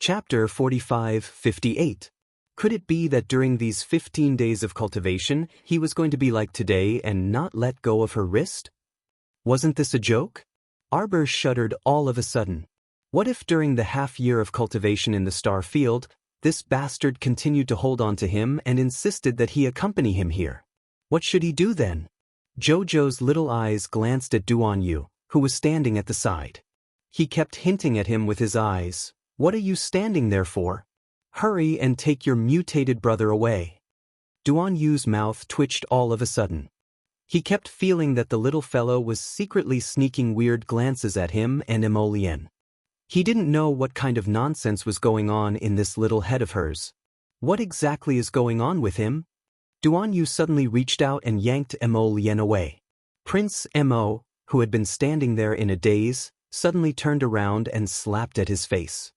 Chapter 45-58. Could it be that during these 15 days of cultivation, he was going to be like today and not let go of her wrist? Wasn't this a joke? Arbor shuddered all of a sudden. What if during the half-year of cultivation in the star field, this bastard continued to hold on to him and insisted that he accompany him here? What should he do then? Jojo's little eyes glanced at Duan Yu, who was standing at the side. He kept hinting at him with his eyes. What are you standing there for? Hurry and take your mutated brother away. Duan Yu's mouth twitched all of a sudden. He kept feeling that the little fellow was secretly sneaking weird glances at him and Emolien. He didn't know what kind of nonsense was going on in this little head of hers. What exactly is going on with him? Duan Yu suddenly reached out and yanked Emolien away. Prince Mo, who had been standing there in a daze, suddenly turned around and slapped at his face.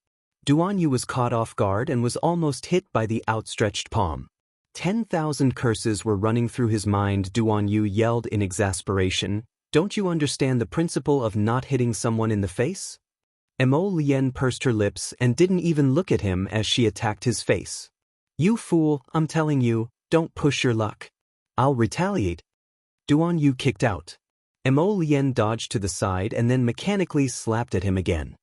Duan Yu was caught off guard and was almost hit by the outstretched palm. 10,000 curses were running through his mind. Duan Yu yelled in exasperation, "Don't you understand the principle of not hitting someone in the face?" Emolien pursed her lips and didn't even look at him as she attacked his face. "You fool, I'm telling you, don't push your luck. I'll retaliate." Duan Yu kicked out. Emolien dodged to the side and then mechanically slapped at him again.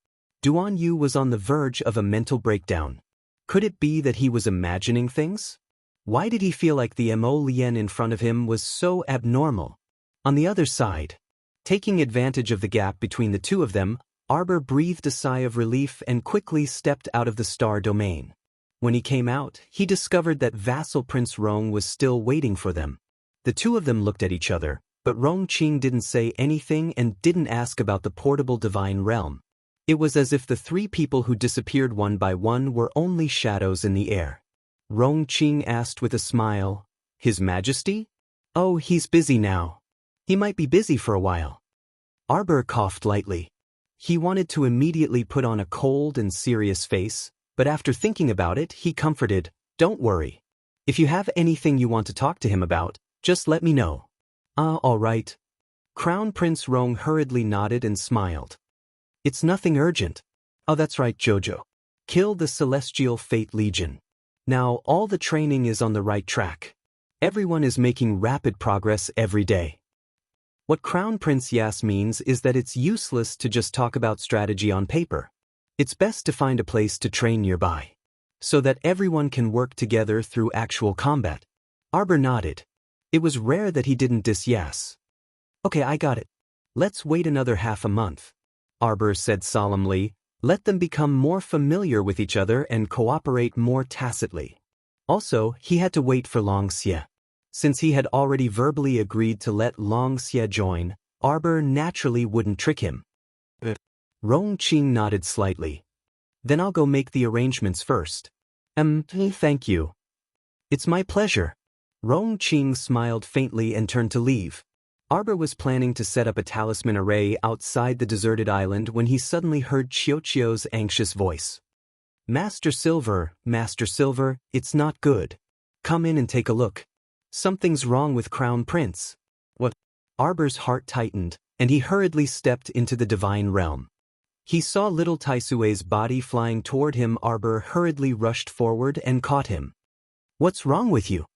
Duan Yu was on the verge of a mental breakdown. Could it be that he was imagining things? Why did he feel like the Emolien in front of him was so abnormal? On the other side, taking advantage of the gap between the two of them, Arbor breathed a sigh of relief and quickly stepped out of the star domain. When he came out, he discovered that vassal Prince Rong was still waiting for them. The two of them looked at each other, but Rong Qing didn't say anything and didn't ask about the portable divine realm. It was as if the three people who disappeared one by one were only shadows in the air. Rong Qing asked with a smile, "His Majesty?" "Oh, he's busy now. He might be busy for a while." Arbor coughed lightly. He wanted to immediately put on a cold and serious face, but after thinking about it, he comforted, "Don't worry. If you have anything you want to talk to him about, just let me know." All right." Crown Prince Rong hurriedly nodded and smiled. "It's nothing urgent." "Oh, that's right, Jojo. Kill the Celestial Fate Legion. Now all the training is on the right track. Everyone is making rapid progress every day." What Crown Prince Yas means is that it's useless to just talk about strategy on paper. It's best to find a place to train nearby, so that everyone can work together through actual combat. Arbor nodded. It was rare that he didn't diss Yas. "Okay, I got it. Let's wait another half a month," Arbor said solemnly. "Let them become more familiar with each other and cooperate more tacitly." Also, he had to wait for Long Xie. Since he had already verbally agreed to let Long Xie join, Arbor naturally wouldn't trick him. Rong Qing nodded slightly. "Then I'll go make the arrangements first." Thank you." "It's my pleasure." Rong Qing smiled faintly and turned to leave. Arbor was planning to set up a talisman array outside the deserted island when he suddenly heard Chio's anxious voice. Master Silver, it's not good. Come in and take a look. Something's wrong with Crown Prince." "What?" Arbor's heart tightened, and he hurriedly stepped into the divine realm. He saw little Taisue's body flying toward him. Arbor hurriedly rushed forward and caught him. "What's wrong with you?"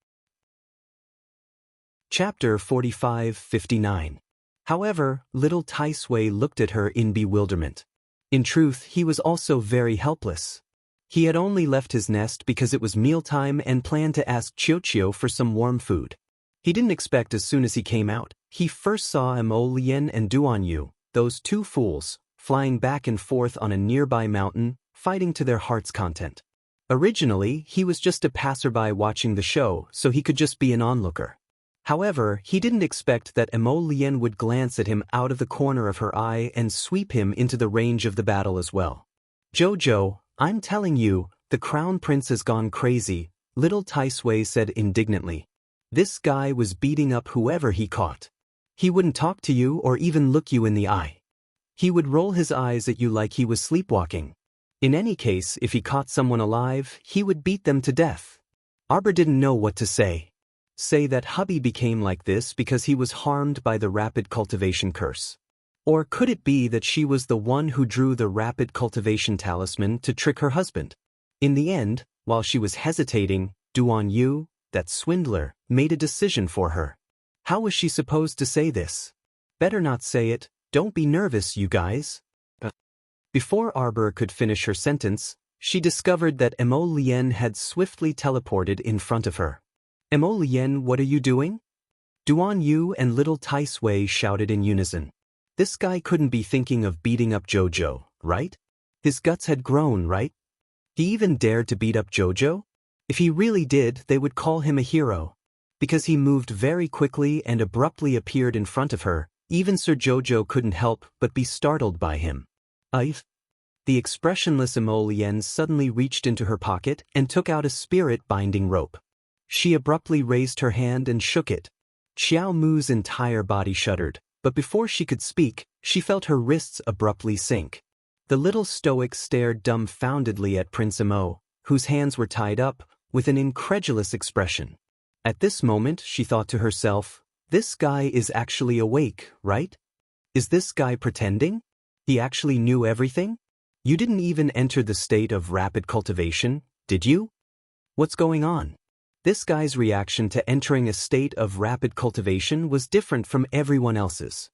Chapter 45-59. However, little Taisui looked at her in bewilderment. In truth, he was also very helpless. He had only left his nest because it was mealtime and planned to ask Chio for some warm food. He didn't expect as soon as he came out, he first saw Emolien and Duan Yu, those two fools, flying back and forth on a nearby mountain, fighting to their heart's content. Originally, he was just a passerby watching the show, so he could just be an onlooker. However, he didn't expect that Emolien would glance at him out of the corner of her eye and sweep him into the range of the battle as well. "Jojo, I'm telling you, the Crown Prince has gone crazy," little Taisui said indignantly. "This guy was beating up whoever he caught. He wouldn't talk to you or even look you in the eye. He would roll his eyes at you like he was sleepwalking. In any case, if he caught someone alive, he would beat them to death." Arbor didn't know what to say. Say that hubby became like this because he was harmed by the rapid cultivation curse. Or could it be that she was the one who drew the rapid cultivation talisman to trick her husband? In the end, while she was hesitating, Duan Yu, that swindler, made a decision for her. How was she supposed to say this? Better not say it, don't be nervous, you guys. Before Arbor could finish her sentence, she discovered that Mo Lien had swiftly teleported in front of her. Mo Lien, what are you doing? Duan Yu and little Tai Sui shouted in unison. This guy couldn't be thinking of beating up Jojo, right? His guts had grown, right? He even dared to beat up Jojo? If he really did, they would call him a hero. Because he moved very quickly and abruptly appeared in front of her, even Sir Jojo couldn't help but be startled by him. The expressionless Mo Lien suddenly reached into her pocket and took out a spirit-binding rope. She abruptly raised her hand and shook it. Xiao Mu's entire body shuddered, but before she could speak, she felt her wrists abruptly sink. The little stoic stared dumbfoundedly at Prince Mo, whose hands were tied up, with an incredulous expression. At this moment, she thought to herself, this guy is actually awake, right? Is this guy pretending? He actually knew everything? You didn't even enter the state of rapid cultivation, did you? What's going on? This guy's reaction to entering a state of rapid cultivation was different from everyone else's.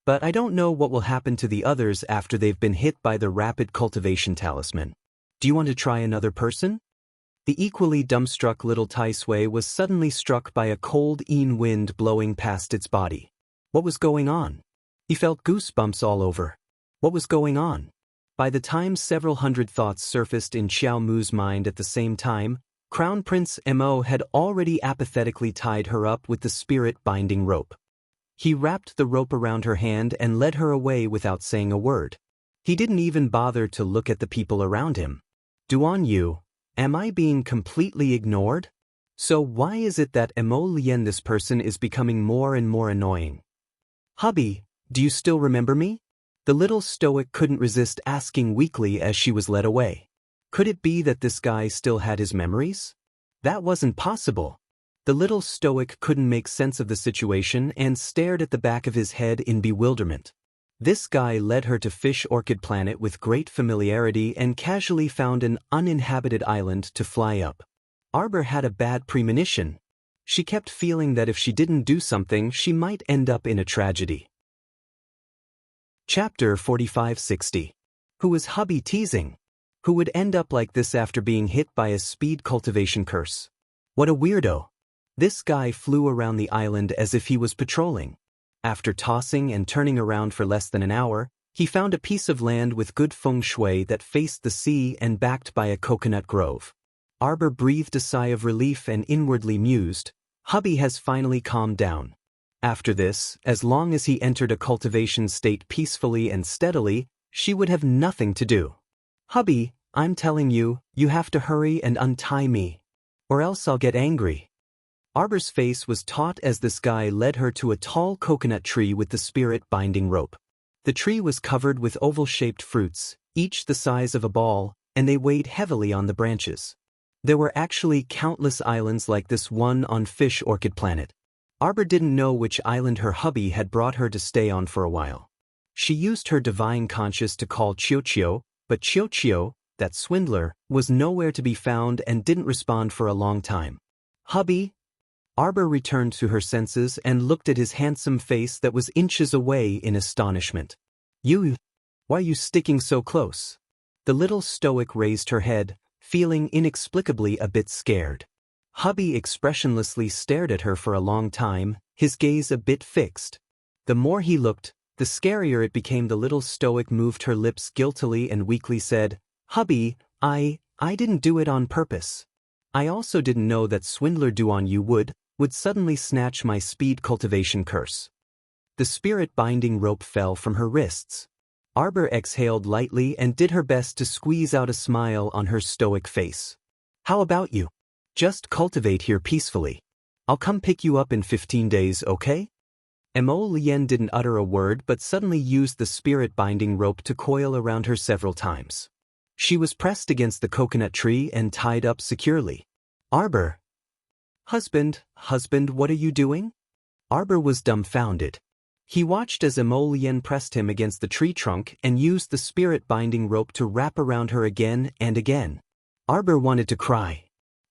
But I don't know what will happen to the others after they've been hit by the rapid cultivation talisman. Do you want to try another person? The equally dumbstruck little Tai Sui was suddenly struck by a cold wind blowing past its body. What was going on? He felt goosebumps all over. What was going on? By the time several hundred thoughts surfaced in Xiao Mu's mind at the same time, Crown Prince Mo had already apathetically tied her up with the spirit-binding rope. He wrapped the rope around her hand and led her away without saying a word. He didn't even bother to look at the people around him. Duan Yu, am I being completely ignored? So why is it that Mo Lien, this person, is becoming more and more annoying? Hubby, do you still remember me? The little stoic couldn't resist asking weakly as she was led away. Could it be that this guy still had his memories? That wasn't possible. The little stoic couldn't make sense of the situation and stared at the back of his head in bewilderment. This guy led her to Fish Orchid Planet with great familiarity and casually found an uninhabited island to fly up. Arbor had a bad premonition. She kept feeling that if she didn't do something, she might end up in a tragedy. Chapter 4560. Who was hubby teasing? Who would end up like this after being hit by a speed cultivation curse? What a weirdo. This guy flew around the island as if he was patrolling. After tossing and turning around for less than an hour, he found a piece of land with good feng shui that faced the sea and backed by a coconut grove. Arbor breathed a sigh of relief and inwardly mused, hubby has finally calmed down. After this, as long as he entered a cultivation state peacefully and steadily, she would have nothing to do. Hubby, I'm telling you, you have to hurry and untie me. Or else I'll get angry. Arbor's face was taut as this guy led her to a tall coconut tree with the spirit-binding rope. The tree was covered with oval-shaped fruits, each the size of a ball, and they weighed heavily on the branches. There were actually countless islands like this one on Fish Orchid Planet. Arbor didn't know which island her hubby had brought her to stay on for a while. She used her divine conscience to call Chiu, but Chiu, that swindler, was nowhere to be found and didn't respond for a long time. Hubby? Arbor returned to her senses and looked at his handsome face that was inches away in astonishment. You? Why are you sticking so close? The little stoic raised her head, feeling inexplicably a bit scared. Hubby expressionlessly stared at her for a long time, his gaze a bit fixed. The more he looked, the scarier it became. The little stoic moved her lips guiltily and weakly said, Hubby, I didn't do it on purpose. I also didn't know that swindler Duan Yu would suddenly snatch my speed cultivation curse. The spirit-binding rope fell from her wrists. Arbor exhaled lightly and did her best to squeeze out a smile on her stoic face. How about you? Just cultivate here peacefully. I'll come pick you up in 15 days, okay? Mo Lien didn't utter a word but suddenly used the spirit-binding rope to coil around her several times. She was pressed against the coconut tree and tied up securely. Arbor. Husband, what are you doing? Arbor was dumbfounded. He watched as Emolien pressed him against the tree trunk and used the spirit-binding rope to wrap around her again and again. Arbor wanted to cry.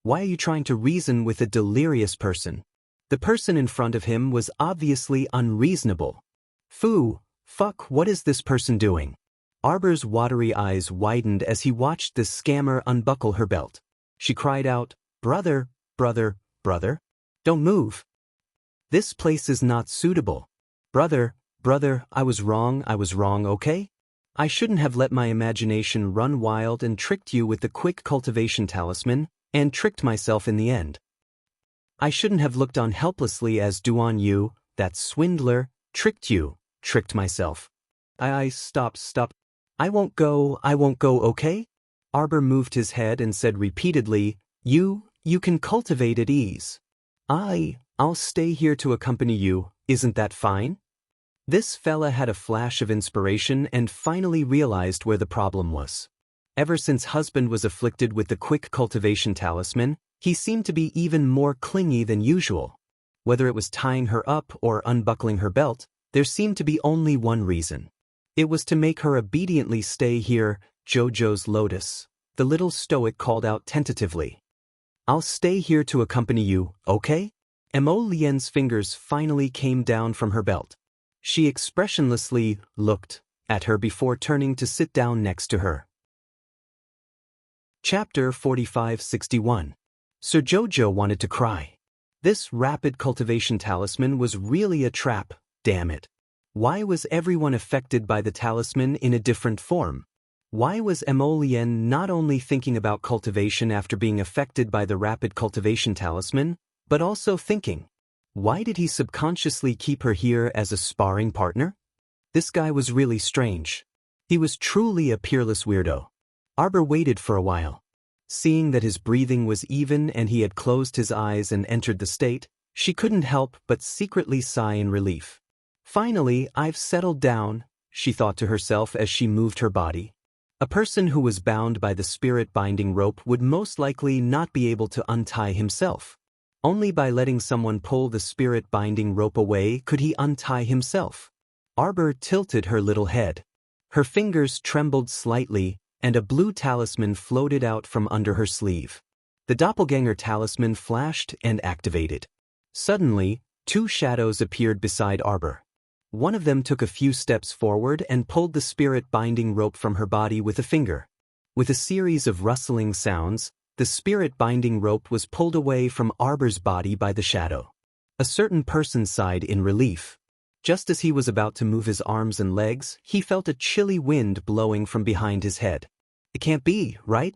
Why are you trying to reason with a delirious person? The person in front of him was obviously unreasonable. Fuck, what is this person doing? Arbor's watery eyes widened as he watched this scammer unbuckle her belt. She cried out, "Brother, brother, brother, don't move. This place is not suitable. Brother, I was wrong, okay? I shouldn't have let my imagination run wild and tricked you with the quick cultivation talisman, and tricked myself in the end. I shouldn't have looked on helplessly as Duan Yu, that swindler, tricked myself. Stop. I won't go, okay? Arbor moved his head and said repeatedly, You can cultivate at ease. I'll stay here to accompany you, isn't that fine? This fella had a flash of inspiration and finally realized where the problem was. Ever since husband was afflicted with the quick cultivation talisman, he seemed to be even more clingy than usual. Whether it was tying her up or unbuckling her belt, there seemed to be only one reason. It was to make her obediently stay here, Jojo's lotus. The little stoic called out tentatively. I'll stay here to accompany you, okay? Emolien's fingers finally came down from her belt. She expressionlessly looked at her before turning to sit down next to her. Chapter 4561. Sir Jojo wanted to cry. This rapid cultivation talisman was really a trap, damn it. Why was everyone affected by the talisman in a different form? Why was Emolien not only thinking about cultivation after being affected by the rapid cultivation talisman, but also thinking, why did he subconsciously keep her here as a sparring partner? This guy was really strange. He was truly a peerless weirdo. Arbor waited for a while. Seeing that his breathing was even and he had closed his eyes and entered the state, she couldn't help but secretly sigh in relief. Finally, I've settled down, she thought to herself as she moved her body. A person who was bound by the spirit-binding rope would most likely not be able to untie himself. Only by letting someone pull the spirit-binding rope away could he untie himself. Arbor tilted her little head. Her fingers trembled slightly, and a blue talisman floated out from under her sleeve. The doppelganger talisman flashed and activated. Suddenly, two shadows appeared beside Arbor. One of them took a few steps forward and pulled the spirit-binding rope from her body with a finger. With a series of rustling sounds, the spirit-binding rope was pulled away from Arbor's body by the shadow. A certain person sighed in relief. Just as he was about to move his arms and legs, he felt a chilly wind blowing from behind his head. It can't be, right?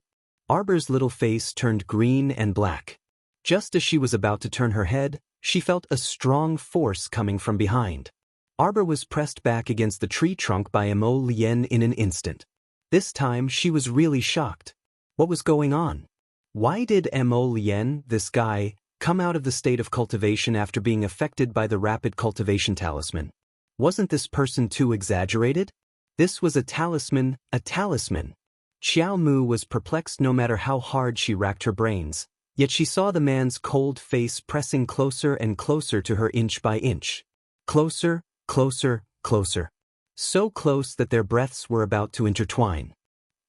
Arbor's little face turned green and black. Just as she was about to turn her head, she felt a strong force coming from behind. Arbor was pressed back against the tree trunk by Emolien in an instant. This time she was really shocked. What was going on? Why did Emolien, this guy, come out of the state of cultivation after being affected by the rapid cultivation talisman? Wasn't this person too exaggerated? This was a talisman, Xiao Mu was perplexed no matter how hard she racked her brains, yet she saw the man's cold face pressing closer and closer to her inch by inch. Closer. So close that their breaths were about to intertwine.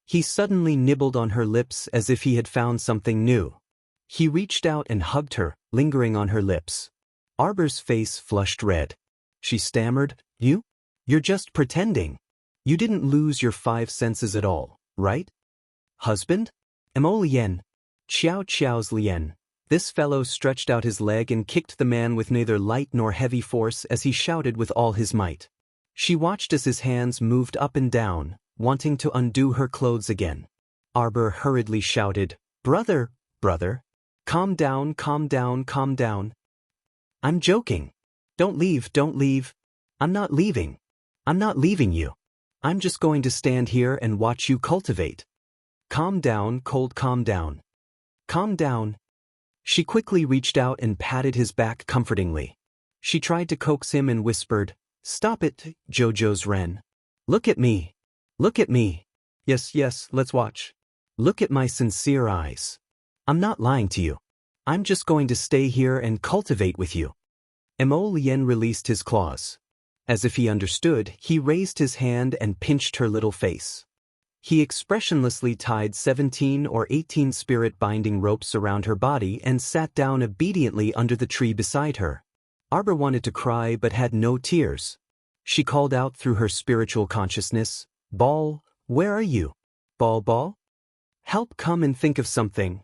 He suddenly nibbled on her lips as if he had found something new. He reached out and hugged her, lingering on her lips. Arbor's face flushed red. She stammered, You're just pretending. You didn't lose your 5 senses at all, right? Husband? Emolien. Xiao's Lien. This fellow stretched out his leg and kicked the man with neither light nor heavy force as he shouted with all his might. She watched as his hands moved up and down, wanting to undo her clothes again. Arbor hurriedly shouted, Brother, calm down. I'm joking. Don't leave. I'm not leaving you. I'm just going to stand here and watch you cultivate. Calm down, calm down. Calm down. She quickly reached out and patted his back comfortingly. She tried to coax him and whispered, Stop it, Jojo's Ren. Look at me. Yes, let's watch. Look at my sincere eyes. I'm not lying to you. I'm just going to stay here and cultivate with you. Emolien released his claws. As if he understood, he raised his hand and pinched her little face. He expressionlessly tied 17 or 18 spirit-binding ropes around her body and sat down obediently under the tree beside her. Arbor wanted to cry but had no tears. She called out through her spiritual consciousness, "Ball, where are you? Ball? Help, come and think of something."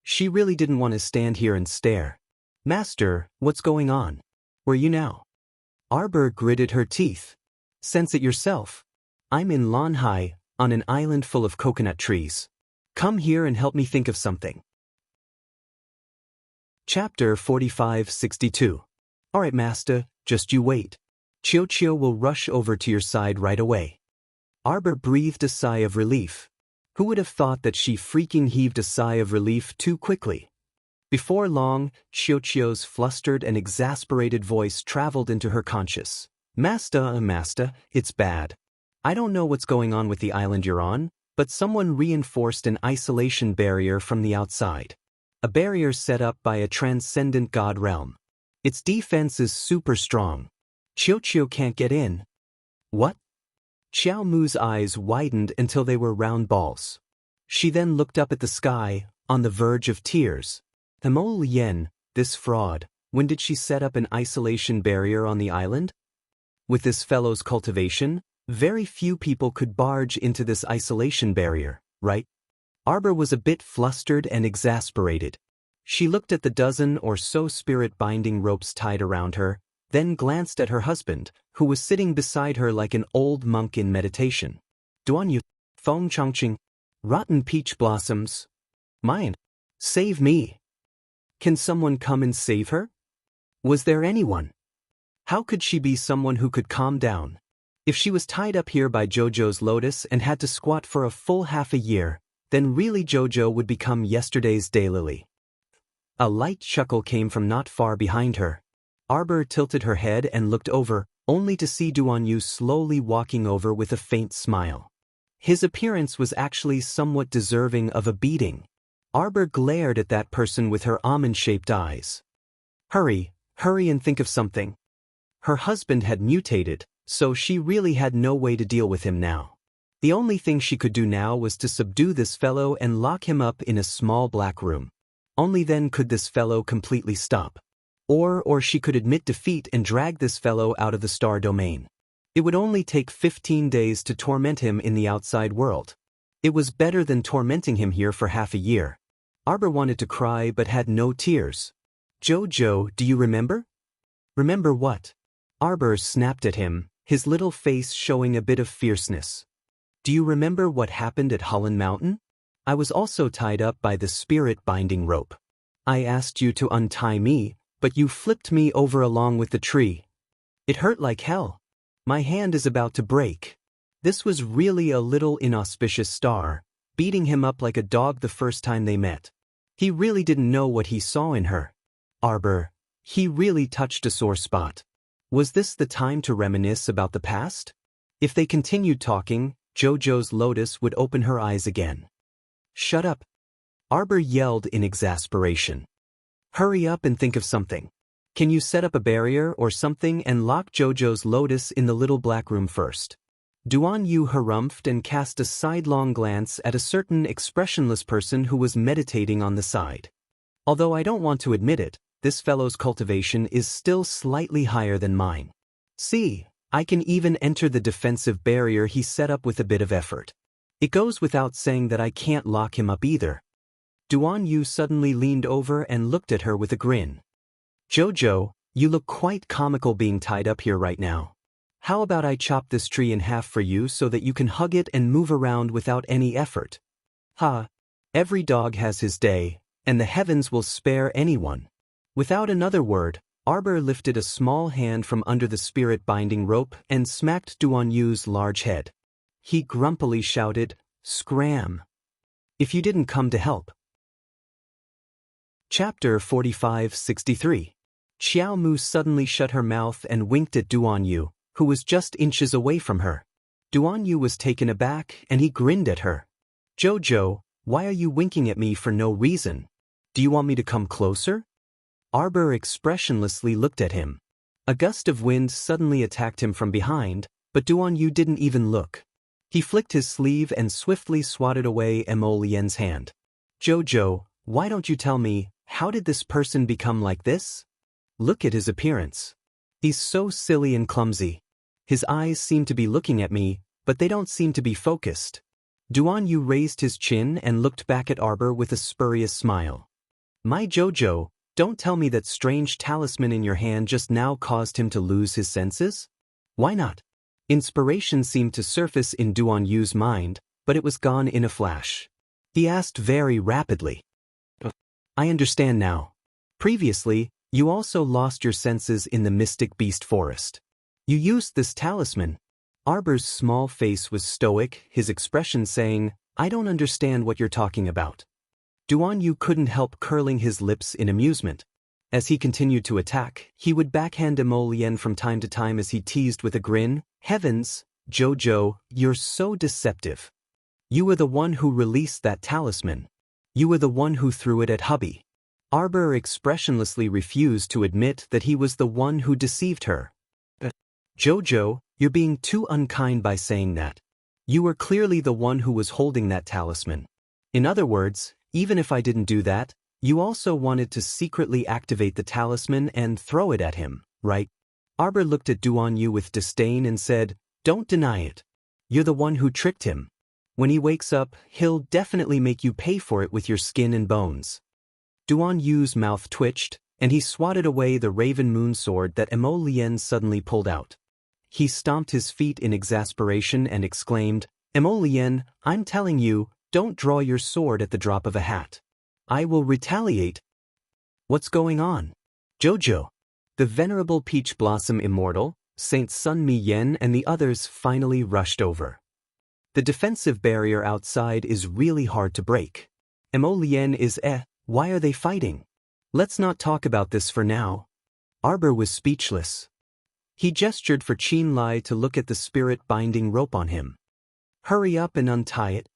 She really didn't want to stand here and stare. "Master, what's going on? Where are you now?" Arbor gritted her teeth. "Sense it yourself. I'm in Lanhai, on an island full of coconut trees. Come here and help me think of something." Chapter 4562. "Alright, Master, just you wait. Chio will rush over to your side right away." Arbor breathed a sigh of relief. Who would have thought that she freaking heaved a sigh of relief too quickly? Before long, Chio's flustered and exasperated voice traveled into her conscious. Master, it's bad. I don't know what's going on with the island you're on, but someone reinforced an isolation barrier from the outside. A barrier set up by a transcendent god realm. Its defense is super strong. Chio can't get in." "What?" Xiao Mu's eyes widened until they were round balls. She then looked up at the sky, on the verge of tears. "Mole Yen, this fraud, when did she set up an isolation barrier on the island?" With this fellow's cultivation, very few people could barge into this isolation barrier, right? Arbor was a bit flustered and exasperated. She looked at the dozen or so spirit-binding ropes tied around her, then glanced at her husband, who was sitting beside her like an old monk in meditation. "Duan Yu, Feng Chongqing, rotten peach blossoms. Mine. Save me. Can someone come and save her?" Was there anyone? How could she be someone who could calm down? If she was tied up here by Jojo's lotus and had to squat for a full half a year, then really Jojo would become yesterday's daylily. A light chuckle came from not far behind her. Arbor tilted her head and looked over, only to see Duan Yu slowly walking over with a faint smile. His appearance was actually somewhat deserving of a beating. Arbor glared at that person with her almond-shaped eyes. Hurry and think of something." Her husband had mutated, so she really had no way to deal with him now. The only thing she could do now was to subdue this fellow and lock him up in a small black room. Only then could this fellow completely stop. Or she could admit defeat and drag this fellow out of the star domain. It would only take 15 days to torment him in the outside world. It was better than tormenting him here for half a year. Arbor wanted to cry but had no tears. "Jojo, do you remember?" "Remember what?" Arbor snapped at him, his little face showing a bit of fierceness. "Do you remember what happened at Holland Mountain? I was also tied up by the spirit-binding rope. I asked you to untie me, but you flipped me over along with the tree. It hurt like hell. My hand is about to break." This was really a little inauspicious star, beating him up like a dog the first time they met. He really didn't know what he saw in her. Arbor, he really touched a sore spot. Was this the time to reminisce about the past? If they continued talking, Jojo's lotus would open her eyes again. "Shut up!" Arbor yelled in exasperation. "Hurry up and think of something. Can you set up a barrier or something and lock Jojo's lotus in the little black room first?" Duan Yu harumphed and cast a sidelong glance at a certain expressionless person who was meditating on the side. "Although I don't want to admit it, this fellow's cultivation is still slightly higher than mine. See, I can even enter the defensive barrier he set up with a bit of effort. It goes without saying that I can't lock him up either." Duan Yu suddenly leaned over and looked at her with a grin. "Jojo, you look quite comical being tied up here right now. How about I chop this tree in half for you so that you can hug it and move around without any effort? Ha! Every dog has his day, and the heavens will spare anyone." Without another word, Arbor lifted a small hand from under the spirit-binding rope and smacked Duan Yu's large head. He grumpily shouted, "Scram! If you didn't come to help." Chapter 4563. Xiao Mu suddenly shut her mouth and winked at Duan Yu, who was just inches away from her. Duan Yu was taken aback and he grinned at her. "Jojo, why are you winking at me for no reason? Do you want me to come closer?" Arbor expressionlessly looked at him. A gust of wind suddenly attacked him from behind, but Duan Yu didn't even look. He flicked his sleeve and swiftly swatted away Mo Lien's hand. Jojo, why don't you tell me, how did this person become like this? Look at his appearance. He's so silly and clumsy. His eyes seem to be looking at me, but they don't seem to be focused. Duan Yu raised his chin and looked back at Arbor with a spurious smile. My Jojo, don't tell me that strange talisman in your hand just now caused him to lose his senses? Why not? Inspiration seemed to surface in Duan Yu's mind, but it was gone in a flash. He asked very rapidly. I understand now. Previously, you also lost your senses in the Mystic Beast Forest. You used this talisman. Arbor's small face was stoic, his expression saying, I don't understand what you're talking about. Duan Yu couldn't help curling his lips in amusement. As he continued to attack, he would backhand Mo Lien from time to time as he teased with a grin, Heavens, Jojo, you're so deceptive. You were the one who released that talisman. You were the one who threw it at hubby. Arbor expressionlessly refused to admit that he was the one who deceived her. Jojo, you're being too unkind by saying that. You were clearly the one who was holding that talisman. In other words, even if I didn't do that, you also wanted to secretly activate the talisman and throw it at him, right? Arbor looked at Duan Yu with disdain and said, Don't deny it. You're the one who tricked him. When he wakes up, he'll definitely make you pay for it with your skin and bones. Duan Yu's mouth twitched, and he swatted away the Raven Moon sword that Mo Lien suddenly pulled out. He stomped his feet in exasperation and exclaimed, Mo Lien, I'm telling you, don't draw your sword at the drop of a hat. I will retaliate. What's going on? Jojo. The venerable Peach Blossom Immortal, Saint Sun Mi Yen and the others finally rushed over. The defensive barrier outside is really hard to break. Mo Lien is why are they fighting? Let's not talk about this for now. Arbor was speechless. He gestured for Qin Lai to look at the spirit binding rope on him. Hurry up and untie it.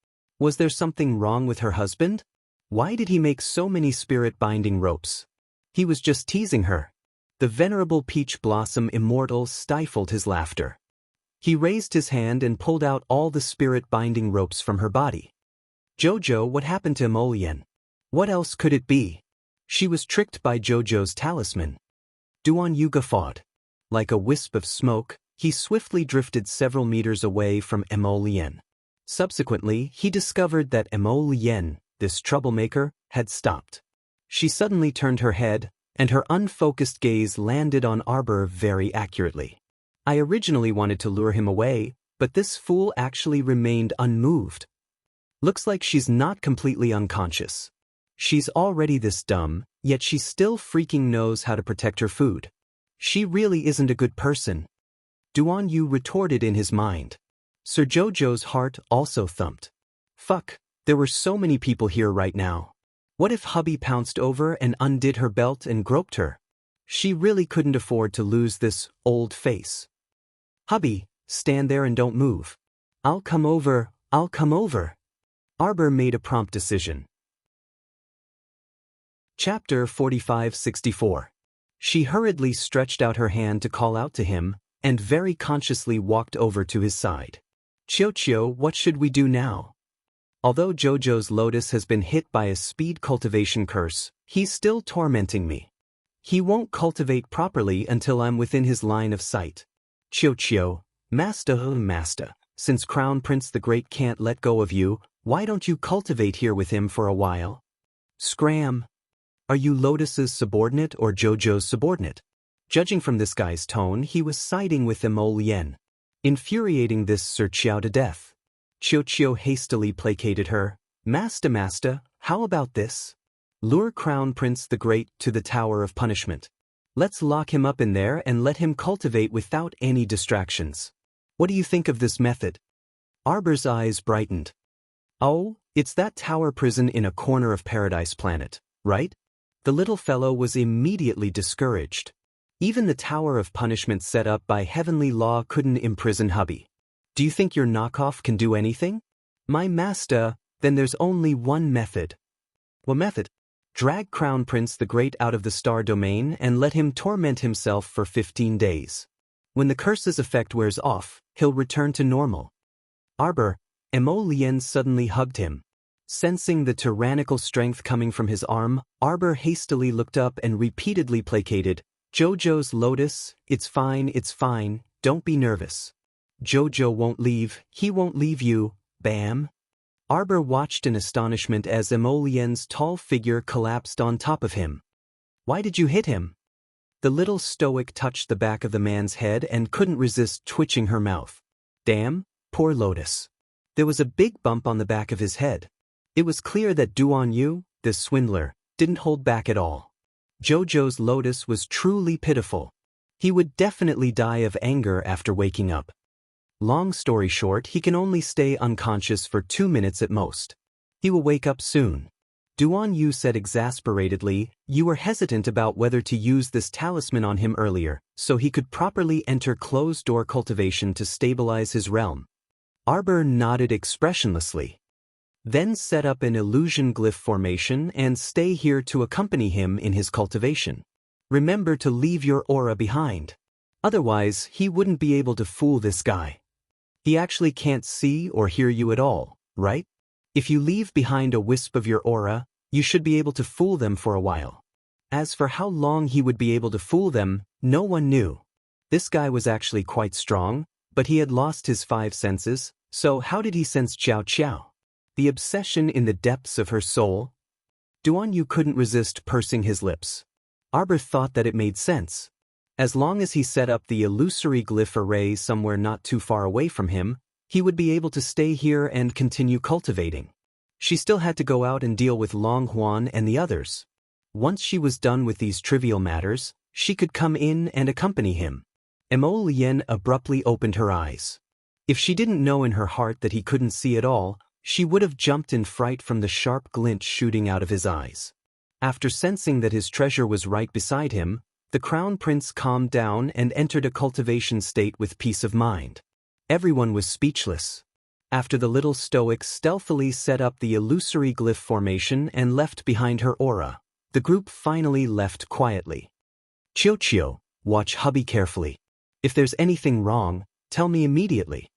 Was there something wrong with her husband? Why did he make so many spirit binding ropes? He was just teasing her. The venerable Peach Blossom Immortal stifled his laughter. He raised his hand and pulled out all the spirit binding ropes from her body. Jojo, what happened to Mo Lien? What else could it be? She was tricked by Jojo's talisman. Duan Yu guffawed. Like a wisp of smoke, he swiftly drifted several meters away from Mo Lien. Subsequently, he discovered that Mo Lien, this troublemaker, had stopped. She suddenly turned her head, and her unfocused gaze landed on Arbor very accurately. I originally wanted to lure him away, but this fool actually remained unmoved. Looks like she's not completely unconscious. She's already this dumb, yet she still freaking knows how to protect her food. She really isn't a good person. Duan Yu retorted in his mind. Sir Jojo's heart also thumped. Fuck, there were so many people here right now. What if hubby pounced over and undid her belt and groped her? She really couldn't afford to lose this old face. Hubby, stand there and don't move. I'll come over. Arbor made a prompt decision. Chapter 45-64. She hurriedly stretched out her hand to call out to him, and very consciously walked over to his side. Chiyo, what should we do now? Although Jojo's lotus has been hit by a speed cultivation curse, he's still tormenting me. He won't cultivate properly until I'm within his line of sight. Chiyo, Master, since Crown Prince the Great can't let go of you, why don't you cultivate here with him for a while? Scram. Are you Lotus's subordinate or Jojo's subordinate? Judging from this guy's tone, he was siding with Mo Lien, infuriating this Sir Chiao to death. Chiyo hastily placated her. Master, how about this? Lure Crown Prince the Great to the Tower of Punishment. Let's lock him up in there and let him cultivate without any distractions. What do you think of this method? Arbor's eyes brightened. Oh, it's that tower prison in a corner of Paradise Planet, right? The little fellow was immediately discouraged. Even the Tower of Punishment set up by heavenly law couldn't imprison hubby. Do you think your knockoff can do anything? My master, then there's only one method. What method? Drag Crown Prince the Great out of the star domain and let him torment himself for 15 days. When the curse's effect wears off, he'll return to normal. Arbor, Mo Lien suddenly hugged him. Sensing the tyrannical strength coming from his arm, Arbor hastily looked up and repeatedly placated, "Jojo's Lotus, it's fine, don't be nervous. Jojo won't leave, he won't leave you, bam." Arbor watched in astonishment as Mo Lien's tall figure collapsed on top of him. "Why did you hit him?" The little stoic touched the back of the man's head and couldn't resist twitching her mouth. "Damn, poor Lotus." There was a big bump on the back of his head. It was clear that Duan Yu, this swindler, didn't hold back at all. Jojo's Lotus was truly pitiful. He would definitely die of anger after waking up. Long story short, he can only stay unconscious for 2 minutes at most. He will wake up soon. Duan Yu said exasperatedly, "You were hesitant about whether to use this talisman on him earlier, so he could properly enter closed-door cultivation to stabilize his realm." Arbor nodded expressionlessly. "Then set up an illusion glyph formation and stay here to accompany him in his cultivation. Remember to leave your aura behind. Otherwise, he wouldn't be able to fool this guy. He actually can't see or hear you at all, right? If you leave behind a wisp of your aura, you should be able to fool them for a while." As for how long he would be able to fool them, no one knew. This guy was actually quite strong, but he had lost his 5 senses, so how did he sense Xiao Qiao? The obsession in the depths of her soul? Duan Yu couldn't resist pursing his lips. Arbor thought that it made sense. As long as he set up the illusory glyph array somewhere not too far away from him, he would be able to stay here and continue cultivating. She still had to go out and deal with Long Huan and the others. Once she was done with these trivial matters, she could come in and accompany him. Mo Lien abruptly opened her eyes. If she didn't know in her heart that he couldn't see at all, she would have jumped in fright from the sharp glint shooting out of his eyes. After sensing that his treasure was right beside him, the Crown Prince calmed down and entered a cultivation state with peace of mind. Everyone was speechless. After the little stoic stealthily set up the illusory glyph formation and left behind her aura, the group finally left quietly. "Chio, watch hubby carefully. If there's anything wrong, tell me immediately."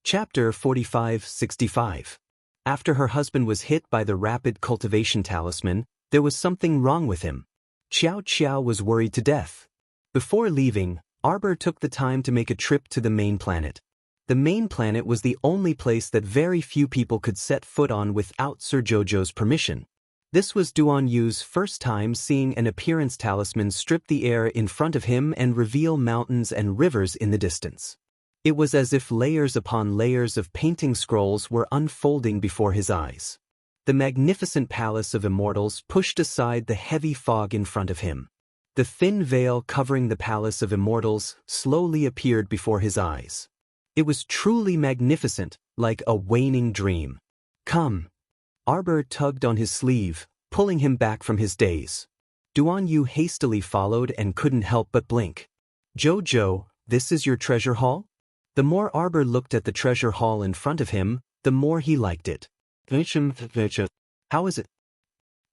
Chapter 45-65. After her husband was hit by the rapid cultivation talisman, there was something wrong with him. Xiao Qiao was worried to death. Before leaving, Arbor took the time to make a trip to the main planet. The main planet was the only place that very few people could set foot on without Sir Jojo's permission. This was Duan Yu's first time seeing an appearance talisman strip the air in front of him and reveal mountains and rivers in the distance. It was as if layers upon layers of painting scrolls were unfolding before his eyes. The magnificent palace of immortals pushed aside the heavy fog in front of him. The thin veil covering the palace of immortals slowly appeared before his eyes. It was truly magnificent, like a waning dream. "Come." Arbor tugged on his sleeve, pulling him back from his daze. Duan Yu hastily followed and couldn't help but blink. "Jojo, this is your treasure hall?" The more Arbor looked at the treasure hall in front of him, the more he liked it. "How is it?"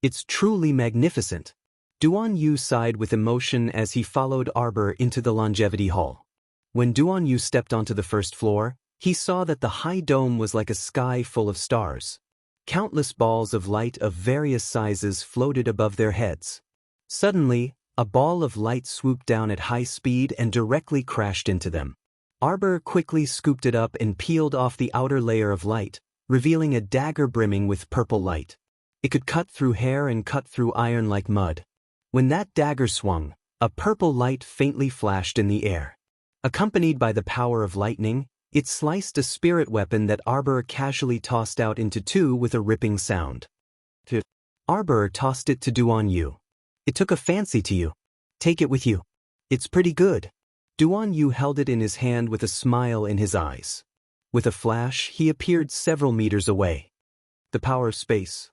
"It's truly magnificent." Duan Yu sighed with emotion as he followed Arbor into the longevity hall. When Duan Yu stepped onto the first floor, he saw that the high dome was like a sky full of stars. Countless balls of light of various sizes floated above their heads. Suddenly, a ball of light swooped down at high speed and directly crashed into them. Arbor quickly scooped it up and peeled off the outer layer of light, revealing a dagger brimming with purple light. It could cut through hair and cut through iron like mud. When that dagger swung, a purple light faintly flashed in the air. Accompanied by the power of lightning, it sliced a spirit weapon that Arbor casually tossed out into two with a ripping sound. Arbor tossed it to Duan Yu. "It took a fancy to you. Take it with you. It's pretty good." Duan Yu held it in his hand with a smile in his eyes. With a flash, he appeared several meters away. "The power of space.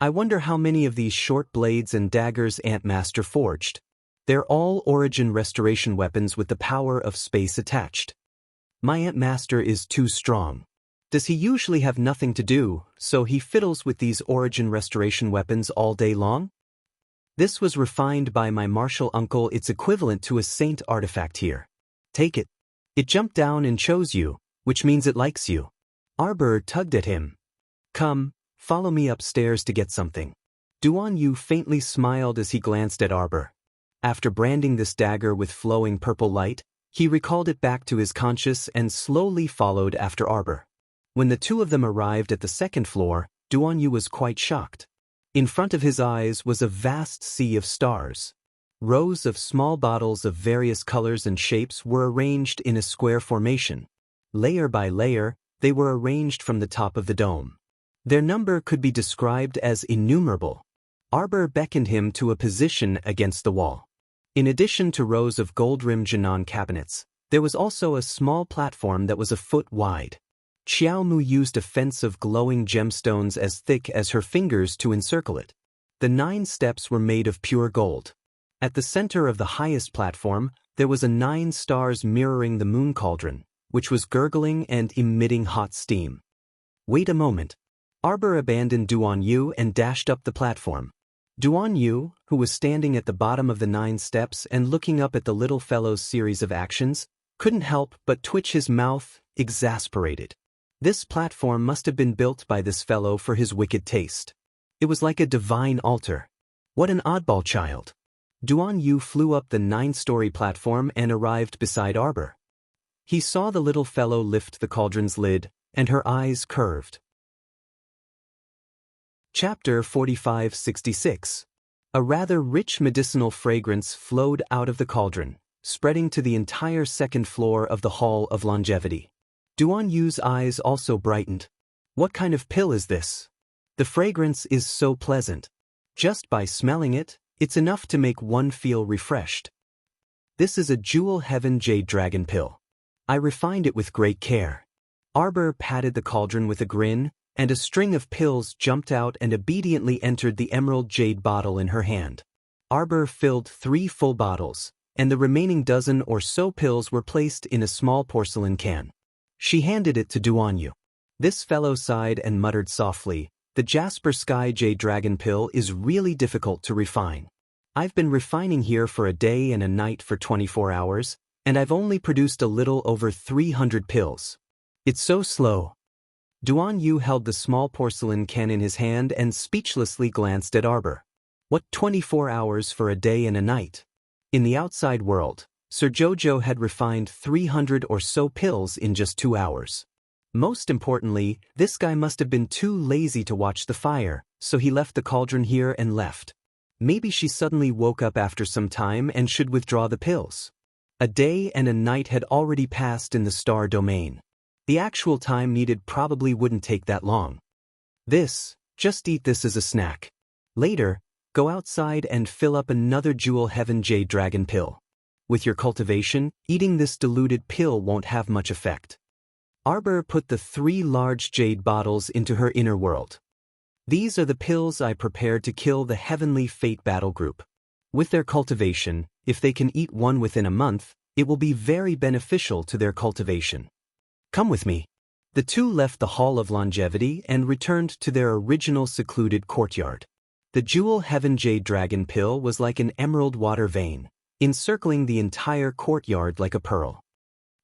I wonder how many of these short blades and daggers Ant Master forged. They're all origin restoration weapons with the power of space attached. My Ant Master is too strong." Does he usually have nothing to do, so he fiddles with these origin restoration weapons all day long? This was refined by my martial uncle. It's equivalent to a saint artifact here. Take it. It jumped down and chose you, which means it likes you. Arbor tugged at him. Come, follow me upstairs to get something. Duan Yu faintly smiled as he glanced at Arbor. After branding this dagger with flowing purple light, he recalled it back to his conscious and slowly followed after Arbor. When the two of them arrived at the second floor, Duan Yu was quite shocked. In front of his eyes was a vast sea of stars. Rows of small bottles of various colors and shapes were arranged in a square formation. Layer by layer, they were arranged from the top of the dome. Their number could be described as innumerable. Arbor beckoned him to a position against the wall. In addition to rows of gold-rimmed Jinan cabinets, there was also a small platform that was a foot wide. Xiao Mu used a fence of glowing gemstones as thick as her fingers to encircle it. The 9 steps were made of pure gold. At the center of the highest platform, there was a 9 stars mirroring the moon cauldron, which was gurgling and emitting hot steam. Wait a moment. Arbor abandoned Duan Yu and dashed up the platform. Duan Yu, who was standing at the bottom of the 9 steps and looking up at the little fellow's series of actions, couldn't help but twitch his mouth, exasperated. This platform must have been built by this fellow for his wicked taste. It was like a divine altar. What an oddball child. Duan Yu flew up the 9-story platform and arrived beside Arbor. He saw the little fellow lift the cauldron's lid, and her eyes curved. Chapter 4566. A rather rich medicinal fragrance flowed out of the cauldron, spreading to the entire second floor of the Hall of Longevity. Duan Yu's eyes also brightened. What kind of pill is this? The fragrance is so pleasant. Just by smelling it, it's enough to make one feel refreshed. This is a Jewel Heaven Jade Dragon pill. I refined it with great care. Arbor patted the cauldron with a grin, and a string of pills jumped out and obediently entered the emerald jade bottle in her hand. Arbor filled 3 full bottles, and the remaining dozen or so pills were placed in a small porcelain can. She handed it to Duan Yu. This fellow sighed and muttered softly, "The Jasper Sky Jade Dragon pill is really difficult to refine. I've been refining here for a day and a night for 24 hours, and I've only produced a little over 300 pills. It's so slow." Duan Yu held the small porcelain can in his hand and speechlessly glanced at Arbor. What 24 hours for a day and a night? In the outside world, Sir Jojo had refined 300 or so pills in just 2 hours. Most importantly, this guy must have been too lazy to watch the fire, so he left the cauldron here and left. Maybe she suddenly woke up after some time and should withdraw the pills. A day and a night had already passed in the star domain. The actual time needed probably wouldn't take that long. Just eat this as a snack. Later, go outside and fill up another Jewel Heaven Jade Dragon pill. With your cultivation, eating this diluted pill won't have much effect. Arbor put the 3 large jade bottles into her inner world. These are the pills I prepared to kill the Heavenly Fate battle group. With their cultivation, if they can eat one within a month, it will be very beneficial to their cultivation. Come with me. The two left the Hall of Longevity and returned to their original secluded courtyard. The Jewel Heaven Jade Dragon pill was like an emerald water vein, encircling the entire courtyard like a pearl.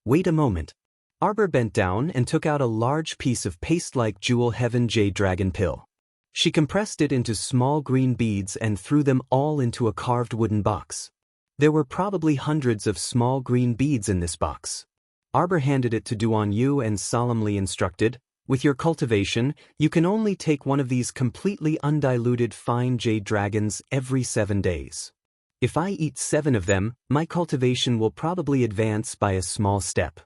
Wait a moment. Arbor bent down and took out a large piece of paste-like Jewel Heaven Jade Dragon pill. She compressed it into small green beads and threw them all into a carved wooden box. There were probably hundreds of small green beads in this box. Arbor handed it to Duan Yu and solemnly instructed, "With your cultivation, you can only take one of these completely undiluted fine jade dragons every 7 days. If I eat 7 of them, my cultivation will probably advance by a small step.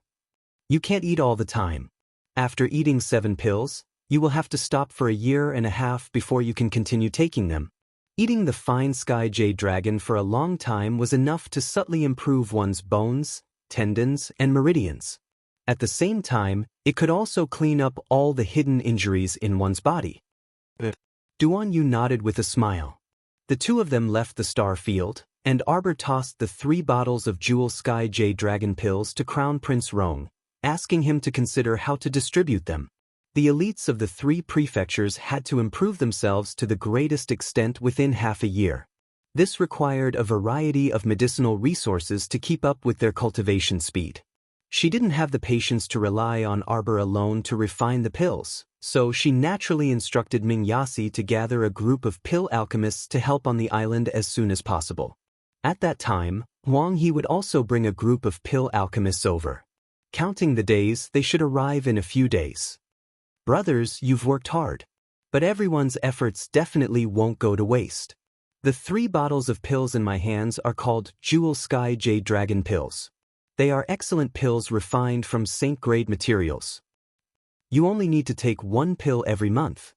You can't eat all the time. After eating 7 pills, you will have to stop for a year and a half before you can continue taking them." Eating the fine sky jade dragon for a long time was enough to subtly improve one's bones, tendons, and meridians. At the same time, it could also clean up all the hidden injuries in one's body. Duan Yu nodded with a smile. The two of them left the star field, and Arbor tossed the 3 bottles of Jewel Sky Jade Dragon pills to Crown Prince Rong, asking him to consider how to distribute them. The elites of the 3 prefectures had to improve themselves to the greatest extent within half a year. This required a variety of medicinal resources to keep up with their cultivation speed. She didn't have the patience to rely on Arbor alone to refine the pills, so she naturally instructed Mingyasi to gather a group of pill alchemists to help on the island as soon as possible. At that time, Wang He would also bring a group of pill alchemists over. Counting the days, they should arrive in a few days. Brothers, you've worked hard. But everyone's efforts definitely won't go to waste. The 3 bottles of pills in my hands are called Jewel Sky Jade Dragon pills. They are excellent pills refined from saint-grade materials. You only need to take 1 pill every month.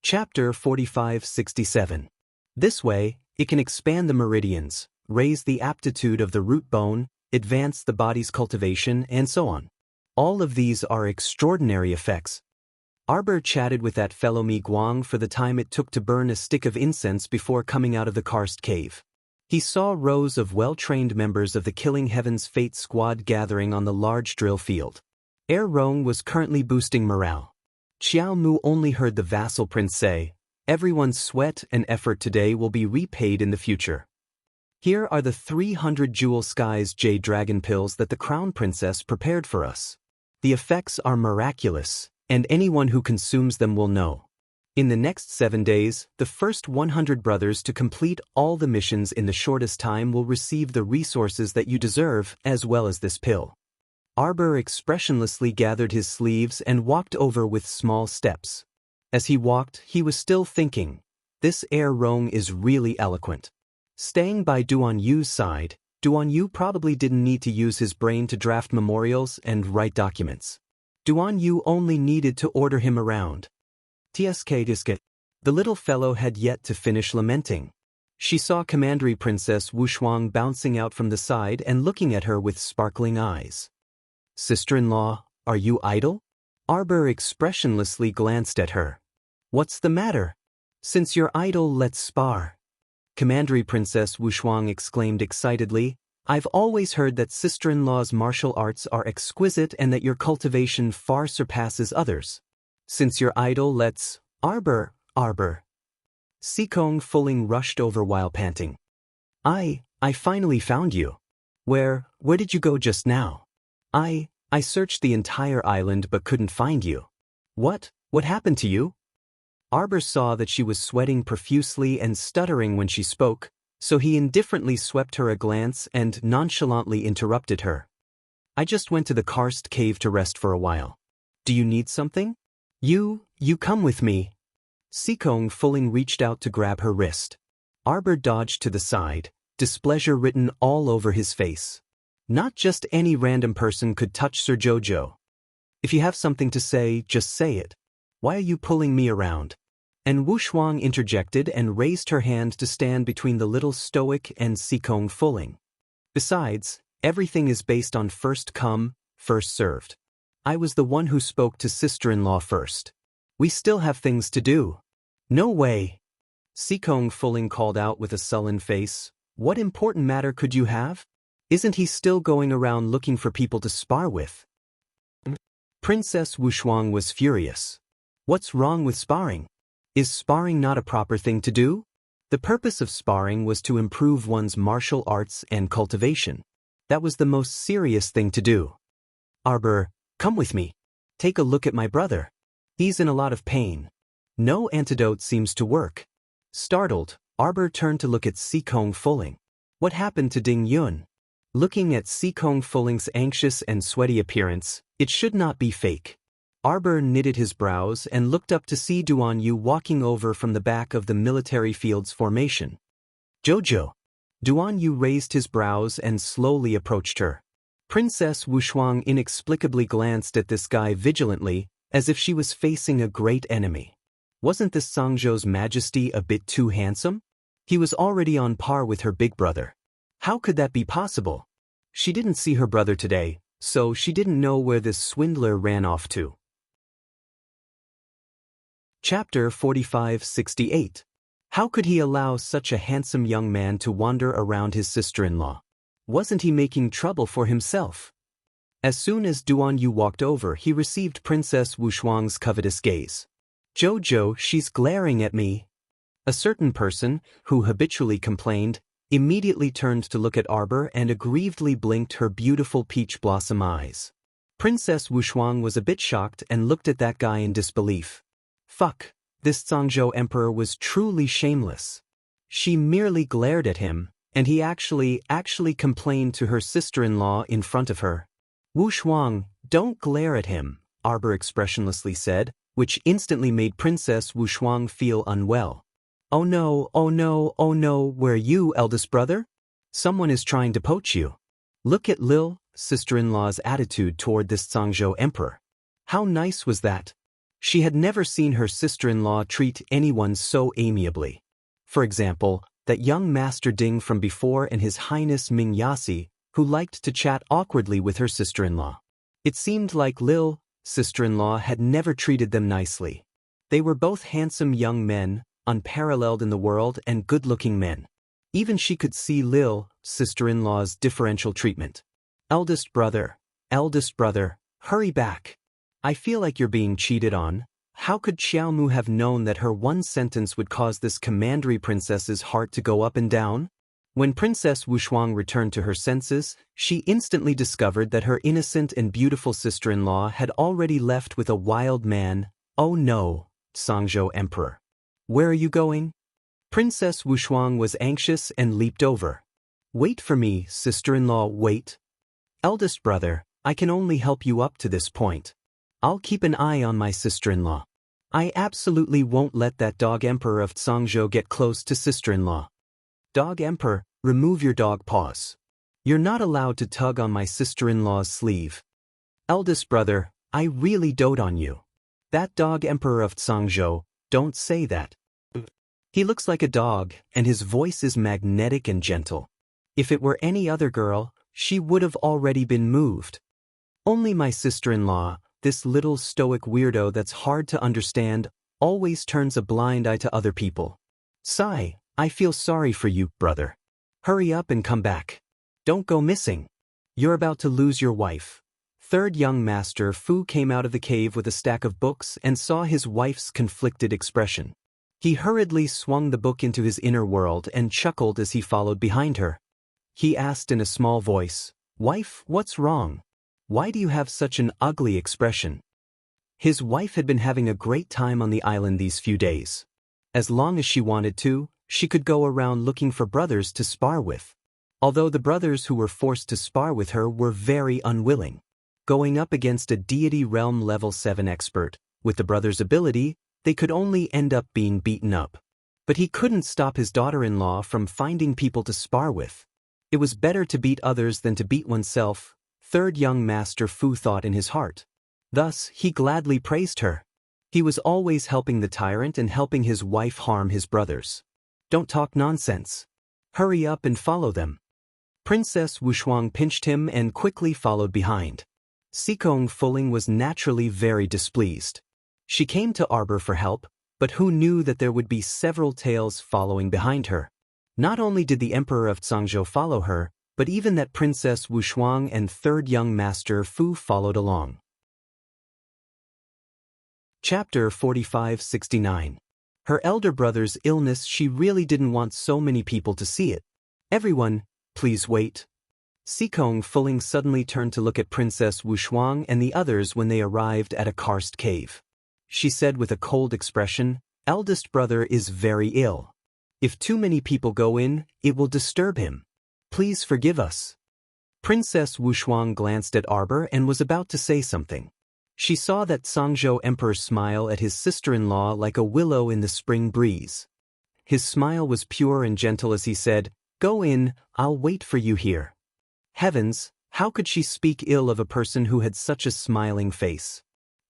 Chapter 4567. This way, it can expand the meridians, raise the aptitude of the root bone, advance the body's cultivation, and so on. All of these are extraordinary effects. Arbor chatted with that fellow Mi Guang for the time it took to burn a stick of incense before coming out of the karst cave. He saw rows of well-trained members of the Killing Heaven's Fate squad gathering on the large drill field. Air Rong was currently boosting morale. Xiao Mu only heard the vassal prince say, "Everyone's sweat and effort today will be repaid in the future." Here are the 300 Jewel Skies Jade Dragon pills that the Crown Princess prepared for us. The effects are miraculous, and anyone who consumes them will know. In the next 7 days, the first 100 brothers to complete all the missions in the shortest time will receive the resources that you deserve, as well as this pill. Arbor expressionlessly gathered his sleeves and walked over with small steps. As he walked, he was still thinking, this Air Rong is really eloquent. Staying by Duan Yu's side, Duan Yu probably didn't need to use his brain to draft memorials and write documents. Duan Yu only needed to order him around. The little fellow had yet to finish lamenting. She saw Commandery Princess Wu Shuang bouncing out from the side and looking at her with sparkling eyes. "Sister-in-law, are you idle?" Arbor expressionlessly glanced at her. "What's the matter? Since you're idle, let's spar." Commandery Princess Wu Shuang exclaimed excitedly, "I've always heard that sister-in-law's martial arts are exquisite and that your cultivation far surpasses others. Since you're idle, let's—" Arbor. Sikong Fuling rushed over while panting. I finally found you. Where did you go just now? I searched the entire island but couldn't find you. What happened to you?" Arbor saw that she was sweating profusely and stuttering when she spoke, so he indifferently swept her a glance and nonchalantly interrupted her. "I just went to the karst cave to rest for a while. Do you need something? You come with me." Sikong Fuling reached out to grab her wrist. Arbor dodged to the side, displeasure written all over his face. Not just any random person could touch Sir Jojo. "If you have something to say, just say it. Why are you pulling me around?" And Wu Shuang interjected and raised her hand to stand between the little stoic and Sikong Fuling. "Besides, everything is based on first come, first served. I was the one who spoke to sister-in-law first. We still have things to do." "No way!" Sikong Fuling called out with a sullen face. "What important matter could you have? Isn't he still going around looking for people to spar with?" Princess Wu Shuang was furious. "What's wrong with sparring? Is sparring not a proper thing to do? The purpose of sparring was to improve one's martial arts and cultivation. That was the most serious thing to do." "Arbor, come with me. Take a look at my brother. He's in a lot of pain. No antidote seems to work." Startled, Arbor turned to look at Sikong Fuling. What happened to Ding Yun? Looking at Sikong Fuling's anxious and sweaty appearance, it should not be fake. Arbor knitted his brows and looked up to see Duan Yu walking over from the back of the military field's formation. "Jojo." Duan Yu raised his brows and slowly approached her. Princess Wu Shuang inexplicably glanced at this guy vigilantly, as if she was facing a great enemy. Wasn't this Sangzhou's majesty a bit too handsome? He was already on par with her big brother. How could that be possible? She didn't see her brother today, so she didn't know where this swindler ran off to. Chapter 4568. How could he allow such a handsome young man to wander around his sister-in-law? Wasn't he making trouble for himself? As soon as Duan Yu walked over, he received Princess Wushuang's covetous gaze. Jojo, she's glaring at me. A certain person, who habitually complained, immediately turned to look at Arbor and aggrievedly blinked her beautiful peach blossom eyes. Princess Wushuang was a bit shocked and looked at that guy in disbelief. Fuck, this Zhangzhou emperor was truly shameless. She merely glared at him, and he actually complained to her sister-in-law in front of her. Wushuang, don't glare at him, Arbor expressionlessly said, which instantly made Princess Wushuang feel unwell. Oh no, oh no, oh no, where you, eldest brother? Someone is trying to poach you. Look at Lil, sister-in-law's attitude toward this Zhangzhou emperor. How nice was that? She had never seen her sister-in-law treat anyone so amiably. For example, that young Master Ding from before and His Highness Ming Yasi, who liked to chat awkwardly with her sister-in-law. It seemed like Lil, sister-in-law, had never treated them nicely. They were both handsome young men, unparalleled in the world and good-looking men. Even she could see Lil, sister-in-law's differential treatment. Eldest brother, hurry back. I feel like you're being cheated on. How could Xiaomu have known that her one sentence would cause this commandery princess's heart to go up and down? When Princess Wushuang returned to her senses, she instantly discovered that her innocent and beautiful sister-in-law had already left with a wild man. Oh no, Zhangzhou emperor. Where are you going? Princess Wushuang was anxious and leaped over. Wait for me, sister-in-law, wait. Eldest brother, I can only help you up to this point. I'll keep an eye on my sister-in-law. I absolutely won't let that dog emperor of Zhangzhou get close to sister-in-law. Dog emperor, remove your dog paws. You're not allowed to tug on my sister-in-law's sleeve. Eldest brother, I really dote on you. That dog emperor of Zhangzhou, don't say that. He looks like a dog, and his voice is magnetic and gentle. If it were any other girl, she would have already been moved. Only my sister-in-law, this little stoic weirdo that's hard to understand, always turns a blind eye to other people. Sigh, I feel sorry for you, brother. Hurry up and come back. Don't go missing. You're about to lose your wife. Third young master Fu came out of the cave with a stack of books and saw his wife's conflicted expression. He hurriedly swung the book into his inner world and chuckled as he followed behind her. He asked in a small voice, Wife, what's wrong? Why do you have such an ugly expression? His wife had been having a great time on the island these few days. As long as she wanted to, she could go around looking for brothers to spar with. Although the brothers who were forced to spar with her were very unwilling. Going up against a deity realm level 7 expert, with the brother's ability, they could only end up being beaten up. But he couldn't stop his daughter-in-law from finding people to spar with. It was better to beat others than to beat oneself, third young master Fu thought in his heart. Thus, he gladly praised her. He was always helping the tyrant and helping his wife harm his brothers. Don't talk nonsense. Hurry up and follow them. Princess Wushuang pinched him and quickly followed behind. Sikong Fuling was naturally very displeased. She came to Arbor for help, but who knew that there would be several tails following behind her? Not only did the Emperor of Zhangzhou follow her, but even that Princess Wushuang and third young master Fu followed along. Chapter 4569. Her elder brother's illness. She really didn't want so many people to see it. Everyone, please wait. Sikong Fuling suddenly turned to look at Princess Wushuang and the others when they arrived at a karst cave. She said with a cold expression, Eldest brother is very ill. If too many people go in, it will disturb him. Please forgive us. Princess Wushuang glanced at Arbor and was about to say something. She saw that Zhangzhou emperor smile at his sister-in-law like a willow in the spring breeze. His smile was pure and gentle as he said, Go in, I'll wait for you here. Heavens, how could she speak ill of a person who had such a smiling face?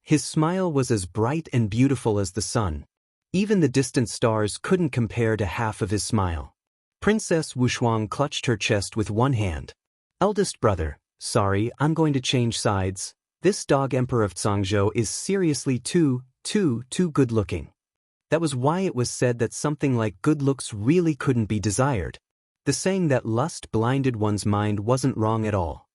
His smile was as bright and beautiful as the sun. Even the distant stars couldn't compare to half of his smile. Princess Wushuang clutched her chest with one hand. Eldest brother, sorry, I'm going to change sides. This dog emperor of Zhangzhou is seriously too good-looking. That was why it was said that something like good looks really couldn't be desired. The saying that lust blinded one's mind wasn't wrong at all.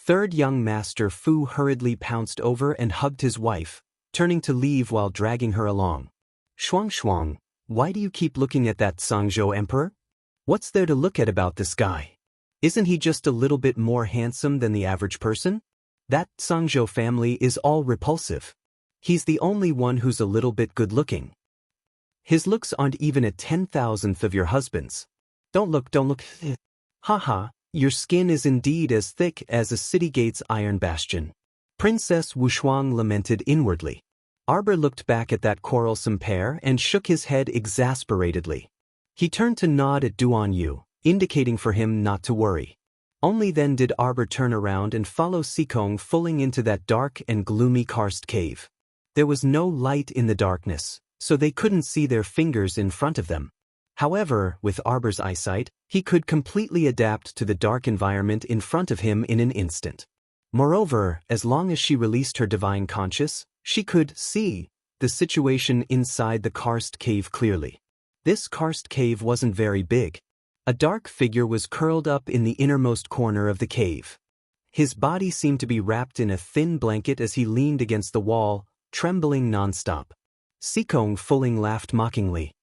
Third young master Fu hurriedly pounced over and hugged his wife, turning to leave while dragging her along. Shuang Shuang, why do you keep looking at that Sangzhou emperor? What's there to look at about this guy? Isn't he just a little bit more handsome than the average person? That Sangzhou family is all repulsive. He's the only one who's a little bit good-looking. His looks aren't even a 10,000th of your husband's. Don't look. Haha, your skin is indeed as thick as a city gate's iron bastion. Princess Wushuang lamented inwardly. Arbor looked back at that quarrelsome pair and shook his head exasperatedly. He turned to nod at Duan Yu, indicating for him not to worry. Only then did Arbor turn around and follow Sikong fulling into that dark and gloomy karst cave. There was no light in the darkness, so they couldn't see their fingers in front of them. However, with Arbor's eyesight, he could completely adapt to the dark environment in front of him in an instant. Moreover, as long as she released her divine conscience, she could see the situation inside the karst cave clearly. This karst cave wasn't very big. A dark figure was curled up in the innermost corner of the cave. His body seemed to be wrapped in a thin blanket as he leaned against the wall, trembling nonstop. Sikong Fulling laughed mockingly.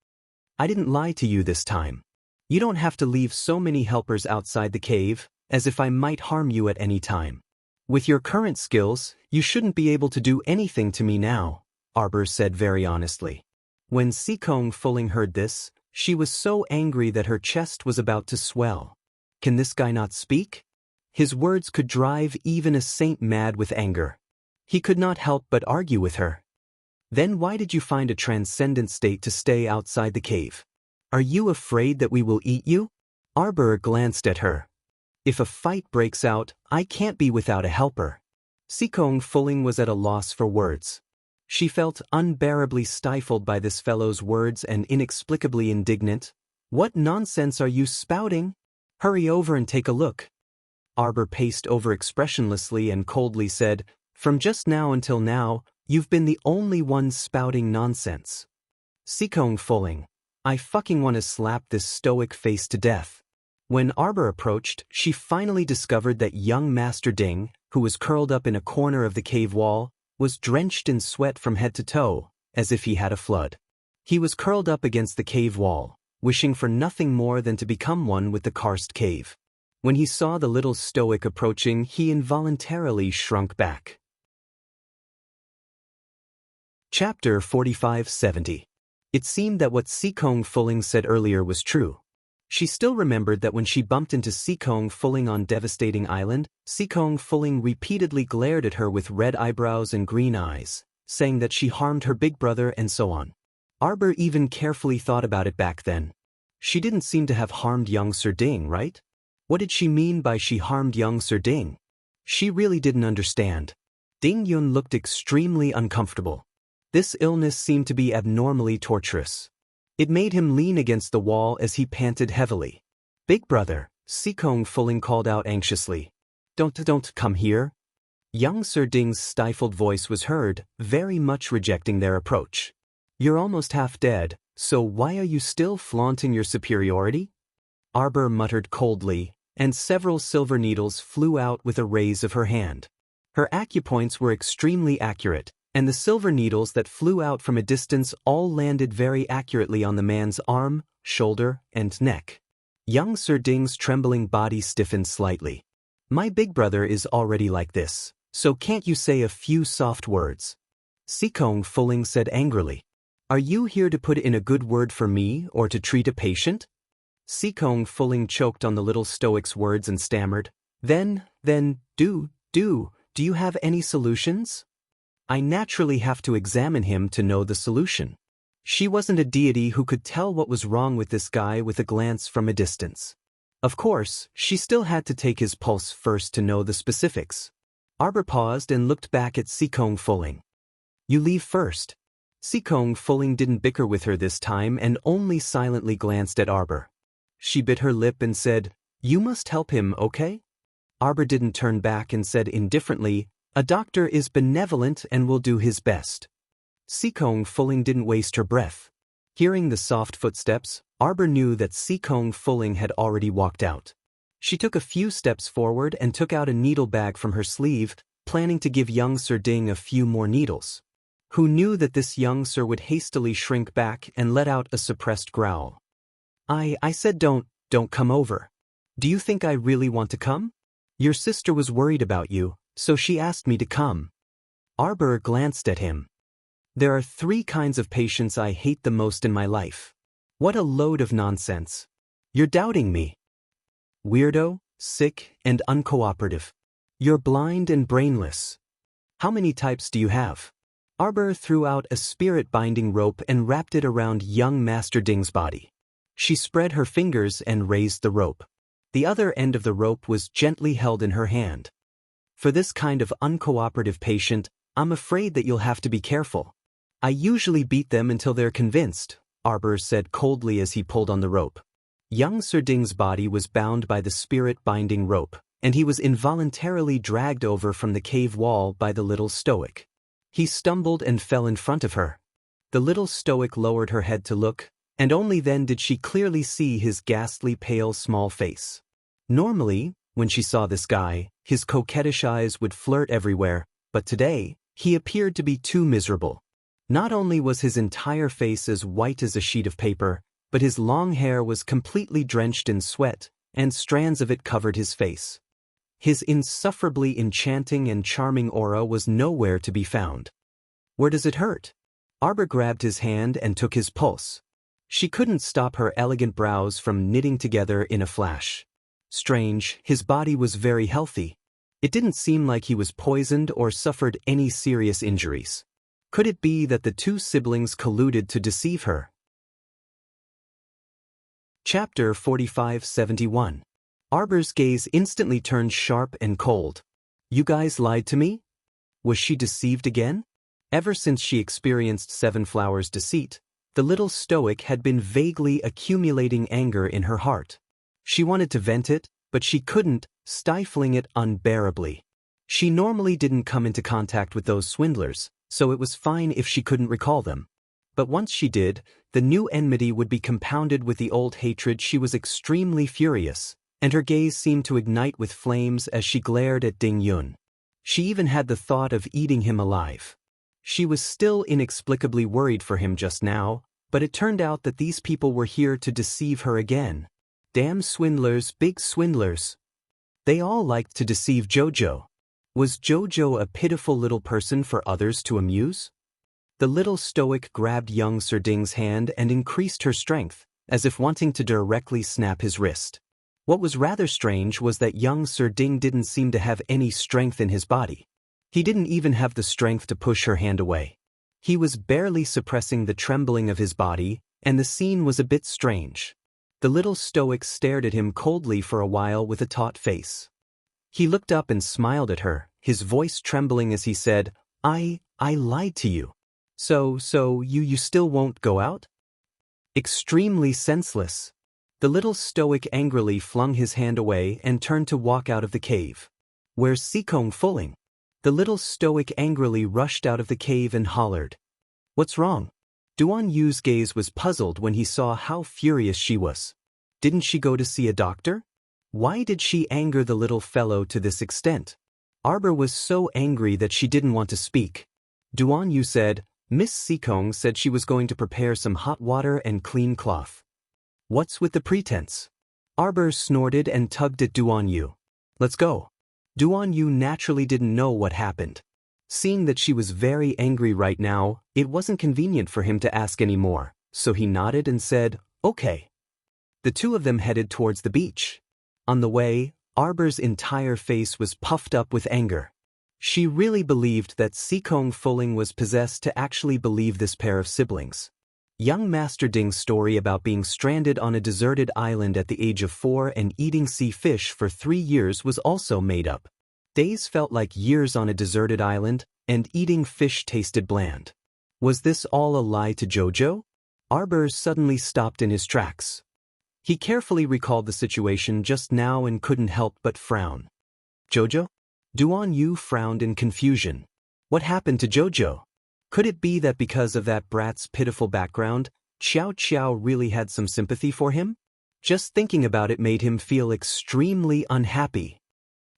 I didn't lie to you this time. You don't have to leave so many helpers outside the cave, as if I might harm you at any time. With your current skills, you shouldn't be able to do anything to me now, Arbor said very honestly. When Sikong Fulling heard this, she was so angry that her chest was about to swell. Can this guy not speak? His words could drive even a saint mad with anger. He could not help but argue with her. Then why did you find a transcendent state to stay outside the cave? Are you afraid that we will eat you? Arbor glanced at her. If a fight breaks out, I can't be without a helper. Sikong Fulling was at a loss for words. She felt unbearably stifled by this fellow's words and inexplicably indignant. What nonsense are you spouting? Hurry over and take a look. Arbor paced over expressionlessly and coldly said, From just now until now, you've been the only one spouting nonsense. Sikong Fulling, I fucking want to slap this stoic face to death. When Arbor approached, she finally discovered that young Master Ding, who was curled up in a corner of the cave wall, was drenched in sweat from head to toe, as if he had a flood. He was curled up against the cave wall, wishing for nothing more than to become one with the karst cave. When he saw the little stoic approaching, he involuntarily shrunk back. Chapter 45-70. It seemed that what Sikong Fulling said earlier was true. She still remembered that when she bumped into Sikong Fulling on Devastating Island, Sikong Fulling repeatedly glared at her with red eyebrows and green eyes, saying that she harmed her big brother and so on. Arbor even carefully thought about it back then. She didn't seem to have harmed young Sir Ding, right? What did she mean by she harmed young Sir Ding? She really didn't understand. Ding Yun looked extremely uncomfortable. This illness seemed to be abnormally torturous. It made him lean against the wall as he panted heavily. Big brother, Sikong Fulling called out anxiously. Don't come here. Young Sir Ding's stifled voice was heard, very much rejecting their approach. You're almost half dead, so why are you still flaunting your superiority? Arbor muttered coldly, and several silver needles flew out with a raise of her hand. Her acupoints were extremely accurate, and the silver needles that flew out from a distance all landed very accurately on the man's arm, shoulder, and neck. Young Sir Ding's trembling body stiffened slightly. My big brother is already like this, so can't you say a few soft words? Sikong Fulling said angrily. Are you here to put in a good word for me or to treat a patient? Sikong Fulling choked on the little stoic's words and stammered. Then, do you have any solutions? I naturally have to examine him to know the solution. She wasn't a deity who could tell what was wrong with this guy with a glance from a distance. Of course, she still had to take his pulse first to know the specifics. Arbor paused and looked back at Sikong Fulling. You leave first. Sikong Fulling didn't bicker with her this time and only silently glanced at Arbor. She bit her lip and said, You must help him, okay? Arbor didn't turn back and said indifferently, A doctor is benevolent and will do his best. Sikong Fulling didn't waste her breath. Hearing the soft footsteps, Arbor knew that Sikong Fulling had already walked out. She took a few steps forward and took out a needle bag from her sleeve, planning to give young Sir Ding a few more needles. Who knew that this young sir would hastily shrink back and let out a suppressed growl. I said don't come over. Do you think I really want to come? Your sister was worried about you, so she asked me to come. Arbor glanced at him. There are 3 kinds of patients I hate the most in my life. What a load of nonsense. You're doubting me. Weirdo, sick, and uncooperative. You're blind and brainless. How many types do you have? Arbor threw out a spirit-binding rope and wrapped it around young Master Ding's body. She spread her fingers and raised the rope. The other end of the rope was gently held in her hand. For this kind of uncooperative patient, I'm afraid that you'll have to be careful. I usually beat them until they're convinced, Arbor said coldly as he pulled on the rope. Young Sir Ding's body was bound by the spirit-binding rope, and he was involuntarily dragged over from the cave wall by the little stoic. He stumbled and fell in front of her. The little stoic lowered her head to look, and only then did she clearly see his ghastly pale small face. Normally, when she saw this guy, his coquettish eyes would flirt everywhere, but today, he appeared to be too miserable. Not only was his entire face as white as a sheet of paper, but his long hair was completely drenched in sweat, and strands of it covered his face. His insufferably enchanting and charming aura was nowhere to be found. Where does it hurt? Arbor grabbed his hand and took his pulse. She couldn't stop her elegant brows from knitting together in a flash. Strange, his body was very healthy. It didn't seem like he was poisoned or suffered any serious injuries. Could it be that the 2 siblings colluded to deceive her? Chapter 4571. Arbor's gaze instantly turned sharp and cold. You guys lied to me? Was she deceived again? Ever since she experienced Seven Flowers' deceit, the little stoic had been vaguely accumulating anger in her heart. She wanted to vent it, but she couldn't, stifling it unbearably. She normally didn't come into contact with those swindlers, so it was fine if she couldn't recall them. But once she did, the new enmity would be compounded with the old hatred. She was extremely furious, and her gaze seemed to ignite with flames as she glared at Ding Yun. She even had the thought of eating him alive. She was still inexplicably worried for him just now, but it turned out that these people were here to deceive her again. Damn swindlers, big swindlers. They all liked to deceive Jojo. Was Jojo a pitiful little person for others to amuse? The little stoic grabbed young Sir Ding's hand and increased her strength, as if wanting to directly snap his wrist. What was rather strange was that young Sir Ding didn't seem to have any strength in his body. He didn't even have the strength to push her hand away. He was barely suppressing the trembling of his body, and the scene was a bit strange. The little stoic stared at him coldly for a while with a taut face. He looked up and smiled at her, his voice trembling as he said, I lied to you. So you still won't go out? Extremely senseless. The little stoic angrily flung his hand away and turned to walk out of the cave. Where's Sikong Fuling? The little stoic angrily rushed out of the cave and hollered. What's wrong? Duan Yu's gaze was puzzled when he saw how furious she was. Didn't she go to see a doctor? Why did she anger the little fellow to this extent? Arbor was so angry that she didn't want to speak. Duan Yu said, Miss Sikong said she was going to prepare some hot water and clean cloth. What's with the pretense? Arbor snorted and tugged at Duan Yu. Let's go. Duan Yu naturally didn't know what happened. Seeing that she was very angry right now, it wasn't convenient for him to ask any more, so he nodded and said, okay. The 2 of them headed towards the beach. On the way, Arbor's entire face was puffed up with anger. She really believed that Sikong Fuling was possessed to actually believe this pair of siblings. Young Master Ding's story about being stranded on a deserted island at the age of 4 and eating sea fish for 3 years was also made up. Days felt like years on a deserted island, and eating fish tasted bland. Was this all a lie to Jojo? Arbor suddenly stopped in his tracks. He carefully recalled the situation just now and couldn't help but frown. Jojo? Duan Yu frowned in confusion. What happened to Jojo? Could it be that because of that brat's pitiful background, Xiao Qiao really had some sympathy for him? Just thinking about it made him feel extremely unhappy.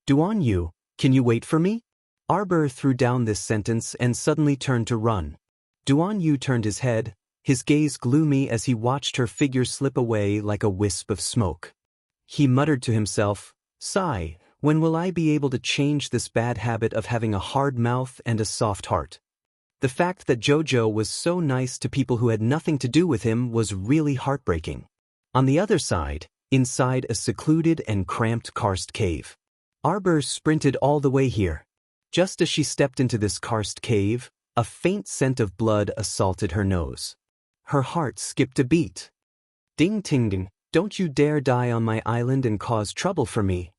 Duan Yu, can you wait for me? Arbor threw down this sentence and suddenly turned to run. Duan Yu turned his head, his gaze gloomy as he watched her figure slip away like a wisp of smoke. He muttered to himself, "Sigh, when will I be able to change this bad habit of having a hard mouth and a soft heart?" The fact that Jojo was so nice to people who had nothing to do with him was really heartbreaking. On the other side, inside a secluded and cramped karst cave, Arbor sprinted all the way here. Just as she stepped into this karst cave, a faint scent of blood assaulted her nose. Her heart skipped a beat. "Ding ting ding, don't you dare die on my island and cause trouble for me."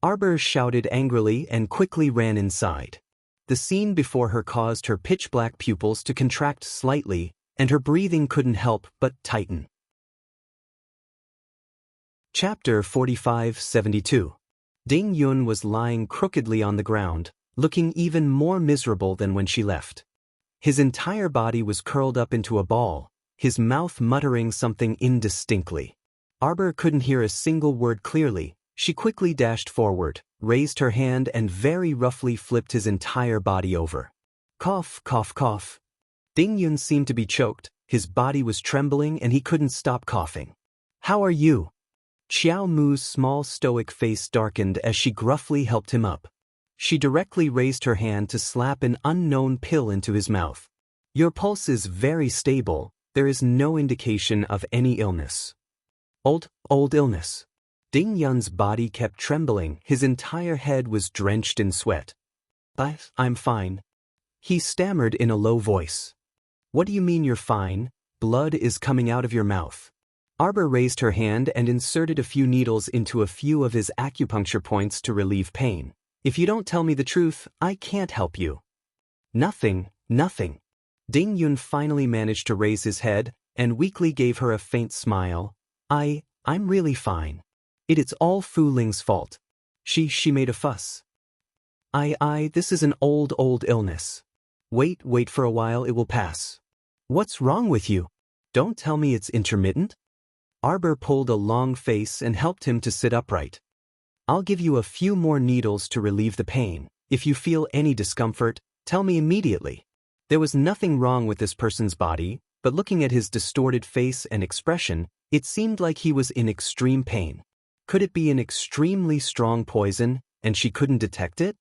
Arbor shouted angrily and quickly ran inside. The scene before her caused her pitch-black pupils to contract slightly, and her breathing couldn't help but tighten. Chapter 45-72. Ding Yun was lying crookedly on the ground, looking even more miserable than when she left. His entire body was curled up into a ball, his mouth muttering something indistinctly. Arbor couldn't hear a single word clearly. She quickly dashed forward, raised her hand and very roughly flipped his entire body over. Cough, cough, cough. Ding Yun seemed to be choked, his body was trembling and he couldn't stop coughing. "How are you?" Xiao Mu's small stoic face darkened as she gruffly helped him up. She directly raised her hand to slap an unknown pill into his mouth. "Your pulse is very stable, there is no indication of any illness." Old illness. Ding Yun's body kept trembling, his entire head was drenched in sweat. I'm fine." He stammered in a low voice. "What do you mean you're fine? Blood is coming out of your mouth." Arbor raised her hand and inserted a few needles into a few of his acupuncture points to relieve pain. "If you don't tell me the truth, I can't help you." Nothing. Ding Yun finally managed to raise his head and weakly gave her a faint smile. I'm really fine. It's all Fu Ling's fault. She made a fuss. This is an old illness. Wait for a while, it will pass." "What's wrong with you? Don't tell me it's intermittent?" Arbor pulled a long face and helped him to sit upright. "I'll give you a few more needles to relieve the pain. If you feel any discomfort, tell me immediately." There was nothing wrong with this person's body, but looking at his distorted face and expression, it seemed like he was in extreme pain. Could it be an extremely strong poison, and she couldn't detect it?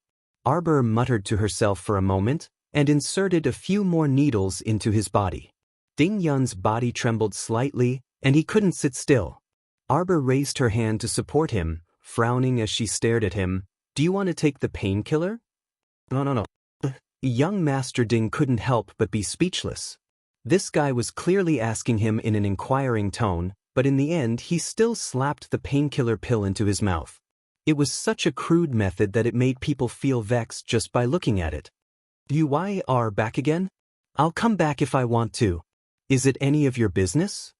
Arbor muttered to herself for a moment, and inserted a few more needles into his body. Ding Yun's body trembled slightly, and he couldn't sit still. Arbor raised her hand to support him, frowning as she stared at him. "Do you want to take the painkiller?" No. Young Master Ding couldn't help but be speechless. This guy was clearly asking him in an inquiring tone, but in the end he still slapped the painkiller pill into his mouth. It was such a crude method that it made people feel vexed just by looking at it. "You are back again? I'll come back if I want to. Is it any of your business?"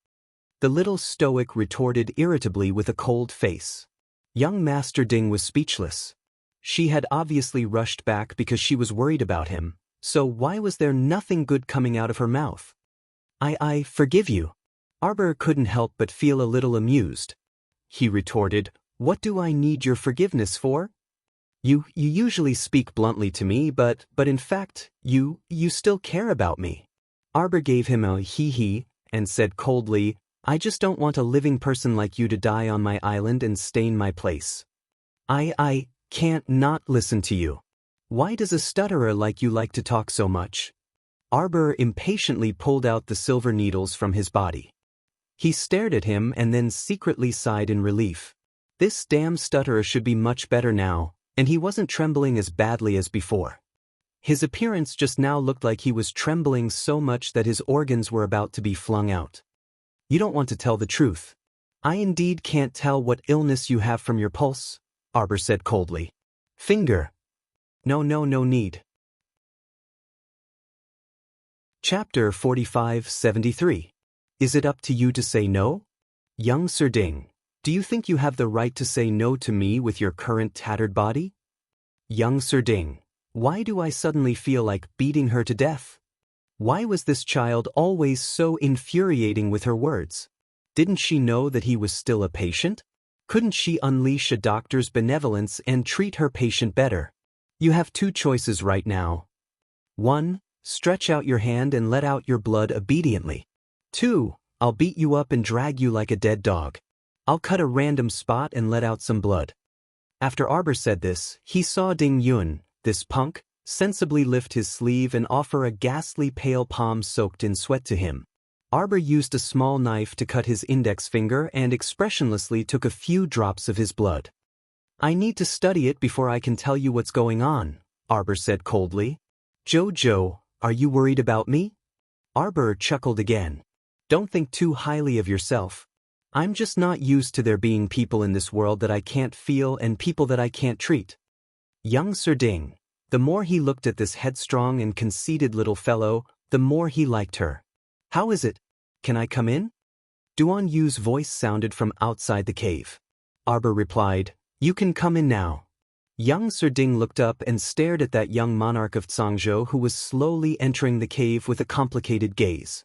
The little stoic retorted irritably with a cold face. Young Master Ding was speechless. She had obviously rushed back because she was worried about him, so why was there nothing good coming out of her mouth? I forgive you." Arbor couldn't help but feel a little amused. He retorted, "What do I need your forgiveness for? You usually speak bluntly to me, but in fact, you still care about me." Arbor gave him a hee-hee and said coldly, "I just don't want a living person like you to die on my island and stain my place. I can't not listen to you. Why does a stutterer like you like to talk so much?" Arbor impatiently pulled out the silver needles from his body. He stared at him and then secretly sighed in relief. This damn stutterer should be much better now, and he wasn't trembling as badly as before. His appearance just now looked like he was trembling so much that his organs were about to be flung out. "You don't want to tell the truth. I indeed can't tell what illness you have from your pulse," Arbor said coldly. "Finger." No need." Chapter 45-73. Is it up to you to say no? "Young Sir Ding, do you think you have the right to say no to me with your current tattered body?" "Young Sir Ding, why do I suddenly feel like beating her to death? Why was this child always so infuriating with her words?" Didn't she know that he was still a patient? Couldn't she unleash a doctor's benevolence and treat her patient better? You have two choices right now. 1. Stretch out your hand and let out your blood obediently. 2. I'll beat you up and drag you like a dead dog. I'll cut a random spot and let out some blood. After Arbor said this, he saw Ding Yun, this punk, sensibly lift his sleeve and offer a ghastly pale palm soaked in sweat to him. Arbor used a small knife to cut his index finger and expressionlessly took a few drops of his blood. I need to study it before I can tell you what's going on, Arbor said coldly. Jojo, are you worried about me? Arbor chuckled again. Don't think too highly of yourself. I'm just not used to there being people in this world that I can't feel and people that I can't treat. Young Sir Ding. The more he looked at this headstrong and conceited little fellow, the more he liked her. How is it? Can I come in? Duan Yu's voice sounded from outside the cave. Arbor replied, You can come in now. Young Sir Ding looked up and stared at that young monarch of Zhangzhou who was slowly entering the cave with a complicated gaze.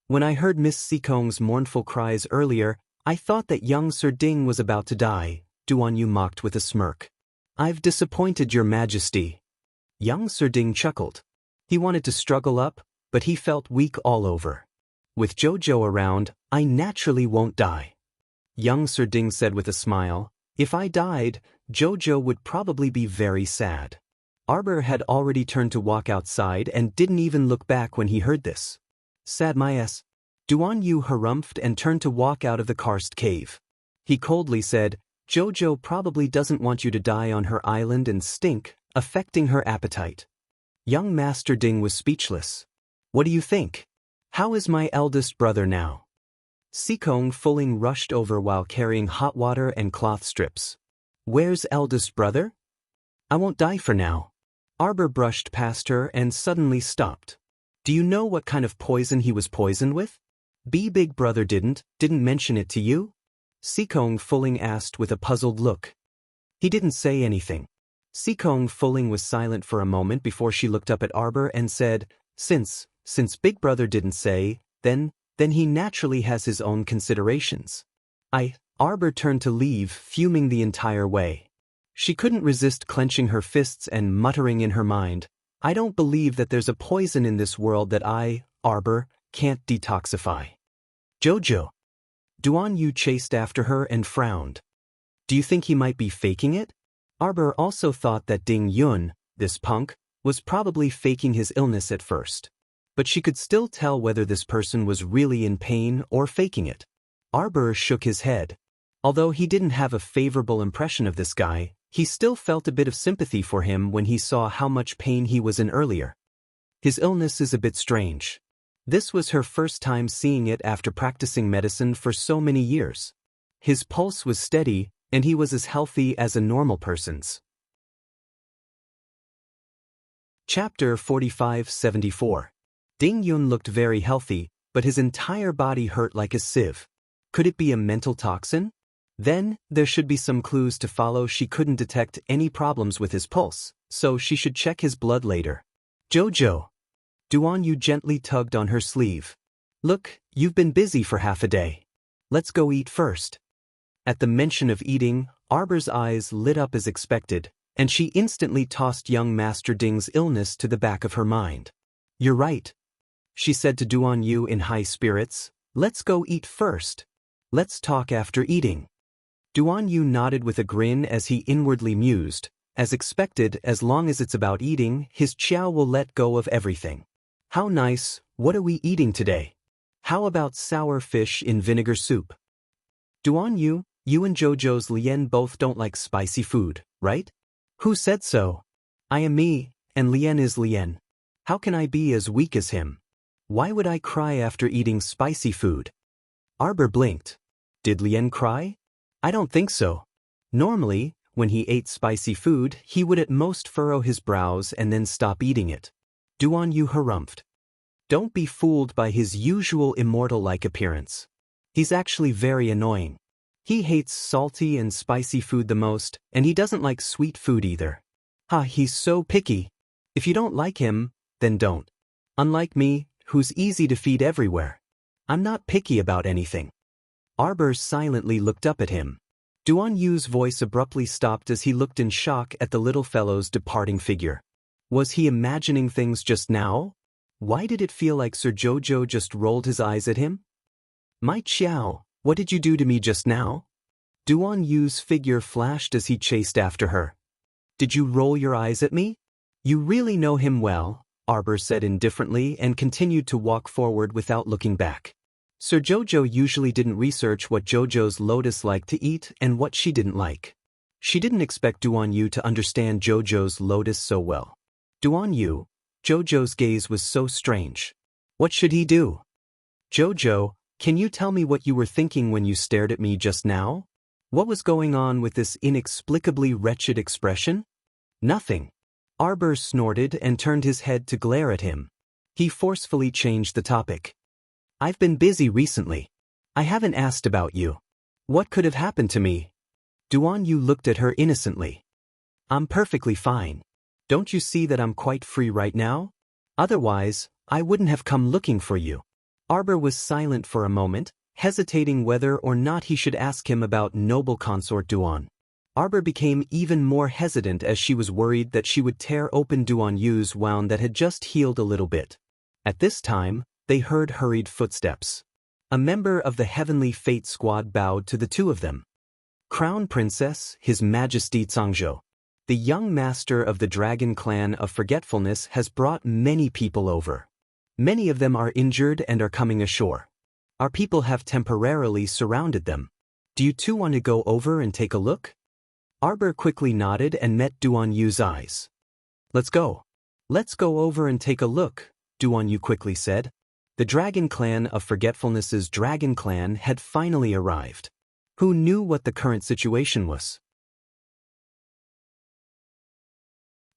When I heard Miss Sikong's mournful cries earlier, I thought that young Sir Ding was about to die, Duan Yu mocked with a smirk. I've disappointed your majesty. Young Sir Ding chuckled. He wanted to struggle up, but he felt weak all over. With Jojo around, I naturally won't die. Young Sir Ding said with a smile, If I died, Jojo would probably be very sad. Arbor had already turned to walk outside and didn't even look back when he heard this. Sad my ass. Duan Yu harumphed and turned to walk out of the karst cave. He coldly said, Jojo probably doesn't want you to die on her island and stink, affecting her appetite. Young Master Ding was speechless. What do you think? How is my eldest brother now? Sikong Fuling rushed over while carrying hot water and cloth strips. Where's eldest brother? I won't die for now. Arbor brushed past her and suddenly stopped. Do you know what kind of poison he was poisoned with? Big brother didn't mention it to you? Sikong Fuling asked with a puzzled look. He didn't say anything. Sikong Fuling was silent for a moment before she looked up at Arbor and said, Since Big Brother didn't say, then he naturally has his own considerations. Arbor turned to leave, fuming the entire way. She couldn't resist clenching her fists and muttering in her mind, I don't believe that there's a poison in this world that I, Arbor, can't detoxify. Jojo. Duan Yu chased after her and frowned. Do you think he might be faking it? Arbor also thought that Ding Yun, this punk, was probably faking his illness at first. But she could still tell whether this person was really in pain or faking it. Arbor shook his head. Although he didn't have a favorable impression of this guy, he still felt a bit of sympathy for him when he saw how much pain he was in earlier. His illness is a bit strange. This was her first time seeing it after practicing medicine for so many years. His pulse was steady, and he was as healthy as a normal person's. Chapter 45-74. Ding Yun looked very healthy, but his entire body hurt like a sieve. Could it be a mental toxin? Then, there should be some clues to follow. She couldn't detect any problems with his pulse, so she should check his blood later. Jojo. Duan Yu gently tugged on her sleeve. Look, you've been busy for half a day. Let's go eat first. At the mention of eating, Arbor's eyes lit up as expected, and she instantly tossed young Master Ding's illness to the back of her mind. You're right, she said to Duan Yu in high spirits. Let's go eat first. Let's talk after eating. Duan Yu nodded with a grin as he inwardly mused, as expected, as long as it's about eating, his chow will let go of everything. How nice. What are we eating today? How about sour fish in vinegar soup? Duan Yu, you and Jojo's Lien both don't like spicy food, right? Who said so? I am me, and Lien is Lien. How can I be as weak as him? Why would I cry after eating spicy food? Arbor blinked. Did Lien cry? I don't think so. Normally, when he ate spicy food, he would at most furrow his brows and then stop eating it. Duan Yu harumphed. Don't be fooled by his usual immortal-like appearance. He's actually very annoying. He hates salty and spicy food the most, and he doesn't like sweet food either. He's so picky. If you don't like him, then don't. Unlike me, who's easy to feed everywhere. I'm not picky about anything. Arbor silently looked up at him. Duan Yu's voice abruptly stopped as he looked in shock at the little fellow's departing figure. Was he imagining things just now? Why did it feel like Sir Jojo just rolled his eyes at him? "My Chiao, what did you do to me just now?" Duan Yu's figure flashed as he chased after her. "Did you roll your eyes at me?" "You really know him well," Arbor said indifferently and continued to walk forward without looking back. Sir Jojo usually didn't research what Jojo's lotus liked to eat and what she didn't like. She didn't expect Duan Yu to understand Jojo's lotus so well. "Duan Yu," Jojo's gaze was so strange. "What should he do?" "Jojo, can you tell me what you were thinking when you stared at me just now? What was going on with this inexplicably wretched expression?" "Nothing." Arbor snorted and turned his head to glare at him. He forcefully changed the topic. "I've been busy recently. I haven't asked about you. What could have happened to me?" Duan Yu looked at her innocently. "I'm perfectly fine. Don't you see that I'm quite free right now? Otherwise, I wouldn't have come looking for you." Arbor was silent for a moment, hesitating whether or not he should ask him about noble consort Duan. Arbor became even more hesitant as she was worried that she would tear open Duan Yu's wound that had just healed a little bit. At this time, they heard hurried footsteps. A member of the Heavenly Fate Squad bowed to the two of them. "Crown Princess, His Majesty Zhangzhou. The young master of the Dragon Clan of Forgetfulness has brought many people over. Many of them are injured and are coming ashore. Our people have temporarily surrounded them. Do you two want to go over and take a look?" Arbor quickly nodded and met Duan Yu's eyes. "Let's go." "Let's go over and take a look," Duan Yu quickly said. The Dragon Clan of Forgetfulness's Dragon Clan had finally arrived. Who knew what the current situation was?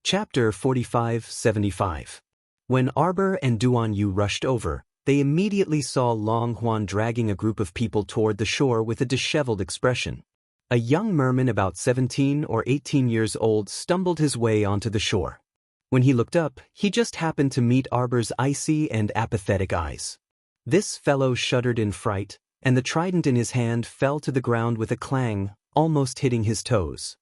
Chapter 45-75. When Arbor and Duan Yu rushed over, they immediately saw Long Huan dragging a group of people toward the shore with a disheveled expression. A young merman about 17 or 18 years old stumbled his way onto the shore. When he looked up, he just happened to meet Arbor's icy and apathetic eyes. This fellow shuddered in fright, and the trident in his hand fell to the ground with a clang, almost hitting his toes.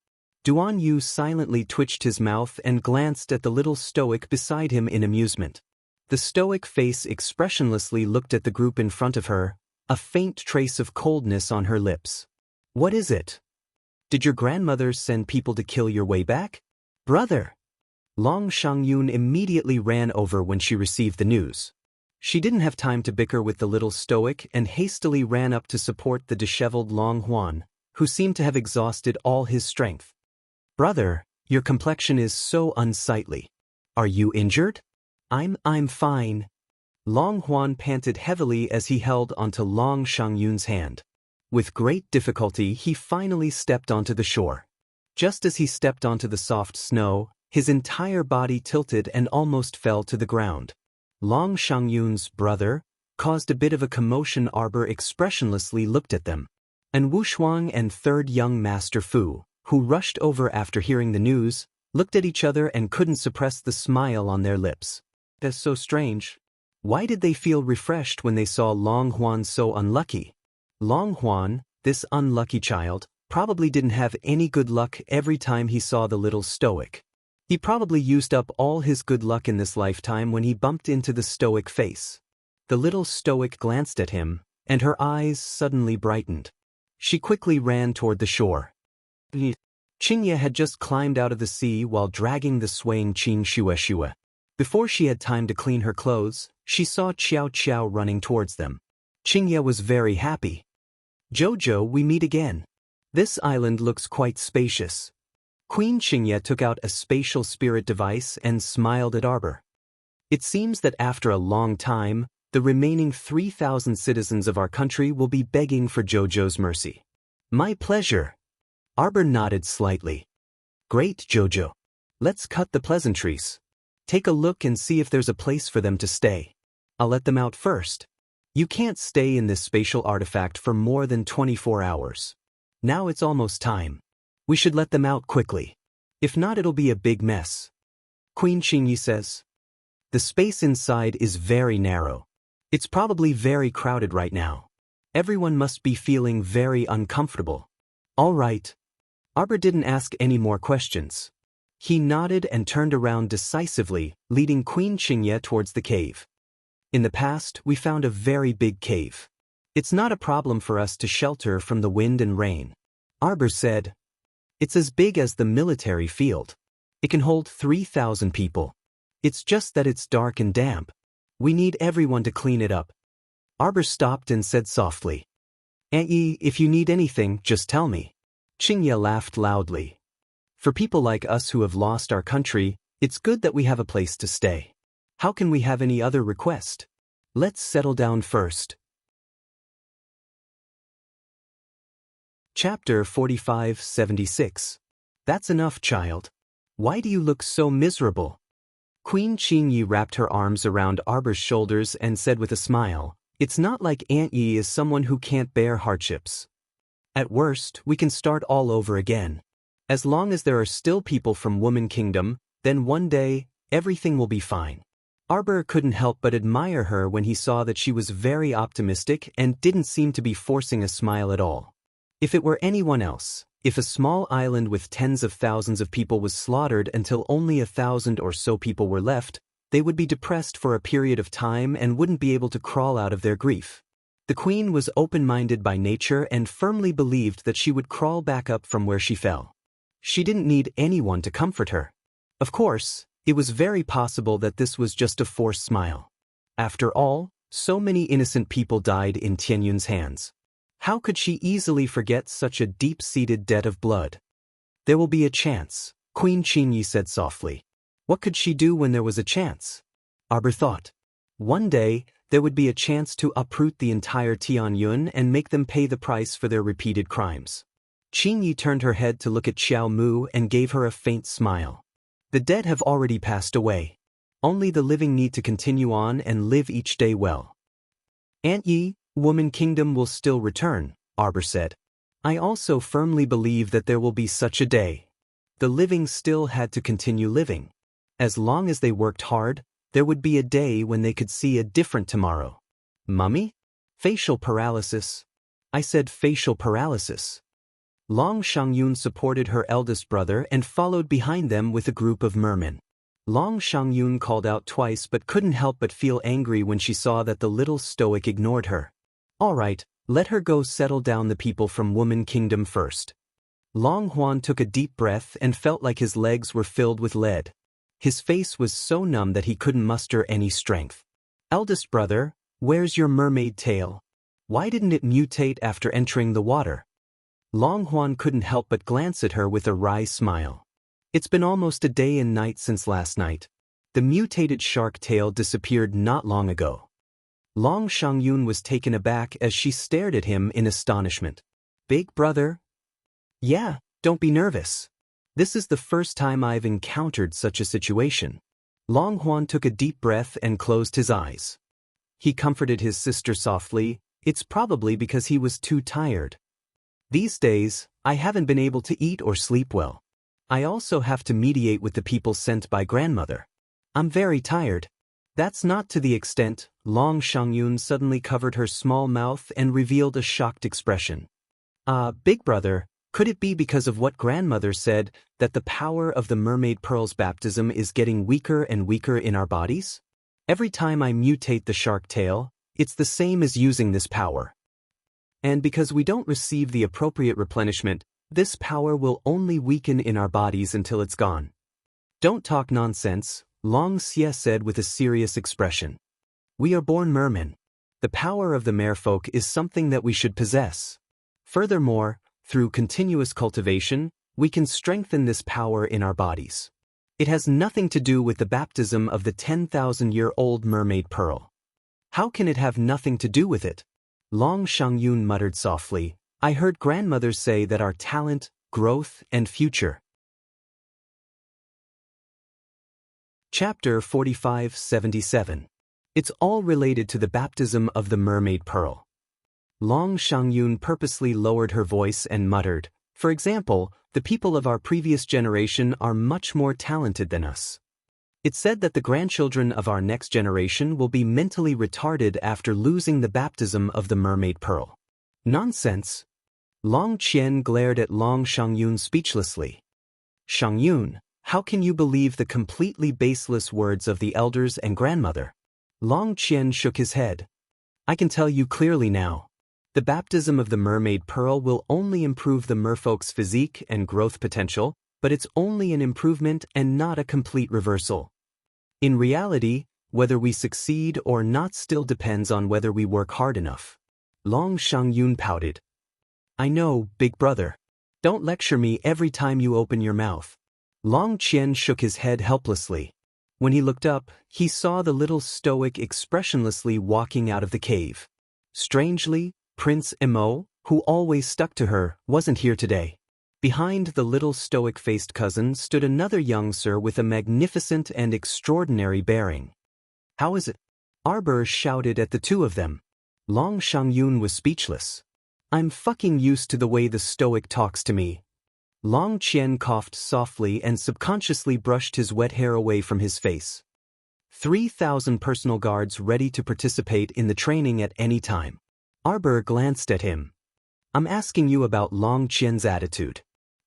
Duan Yu silently twitched his mouth and glanced at the little stoic beside him in amusement. The stoic face expressionlessly looked at the group in front of her, a faint trace of coldness on her lips. "What is it? Did your grandmother send people to kill your way back?" "Brother!" Long Shangyun immediately ran over when she received the news. She didn't have time to bicker with the little stoic and hastily ran up to support the disheveled Long Huan, who seemed to have exhausted all his strength. "Brother, your complexion is so unsightly. Are you injured?" I'm fine." Long Huan panted heavily as he held onto Long Shangyun's hand. With great difficulty, he finally stepped onto the shore. Just as he stepped onto the soft snow, his entire body tilted and almost fell to the ground. Long Shangyun's brother caused a bit of a commotion. Arbor expressionlessly looked at them. And Wu Shuang and third young Master Fu, who rushed over after hearing the news, looked at each other and couldn't suppress the smile on their lips. That's so strange. Why did they feel refreshed when they saw Long Huan so unlucky? Long Huan, this unlucky child, probably didn't have any good luck every time he saw the little stoic. He probably used up all his good luck in this lifetime when he bumped into the stoic face. The little stoic glanced at him, and her eyes suddenly brightened. She quickly ran toward the shore. Qingye had just climbed out of the sea while dragging the swaying Qing Shueshue. Before she had time to clean her clothes, she saw Qiao Qiao running towards them. Qingye was very happy. "Jojo, we meet again. This island looks quite spacious." Queen Qingye took out a spatial spirit device and smiled at Arbor. "It seems that after a long time, the remaining 3,000 citizens of our country will be begging for Jojo's mercy." "My pleasure." Arbor nodded slightly. "Great, Jojo. Let's cut the pleasantries. Take a look and see if there's a place for them to stay. I'll let them out first. You can't stay in this spatial artifact for more than 24 hours. Now it's almost time. We should let them out quickly. If not, it'll be a big mess." Queen Qingyi says. "The space inside is very narrow. It's probably very crowded right now. Everyone must be feeling very uncomfortable. All right. Arbor didn't ask any more questions. He nodded and turned around decisively, leading Queen Qingye towards the cave. In the past, we found a very big cave. It's not a problem for us to shelter from the wind and rain. Arbor said. It's as big as the military field. It can hold 3,000 people. It's just that it's dark and damp. We need everyone to clean it up. Arbor stopped and said softly. Aunt Yi, if you need anything, just tell me. Qingye laughed loudly. For people like us who have lost our country, it's good that we have a place to stay. How can we have any other request? Let's settle down first. Chapter 45-76. That's enough, child. Why do you look so miserable? Queen Qingye wrapped her arms around Arbor's shoulders and said with a smile, It's not like Aunt Yi is someone who can't bear hardships. At worst, we can start all over again. As long as there are still people from Woman Kingdom, then one day, everything will be fine. Arbor couldn't help but admire her when he saw that she was very optimistic and didn't seem to be forcing a smile at all. If it were anyone else, if a small island with tens of thousands of people was slaughtered until only 1,000 or so people were left, they would be depressed for a period of time and wouldn't be able to crawl out of their grief. The queen was open-minded by nature and firmly believed that she would crawl back up from where she fell. She didn't need anyone to comfort her. Of course, it was very possible that this was just a forced smile. After all, so many innocent people died in Tianyun's hands. How could she easily forget such a deep-seated debt of blood? There will be a chance, Queen Qingye said softly. What could she do when there was a chance? Arbor thought. One day, there would be a chance to uproot the entire Tianyun and make them pay the price for their repeated crimes. Qingye turned her head to look at Xiao Mu and gave her a faint smile. The dead have already passed away. Only the living need to continue on and live each day well. Aunt Yi, Woman Kingdom will still return, Arbor said. I also firmly believe that there will be such a day. The living still had to continue living. As long as they worked hard, there would be a day when they could see a different tomorrow. Mummy? Facial paralysis. I said facial paralysis. Long Shangyun supported her eldest brother and followed behind them with a group of mermen. Long Shangyun called out twice but couldn't help but feel angry when she saw that the little stoic ignored her. All right, let her go settle down the people from Woman Kingdom first. Long Huan took a deep breath and felt like his legs were filled with lead. His face was so numb that he couldn't muster any strength. Eldest brother, where's your mermaid tail? Why didn't it mutate after entering the water? Long Huan couldn't help but glance at her with a wry smile. It's been almost a day and night since last night. The mutated shark tail disappeared not long ago. Long Shangyun was taken aback as she stared at him in astonishment. Big brother? Yeah, don't be nervous. This is the first time I've encountered such a situation. Long Huan took a deep breath and closed his eyes. He comforted his sister softly. It's probably because he was too tired. These days, I haven't been able to eat or sleep well. I also have to mediate with the people sent by grandmother. I'm very tired. That's not to the extent. Long Shangyun suddenly covered her small mouth and revealed a shocked expression. Big brother, could it be because of what grandmother said, that the power of the mermaid pearl's baptism is getting weaker and weaker in our bodies? Every time I mutate the shark tail, it's the same as using this power. And because we don't receive the appropriate replenishment, this power will only weaken in our bodies until it's gone. Don't talk nonsense, Long Xie said with a serious expression. We are born mermen. The power of the merfolk is something that we should possess. Furthermore, through continuous cultivation, we can strengthen this power in our bodies. It has nothing to do with the baptism of the 10,000-year-old mermaid pearl. How can it have nothing to do with it? Long Shangyun muttered softly. I heard grandmother say that our talent, growth, and future. Chapter 45-77. It's all related to the baptism of the mermaid pearl. Long Shangyun purposely lowered her voice and muttered, for example, the people of our previous generation are much more talented than us. It's said that the grandchildren of our next generation will be mentally retarded after losing the baptism of the mermaid pearl. Nonsense. Long Qian glared at Long Shangyun speechlessly. Shangyun, how can you believe the completely baseless words of the elders and grandmother? Long Qian shook his head. I can tell you clearly now. The baptism of the mermaid pearl will only improve the merfolk's physique and growth potential, but it's only an improvement and not a complete reversal. In reality, whether we succeed or not still depends on whether we work hard enough. Long Shangyun pouted. I know, big brother. Don't lecture me every time you open your mouth. Long Qian shook his head helplessly. When he looked up, he saw the little stoic expressionlessly walking out of the cave. Strangely, Prince Emo, who always stuck to her, wasn't here today. Behind the little stoic-faced cousin stood another young sir with a magnificent and extraordinary bearing. How is it? Arbor shouted at the two of them. Long Shangyun was speechless. I'm fucking used to the way the stoic talks to me. Long Qian coughed softly and subconsciously brushed his wet hair away from his face. 3,000 personal guards ready to participate in the training at any time. Arbor glanced at him. I'm asking you about Long Qian's attitude.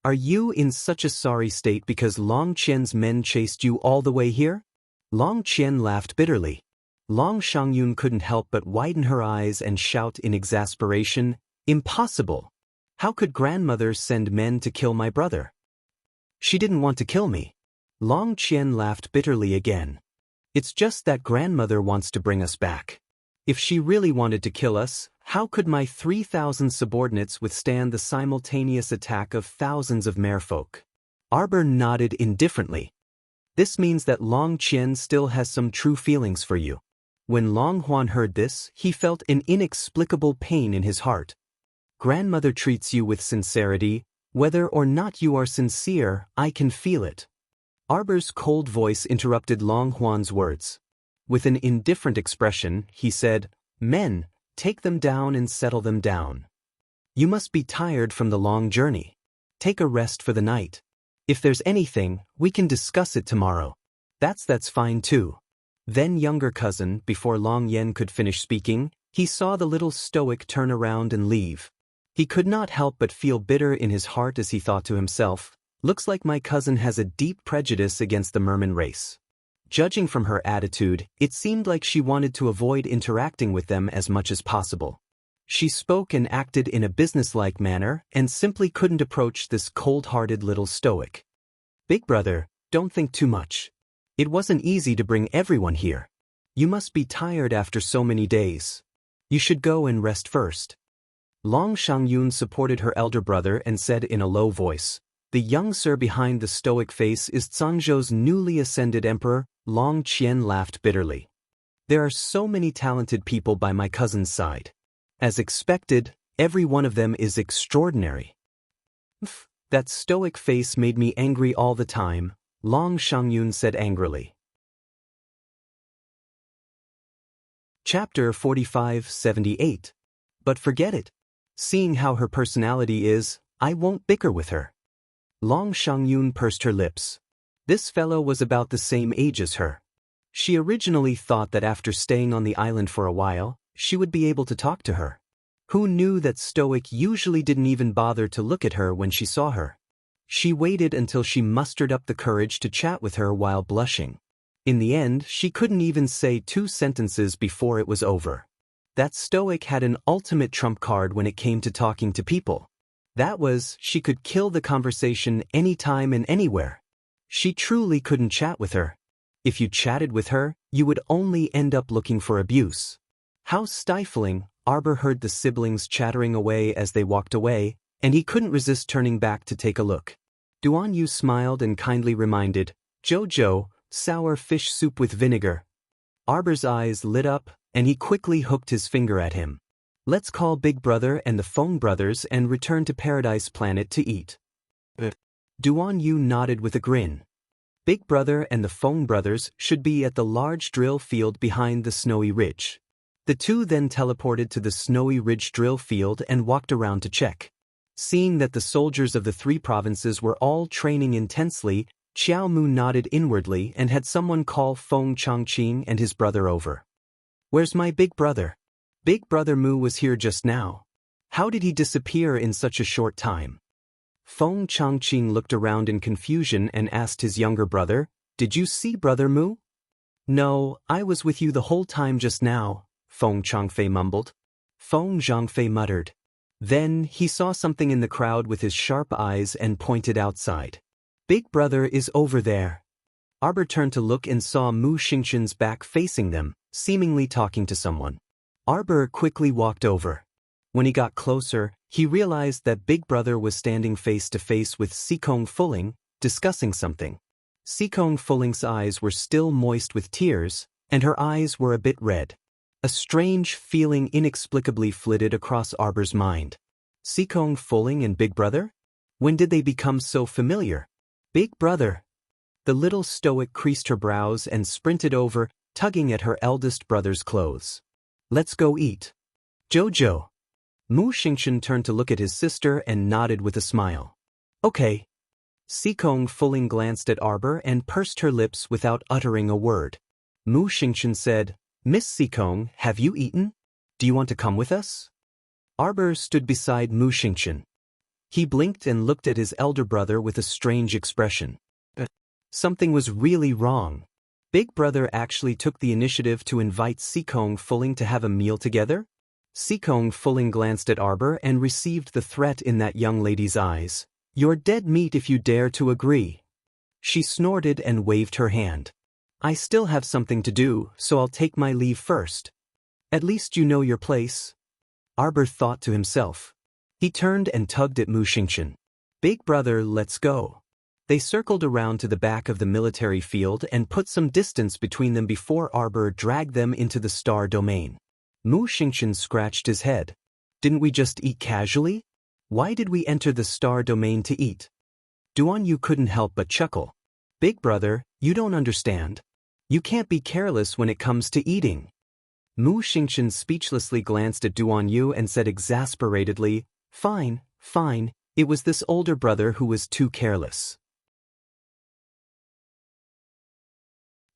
Are you in such a sorry state because Long Qian's men chased you all the way here? Long Qian laughed bitterly. Long Shangyun couldn't help but widen her eyes and shout in exasperation, Impossible! How could grandmother send men to kill my brother? She didn't want to kill me. Long Qian laughed bitterly again. It's just that grandmother wants to bring us back. If she really wanted to kill us, how could my 3,000 subordinates withstand the simultaneous attack of thousands of merfolk? Arbor nodded indifferently. This means that Long Qian still has some true feelings for you. When Long Huan heard this, he felt an inexplicable pain in his heart. Grandmother treats you with sincerity. Whether or not you are sincere, I can feel it. Arbor's cold voice interrupted Long Huan's words. With an indifferent expression, he said, Men, take them down and settle them down. You must be tired from the long journey. Take a rest for the night. If there's anything, we can discuss it tomorrow. That's fine too. Then younger cousin, before Long Yen could finish speaking, he saw the little stoic turn around and leave. He could not help but feel bitter in his heart as he thought to himself, looks like my cousin has a deep prejudice against the merman race. Judging from her attitude, it seemed like she wanted to avoid interacting with them as much as possible. She spoke and acted in a businesslike manner and simply couldn't approach this cold-hearted little stoic. Big brother, don't think too much. It wasn't easy to bring everyone here. You must be tired after so many days. You should go and rest first. Long Shangyun supported her elder brother and said in a low voice, The young sir behind the stoic face is Zhangzhou's newly ascended emperor. Long Qian laughed bitterly. There are so many talented people by my cousin's side. As expected, every one of them is extraordinary. That stoic face made me angry all the time, Long Shangyun said angrily. Chapter 4578. But forget it. Seeing how her personality is, I won't bicker with her. Long Shangyun pursed her lips. This fellow was about the same age as her. She originally thought that after staying on the island for a while, she would be able to talk to her. Who knew that Stoic usually didn't even bother to look at her when she saw her? She waited until she mustered up the courage to chat with her while blushing. In the end, she couldn't even say 2 sentences before it was over. That Stoic had an ultimate trump card when it came to talking to people. That was, she could kill the conversation anytime and anywhere. She truly couldn't chat with her. If you chatted with her, you would only end up looking for abuse. How stifling, Arbor heard the siblings chattering away as they walked away, and he couldn't resist turning back to take a look. Duan Yu smiled and kindly reminded, Jojo, sour fish soup with vinegar. Arbor's eyes lit up, and he quickly hooked his finger at him. Let's call Big Brother and the Feng brothers and return to Paradise Planet to eat. Duan Yu nodded with a grin. Big Brother and the Feng brothers should be at the large drill field behind the Snowy Ridge. The two then teleported to the Snowy Ridge drill field and walked around to check. Seeing that the soldiers of the 3 provinces were all training intensely, Qiao Mu nodded inwardly and had someone call Feng Chongqing and his brother over. Where's my big brother? Big brother Mu was here just now. How did he disappear in such a short time? Feng Changqing looked around in confusion and asked his younger brother, "Did you see Brother Mu?" "No, I was with you the whole time just now," Feng Changfei mumbled. Feng Zhangfei muttered. Then he saw something in the crowd with his sharp eyes and pointed outside. "Big brother is over there." Arbor turned to look and saw Mu Xingqian's back facing them, seemingly talking to someone. Arbor quickly walked over. When he got closer, he realized that Big Brother was standing face to face with Sikong Fuling, discussing something. Sikong Fuling's eyes were still moist with tears, and her eyes were a bit red. A strange feeling inexplicably flitted across Arbor's mind. Sikong Fuling and Big Brother? When did they become so familiar? Big Brother. The little stoic creased her brows and sprinted over, tugging at her eldest brother's clothes. "Let's go eat." "Jojo." Mu Xingqian turned to look at his sister and nodded with a smile. "Okay." Sikong Fuling glanced at Arbor and pursed her lips without uttering a word. Mu Xingqian said, "Miss Sikong, have you eaten? Do you want to come with us?" Arbor stood beside Mu Xingqian. He blinked and looked at his elder brother with a strange expression. Something was really wrong. Big Brother actually took the initiative to invite Sikong Fuling to have a meal together? Sikong Fuling glanced at Arbor and received the threat in that young lady's eyes. "You're dead meat if you dare to agree." She snorted and waved her hand. "I still have something to do, so I'll take my leave first." "At least you know your place," Arbor thought to himself. He turned and tugged at Mu Xingqian. "Big Brother, let's go." They circled around to the back of the military field and put some distance between them before Arbor dragged them into the star domain. Mu Xingqian scratched his head. "Didn't we just eat casually? Why did we enter the star domain to eat?" Duan Yu couldn't help but chuckle. "Big Brother, you don't understand. You can't be careless when it comes to eating." Mu Xingqian speechlessly glanced at Duan Yu and said exasperatedly, "Fine, fine, it was this older brother who was too careless."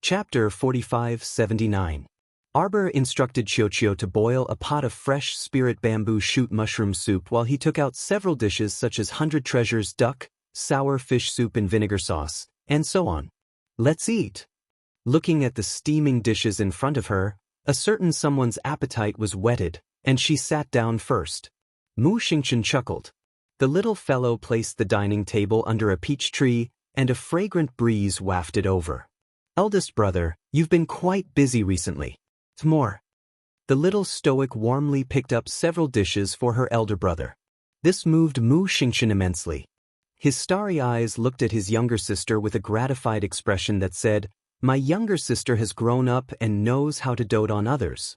Chapter 45-79. Arbor instructed Qiuqiu to boil a pot of fresh spirit bamboo shoot mushroom soup while he took out several dishes such as 100 Treasures duck, sour fish soup in vinegar sauce, and so on. "Let's eat." Looking at the steaming dishes in front of her, a certain someone's appetite was whetted, and she sat down first. Mu Xingqian chuckled. The little fellow placed the dining table under a peach tree, and a fragrant breeze wafted over. "Eldest brother, you've been quite busy recently. More." The little stoic warmly picked up several dishes for her elder brother. This moved Mu Xingqian immensely. His starry eyes looked at his younger sister with a gratified expression that said, "My younger sister has grown up and knows how to dote on others."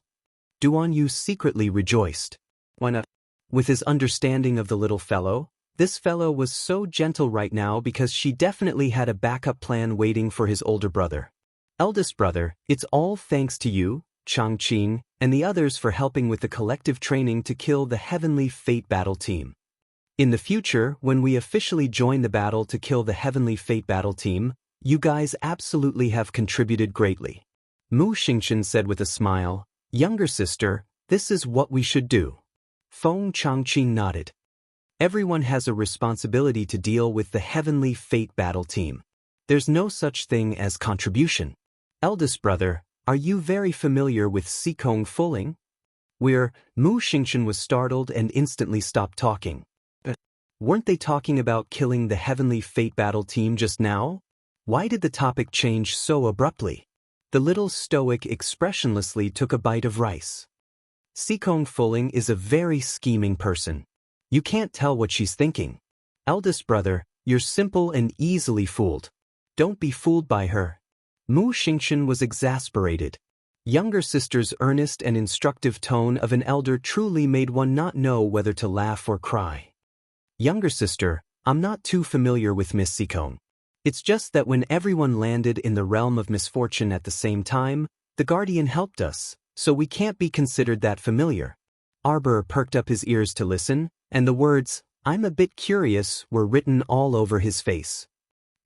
Duan Yu secretly rejoiced. Why not? With his understanding of the little fellow, this fellow was so gentle right now because she definitely had a backup plan waiting for his older brother. "Eldest brother, it's all thanks to you, Changqing, and the others for helping with the collective training to kill the Heavenly Fate Battle Team. In the future, when we officially join the battle to kill the Heavenly Fate Battle Team, you guys absolutely have contributed greatly." Mu Xingqian said with a smile, "Younger sister, this is what we should do." Feng Changqing nodded. "Everyone has a responsibility to deal with the Heavenly Fate Battle Team. There's no such thing as contribution. Eldest brother, are you very familiar with Sikong Fuling?" Mu Xingqian was startled and instantly stopped talking. Weren't they talking about killing the Heavenly Fate Battle Team just now? Why did the topic change so abruptly? The little stoic expressionlessly took a bite of rice. "Sikong Fuling is a very scheming person. You can't tell what she's thinking. Eldest brother, you're simple and easily fooled. Don't be fooled by her." Mu Xingqian was exasperated. Younger sister's earnest and instructive tone of an elder truly made one not know whether to laugh or cry. "Younger sister, I'm not too familiar with Miss Sikong. It's just that when everyone landed in the realm of misfortune at the same time, the Guardian helped us, so we can't be considered that familiar." Arbor perked up his ears to listen, and the words, "I'm a bit curious," were written all over his face.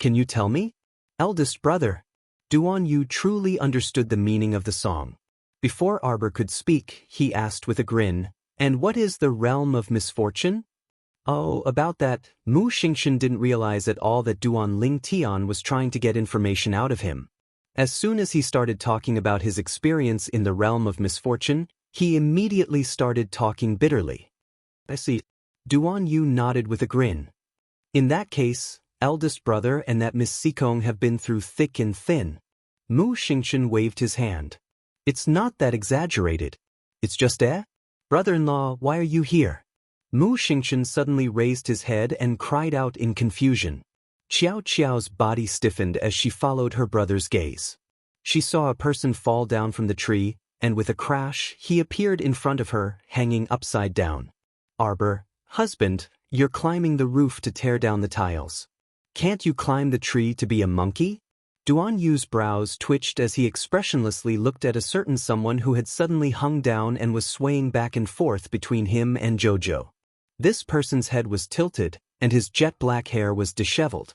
"Can you tell me?" "Eldest brother." Duan Yu truly understood the meaning of the song. Before Arbor could speak, he asked with a grin, And what is the realm of misfortune? Oh, about that, Mu Xingchen didn't realize at all that Duan Ling Tian was trying to get information out of him. As soon as he started talking about his experience in the realm of misfortune, he immediately started talking bitterly. I see. Duan Yu nodded with a grin. In that case, eldest brother and that Miss Sikong have been through thick and thin. Mu Xingchen waved his hand. It's not that exaggerated. It's just brother-in-law, why are you here? Mu Xingchen suddenly raised his head and cried out in confusion. Qiao Qiao's body stiffened as she followed her brother's gaze. She saw a person fall down from the tree, and with a crash, he appeared in front of her, hanging upside down. Arbor, husband, you're climbing the roof to tear down the tiles. Can't you climb the tree to be a monkey? Duan Yu's brows twitched as he expressionlessly looked at a certain someone who had suddenly hung down and was swaying back and forth between him and Jojo. This person's head was tilted, and his jet-black hair was disheveled.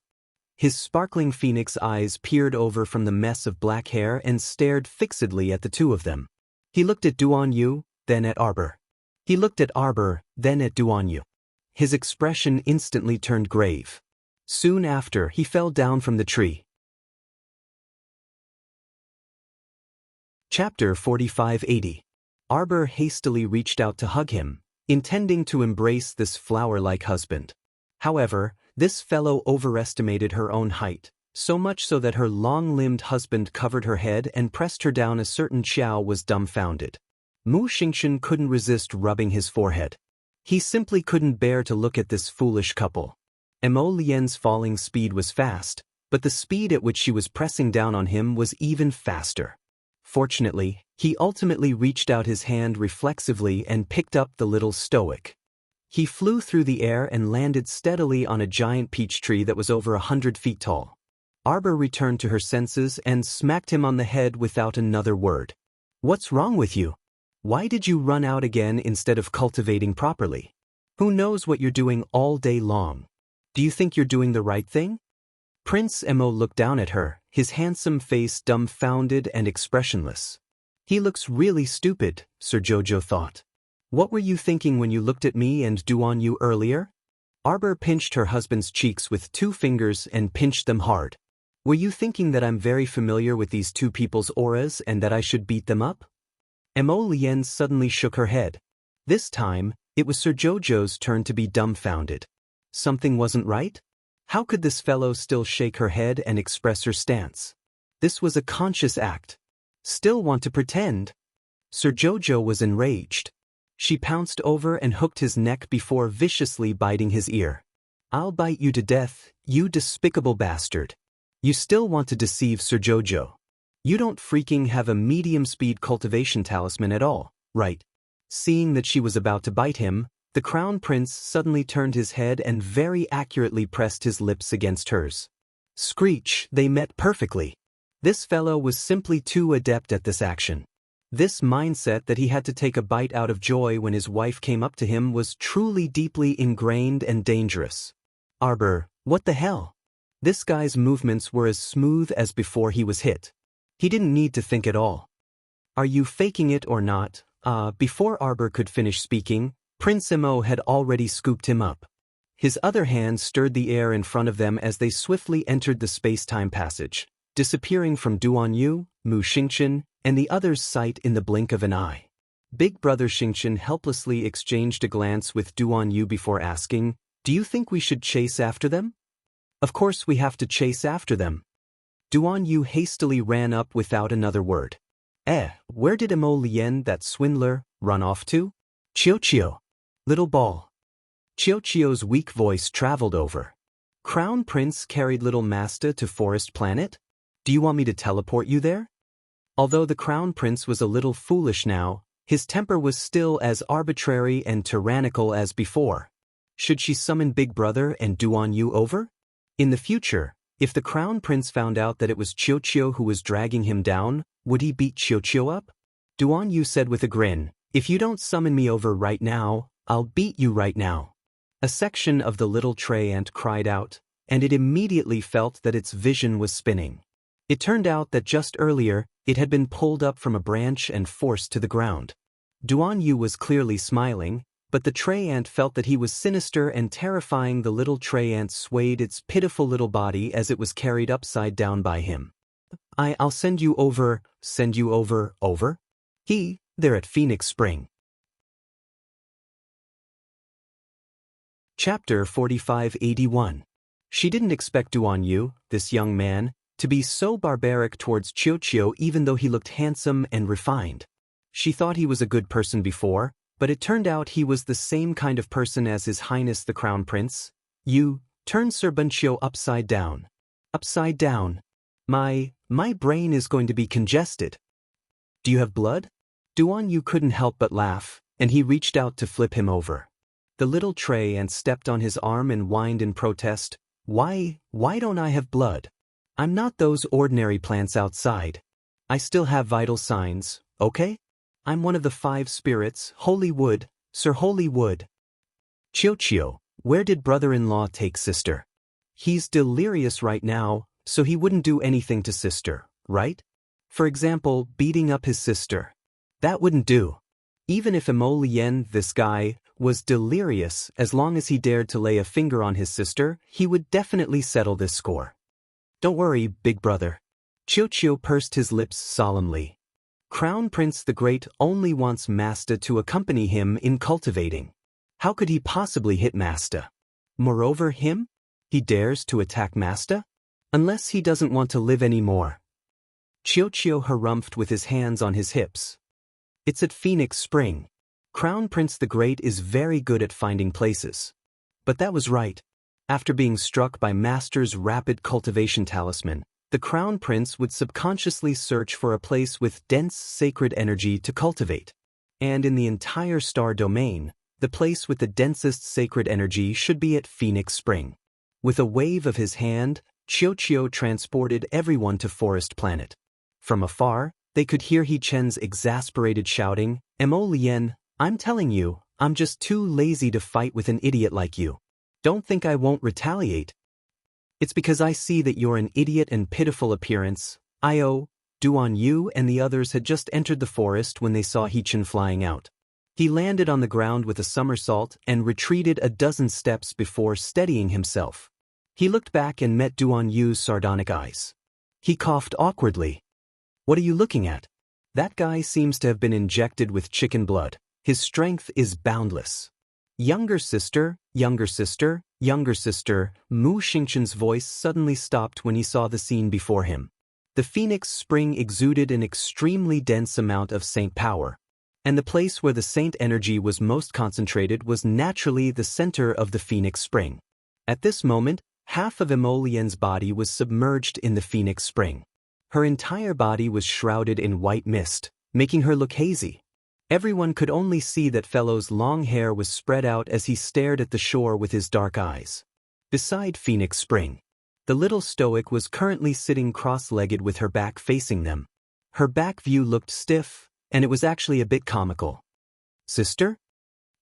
His sparkling phoenix eyes peered over from the mess of black hair and stared fixedly at the two of them. He looked at Duan Yu, then at Arbor. He looked at Arbor, then at Duan Yu. His expression instantly turned grave. Soon after, he fell down from the tree. Chapter 4580. Arbor hastily reached out to hug him, intending to embrace this flower-like husband. However, this fellow overestimated her own height, so much so that her long-limbed husband covered her head and pressed her down. A certain Qiao was dumbfounded. Mu Xingchen couldn't resist rubbing his forehead. He simply couldn't bear to look at this foolish couple. Mo Lian's falling speed was fast, but the speed at which she was pressing down on him was even faster. Fortunately, he ultimately reached out his hand reflexively and picked up the little stoic. He flew through the air and landed steadily on a giant peach tree that was over 100 feet tall. Arbor returned to her senses and smacked him on the head without another word. What's wrong with you? Why did you run out again instead of cultivating properly? Who knows what you're doing all day long? Do you think you're doing the right thing? Prince Mo looked down at her, his handsome face dumbfounded and expressionless. He looks really stupid, Sir Jojo thought. What were you thinking when you looked at me and Duan Yu earlier? Arbor pinched her husband's cheeks with 2 fingers and pinched them hard. Were you thinking that I'm very familiar with these 2 people's auras and that I should beat them up? Mo Lien suddenly shook her head. This time, it was Sir Jojo's turn to be dumbfounded. Something wasn't right? How could this fellow still shake her head and express her stance? This was a conscious act. Still want to pretend? Sir Jojo was enraged. She pounced over and hooked his neck before viciously biting his ear. I'll bite you to death, you despicable bastard. You still want to deceive Sir Jojo. You don't freaking have a medium-speed cultivation talisman at all, right? Seeing that she was about to bite him, the Crown Prince suddenly turned his head and very accurately pressed his lips against hers. Screech, they met perfectly. This fellow was simply too adept at this action. This mindset that he had to take a bite out of joy when his wife came up to him was truly deeply ingrained and dangerous. Arbor, what the hell? This guy's movements were as smooth as before he was hit. He didn't need to think at all. Are you faking it or not? Before Arbor could finish speaking, Prince Mo had already scooped him up. His other hand stirred the air in front of them as they swiftly entered the space-time passage, disappearing from Duan Yu, Mu Xingchen, and the other's sight in the blink of an eye. Big Brother Xingchen helplessly exchanged a glance with Duan Yu before asking, "Do you think we should chase after them?" "Of course we have to chase after them." Duan Yu hastily ran up without another word. Where did Mo Lien, that swindler, run off to? Qiao. Little ball. Qiao's weak voice traveled over. Crown Prince carried little Masta to Forest Planet? Do you want me to teleport you there? Although the Crown Prince was a little foolish now, his temper was still as arbitrary and tyrannical as before. Should she summon Big Brother and Duan Yu over? In the future, if the Crown Prince found out that it was Qiao who was dragging him down, would he beat Qiao up? Duan Yu said with a grin, "If you don't summon me over right now, I'll beat you right now." A section of the little tray ant cried out, and it immediately felt that its vision was spinning. It turned out that just earlier, it had been pulled up from a branch and forced to the ground. Duan Yu was clearly smiling, but the tray ant felt that he was sinister and terrifying. The little tray ant swayed its pitiful little body as it was carried upside down by him. I'll send you over, over? There at Phoenix Spring. Chapter 4581. She didn't expect Duan Yu, this young man, to be so barbaric towards Qiu even though he looked handsome and refined. She thought he was a good person before, but it turned out he was the same kind of person as His Highness the Crown Prince. You, turn Sir Bunqiu upside down. Upside down. My brain is going to be congested. Do you have blood? Duan Yu couldn't help but laugh, and he reached out to flip him over. The little tray ant stepped on his arm and whined in protest. Why don't I have blood? I'm not those ordinary plants outside. I still have vital signs, okay? I'm one of the 5 spirits, Holy Wood, Sir Holy Wood. Qiu, where did brother-in-law take sister? He's delirious right now, so he wouldn't do anything to sister, right? For example, beating up his sister. That wouldn't do. Even if Emolien, this guy, was delirious, as long as he dared to lay a finger on his sister, he would definitely settle this score. Don't worry, big brother. Qiu pursed his lips solemnly. Crown Prince the Great only wants Masta to accompany him in cultivating. How could he possibly hit Masta? Moreover, he dares to attack Masta? Unless he doesn't want to live anymore. Qiu harumphed with his hands on his hips. It's at Phoenix Spring. Crown Prince the Great is very good at finding places. But that was right. After being struck by Master's rapid cultivation talisman, the Crown Prince would subconsciously search for a place with dense sacred energy to cultivate. And in the entire star domain, the place with the densest sacred energy should be at Phoenix Spring. With a wave of his hand, Qiu transported everyone to Forest Planet. From afar, they could hear He Chen's exasperated shouting, Emolien, I'm telling you, I'm just too lazy to fight with an idiot like you. Don't think I won't retaliate. It's because I see that you're an idiot and pitiful appearance. Duan Yu and the others had just entered the forest when they saw He Chen flying out. He landed on the ground with a somersault and retreated a dozen steps before steadying himself. He looked back and met Duan Yu's sardonic eyes. He coughed awkwardly. What are you looking at? That guy seems to have been injected with chicken blood. His strength is boundless. Younger sister, Mu Xingchen's voice suddenly stopped when he saw the scene before him. The Phoenix Spring exuded an extremely dense amount of saint power, and the place where the saint energy was most concentrated was naturally the center of the Phoenix Spring. At this moment, half of Emolien's body was submerged in the Phoenix Spring. Her entire body was shrouded in white mist, making her look hazy. Everyone could only see that fellow's long hair was spread out as he stared at the shore with his dark eyes. Beside Phoenix Spring, the little stoic was currently sitting cross-legged with her back facing them. Her back view looked stiff, and it was actually a bit comical. Sister?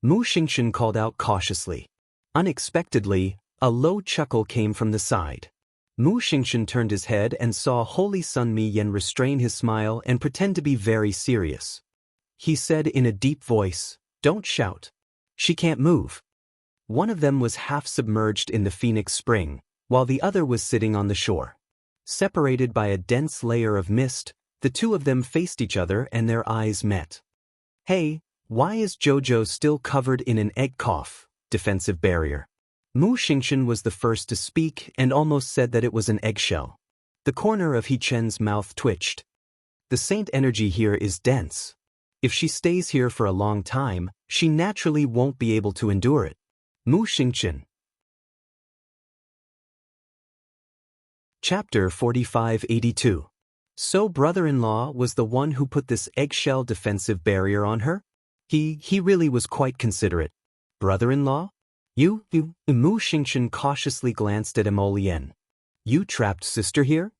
Mu Xingchen called out cautiously. Unexpectedly, a low chuckle came from the side. Mu Xingchen turned his head and saw Holy Sun Mi Yen restrain his smile and pretend to be very serious. He said in a deep voice, "Don't shout. She can't move." One of them was half submerged in the Phoenix Spring, while the other was sitting on the shore. Separated by a dense layer of mist, the two of them faced each other and their eyes met. Hey, why is Jojo still covered in an egg cough, defensive barrier? Mu Xingchen was the first to speak and almost said that it was an eggshell. The corner of He Chen's mouth twitched. The saint energy here is dense. If she stays here for a long time, she naturally won't be able to endure it. Mu Xingchen. Chapter 4582. So brother-in-law was the one who put this eggshell defensive barrier on her? He really was quite considerate. Brother-in-law? You, Mu Xingchen cautiously glanced at Emolien. You trapped sister here?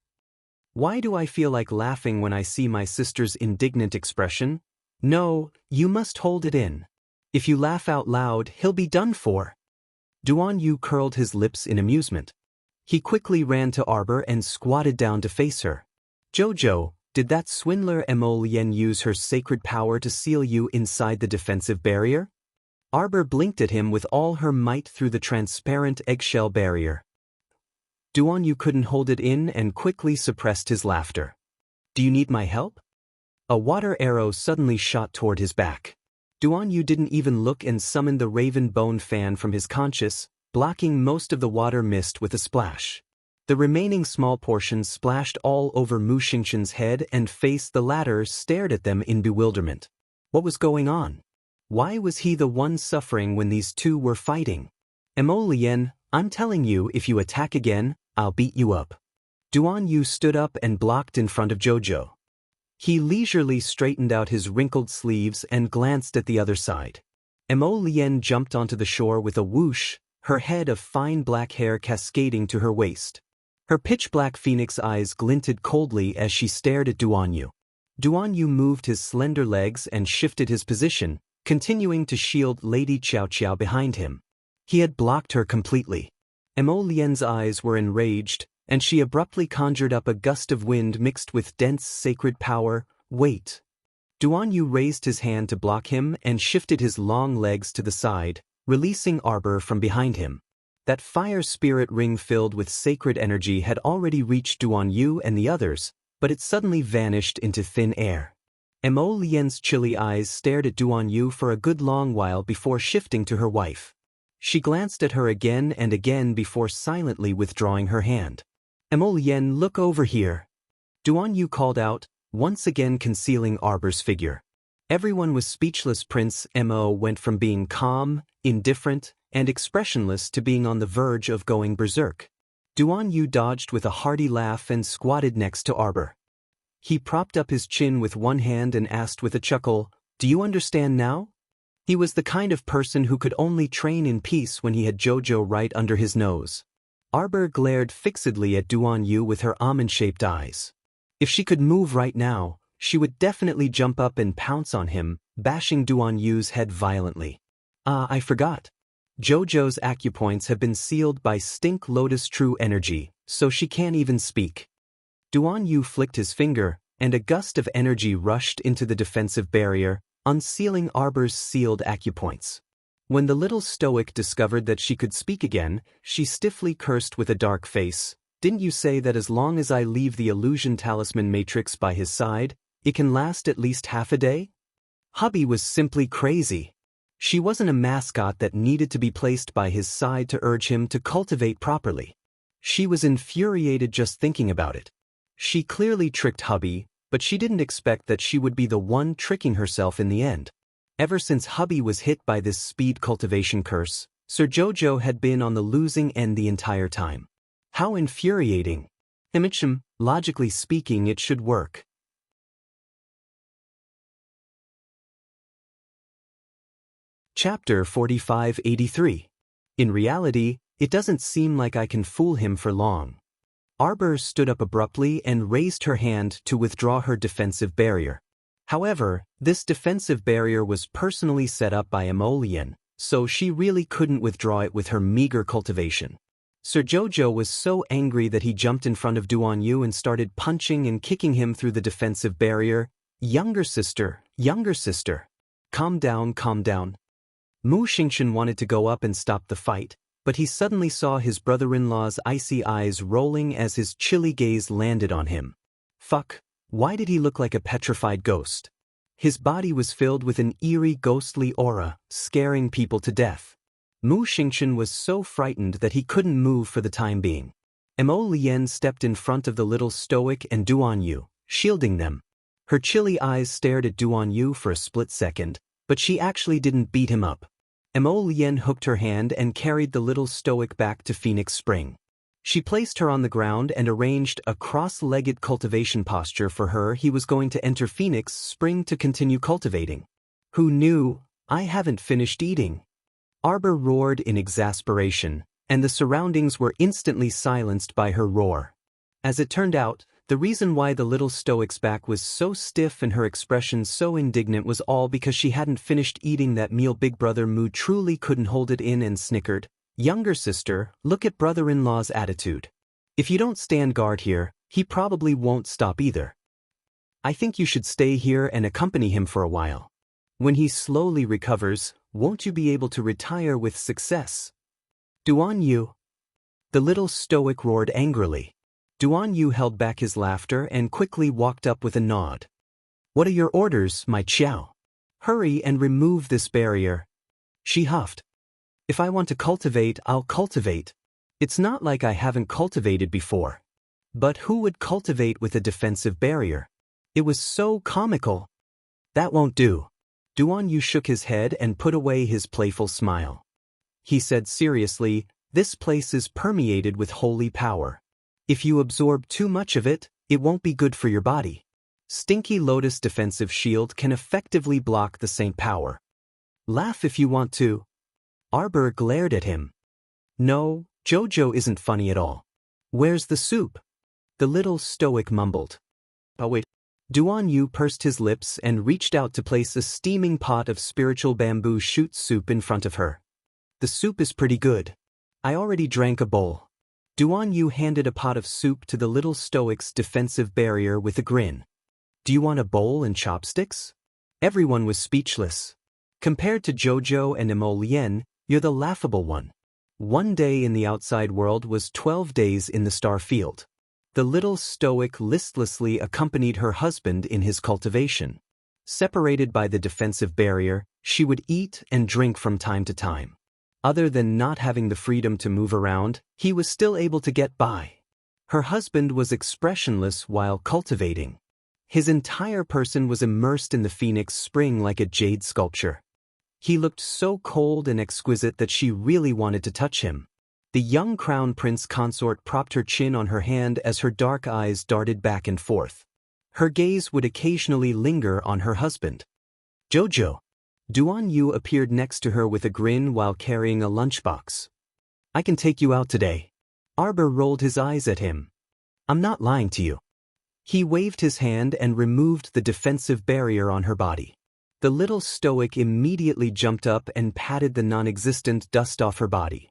Why do I feel like laughing when I see my sister's indignant expression? No, you must hold it in. If you laugh out loud, he'll be done for. Duan Yu curled his lips in amusement. He quickly ran to Arbor and squatted down to face her. Jojo, Did that swindler Emolien use her sacred power to seal you inside the defensive barrier? Arbor blinked at him with all her might through the transparent eggshell barrier. Duanyu couldn't hold it in and quickly suppressed his laughter. Do you need my help? A water arrow suddenly shot toward his back. Duanyu didn't even look and summoned the raven bone fan from his conscious, blocking most of the water mist with a splash. The remaining small portions splashed all over Mu Xingshen's head and face. The latter stared at them in bewilderment. What was going on? Why was he the one suffering when these two were fighting? Emolien, I'm telling you, if you attack again, I'll beat you up. Duanyu stood up and blocked in front of Jojo. He leisurely straightened out his wrinkled sleeves and glanced at the other side. Emolien jumped onto the shore with a whoosh, her head of fine black hair cascading to her waist. Her pitch-black phoenix eyes glinted coldly as she stared at Duanyu. Duanyu moved his slender legs and shifted his position, continuing to shield Lady Qiao Qiao behind him. He had blocked her completely. Emolien's eyes were enraged, and she abruptly conjured up a gust of wind mixed with dense sacred power. Wait. Duanyu raised his hand to block him and shifted his long legs to the side, releasing Arbor from behind him. That fire spirit ring filled with sacred energy had already reached Duanyu and the others, but it suddenly vanished into thin air. Emolien's chilly eyes stared at Duanyu for a good long while before shifting to her wife. She glanced at her again and again before silently withdrawing her hand. Emolien, look over here. Duanyu called out, once again concealing Arbor's figure. Everyone was speechless. Prince Mo went from being calm, indifferent, and expressionless to being on the verge of going berserk. Duanyu dodged with a hearty laugh and squatted next to Arbor. He propped up his chin with one hand and asked with a chuckle, do you understand now? He was the kind of person who could only train in peace when he had Jojo right under his nose. Arbor glared fixedly at Duanyu with her almond-shaped eyes. If she could move right now, she would definitely jump up and pounce on him, bashing Duanyu's head violently. I forgot. Jojo's acupoints have been sealed by Stink Lotus True Energy, so she can't even speak. Duanyu flicked his finger, and a gust of energy rushed into the defensive barrier, unsealing Arbor's sealed acupoints. When the little stoic discovered that she could speak again, she stiffly cursed with a dark face. Didn't you say that as long as I leave the illusion talisman matrix by his side, it can last at least half a day? Hubby was simply crazy. She wasn't a mascot that needed to be placed by his side to urge him to cultivate properly. She was infuriated just thinking about it. She clearly tricked Hubby, but she didn't expect that she would be the one tricking herself in the end. Ever since Hubby was hit by this speed cultivation curse, Sir Jojo had been on the losing end the entire time. How infuriating. Logically speaking, it should work. Chapter 4583. In reality, it doesn't seem like I can fool him for long. Arbor stood up abruptly and raised her hand to withdraw her defensive barrier. However, this defensive barrier was personally set up by Emolien, so she really couldn't withdraw it with her meager cultivation. Sir Jojo was so angry that he jumped in front of Duanyu and started punching and kicking him through the defensive barrier. Younger sister, calm down, calm down. Mu Xingshen wanted to go up and stop the fight, but he suddenly saw his brother-in-law's icy eyes rolling as his chilly gaze landed on him. Fuck, why did he look like a petrified ghost? His body was filled with an eerie ghostly aura, scaring people to death. Mu Xingshen was so frightened that he couldn't move for the time being. Emolien stepped in front of the little stoic and Duanyu, shielding them. Her chilly eyes stared at Duanyu for a split second, but she actually didn't beat him up. Emolien hooked her hand and carried the little stoic back to Phoenix Spring. She placed her on the ground and arranged a cross-legged cultivation posture for her. He was going to enter Phoenix Spring to continue cultivating. Who knew? I haven't finished eating. Arbor roared in exasperation, and the surroundings were instantly silenced by her roar. As it turned out, the reason why the little stoic's back was so stiff and her expression so indignant was all because she hadn't finished eating that meal. Big brother Mu truly couldn't hold it in and snickered. Younger sister, look at brother-in-law's attitude. If you don't stand guard here, he probably won't stop either. I think you should stay here and accompany him for a while. When he slowly recovers, won't you be able to retire with success? Duan Yu. The little stoic roared angrily. Duan Yu held back his laughter and quickly walked up with a nod. What are your orders, my Chiao? Hurry and remove this barrier. She huffed. If I want to cultivate, I'll cultivate. It's not like I haven't cultivated before. But who would cultivate with a defensive barrier? It was so comical. That won't do. Duan Yu shook his head and put away his playful smile. He said seriously, this place is permeated with holy power. If you absorb too much of it, it won't be good for your body. Stinky Lotus defensive shield can effectively block the saint power. Laugh if you want to. Arbor glared at him. No, Jojo isn't funny at all. Where's the soup? The little stoic mumbled. Oh wait. Duan Yu pursed his lips and reached out to place a steaming pot of spiritual bamboo shoot soup in front of her. The soup is pretty good. I already drank a bowl. Duan Yu handed a pot of soup to the little stoic's defensive barrier with a grin. Do you want a bowl and chopsticks? Everyone was speechless. Compared to Jojo and Emolien, you're the laughable one. One day in the outside world was 12 days in the star field. The little stoic listlessly accompanied her husband in his cultivation. Separated by the defensive barrier, she would eat and drink from time to time. Other than not having the freedom to move around, he was still able to get by. Her husband was expressionless while cultivating. His entire person was immersed in the phoenix spring like a jade sculpture. He looked so cold and exquisite that she really wanted to touch him. The young crown prince consort propped her chin on her hand as her dark eyes darted back and forth. Her gaze would occasionally linger on her husband. Jojo. Duan Yu appeared next to her with a grin while carrying a lunchbox. I can take you out today. Arbor rolled his eyes at him. I'm not lying to you. He waved his hand and removed the defensive barrier on her body. The little stoic immediately jumped up and patted the non-existent dust off her body.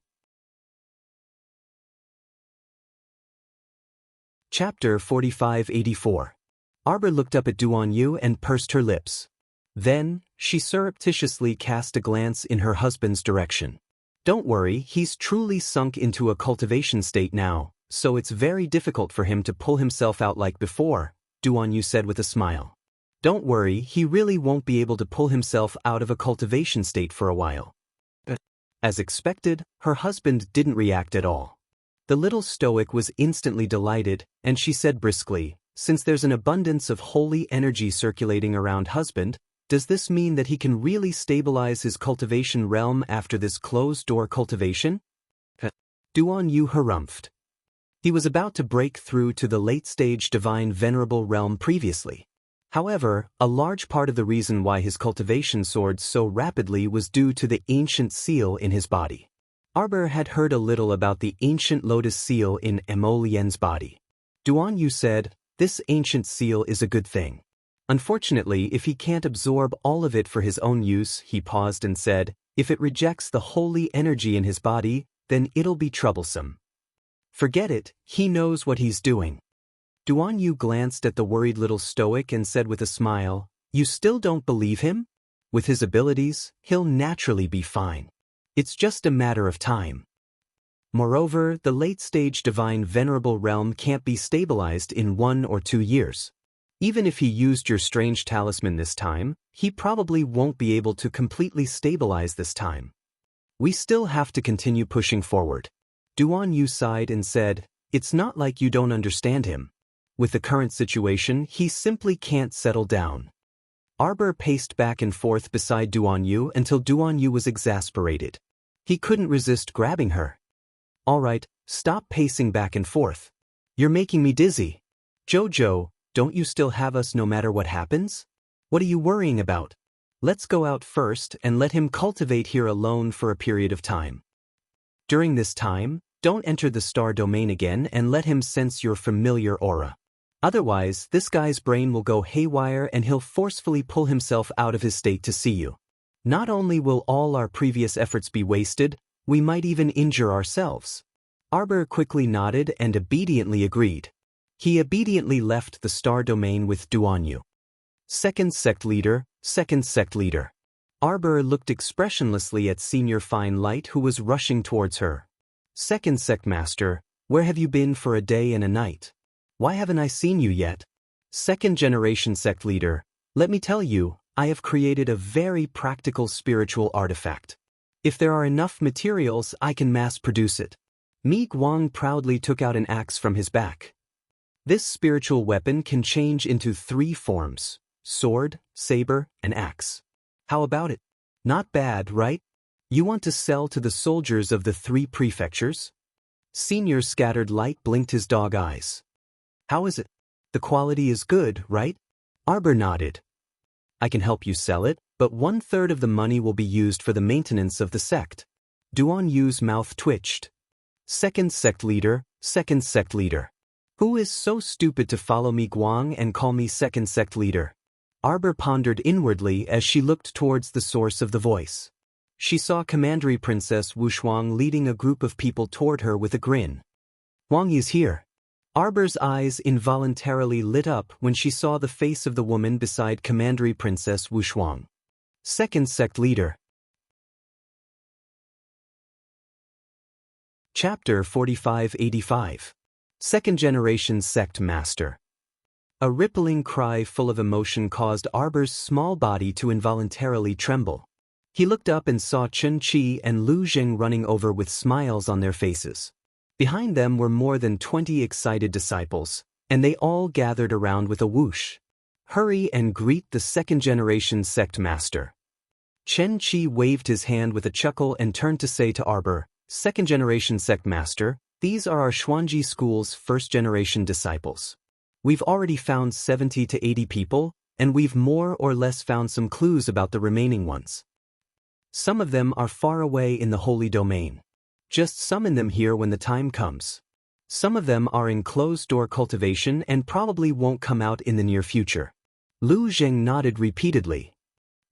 Chapter 4584. Arbor looked up at Duan Yu and pursed her lips. Then, she surreptitiously cast a glance in her husband's direction. Don't worry, he's truly sunk into a cultivation state now, so it's very difficult for him to pull himself out like before, Duan Yu said with a smile. Don't worry, he really won't be able to pull himself out of a cultivation state for a while. As expected, her husband didn't react at all. The little stoic was instantly delighted, and she said briskly, since there's an abundance of holy energy circulating around husband, does this mean that he can really stabilize his cultivation realm after this closed-door cultivation? Duan Yu harumphed. He was about to break through to the late-stage divine venerable realm previously. However, a large part of the reason why his cultivation soared so rapidly was due to the ancient seal in his body. Arbor had heard a little about the ancient lotus seal in Emolien's body. Duan Yu said, this ancient seal is a good thing. Unfortunately, if he can't absorb all of it for his own use, he paused and said, if it rejects the holy energy in his body, then it'll be troublesome. Forget it, he knows what he's doing. Duan Yu glanced at the worried little stoic and said with a smile, you still don't believe him? With his abilities, he'll naturally be fine. It's just a matter of time. Moreover, the late-stage divine venerable realm can't be stabilized in 1 or 2 years. Even if he used your strange talisman this time, he probably won't be able to completely stabilize this time. We still have to continue pushing forward. Duan Yu sighed and said, it's not like you don't understand him. With the current situation, he simply can't settle down. Arbor paced back and forth beside Duan Yu until Duan Yu was exasperated. He couldn't resist grabbing her. All right, stop pacing back and forth. You're making me dizzy. Jojo, don't you still have us no matter what happens? What are you worrying about? Let's go out first and let him cultivate here alone for a period of time. During this time, don't enter the star domain again and let him sense your familiar aura. Otherwise, this guy's brain will go haywire and he'll forcefully pull himself out of his state to see you. Not only will all our previous efforts be wasted, we might even injure ourselves. Arbor quickly nodded and obediently agreed. He obediently left the star domain with Duanyu. Second sect leader, second sect leader. Arbor looked expressionlessly at Senior Fine Light, who was rushing towards her. Second sect master, where have you been for a day and a night? Why haven't I seen you yet? Second generation sect leader, let me tell you, I have created a very practical spiritual artifact. If there are enough materials, I can mass produce it. Mi Guang proudly took out an axe from his back. This spiritual weapon can change into 3 forms: sword, saber, and axe. How about it? Not bad, right? You want to sell to the soldiers of the 3 prefectures? Senior Scattered Light blinked his dog eyes. How is it? The quality is good, right? Arbor nodded. I can help you sell it, but 1/3 of the money will be used for the maintenance of the sect. Duanyu's mouth twitched. Second sect leader, second sect leader. Who is so stupid to follow me Guang and call me second sect leader? Arbor pondered inwardly as she looked towards the source of the voice. She saw Commandery Princess Wushuang leading a group of people toward her with a grin. Huang is here. Arbor's eyes involuntarily lit up when she saw the face of the woman beside Commandery Princess Wushuang. Second sect leader. Chapter 4585. Second generation sect master. A rippling cry full of emotion caused Arbor's small body to involuntarily tremble. He looked up and saw Chen Qi and Lu Zheng running over with smiles on their faces. Behind them were more than 20 excited disciples, and they all gathered around with a whoosh. Hurry and greet the second-generation sect master. Chen Qi waved his hand with a chuckle and turned to say to Arbor, second-generation sect master, these are our Xuanji school's first-generation disciples. We've already found 70 to 80 people, and we've more or less found some clues about the remaining ones. Some of them are far away in the holy domain. Just summon them here when the time comes. Some of them are in closed-door cultivation and probably won't come out in the near future. Lu Zheng nodded repeatedly.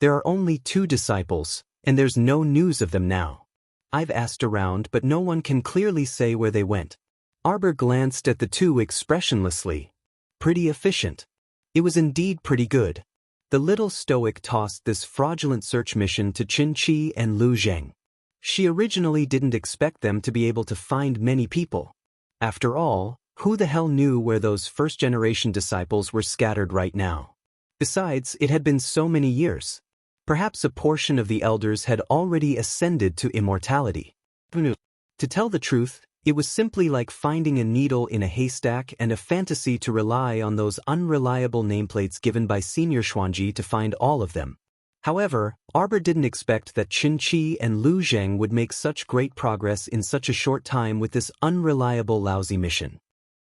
There are only 2 disciples, and there's no news of them now. I've asked around, but no one can clearly say where they went. Arbor glanced at the 2 expressionlessly. Pretty efficient. It was indeed pretty good. The little stoic tossed this fraudulent search mission to Qin Qi and Lu Zheng. She originally didn't expect them to be able to find many people. After all, who the hell knew where those first-generation disciples were scattered right now? Besides, it had been so many years. Perhaps a portion of the elders had already ascended to immortality. To tell the truth, it was simply like finding a needle in a haystack and a fantasy to rely on those unreliable nameplates given by Senior Xuanji to find all of them. However, Arbor didn't expect that Qin Qi and Lu Zheng would make such great progress in such a short time with this unreliable lousy mission.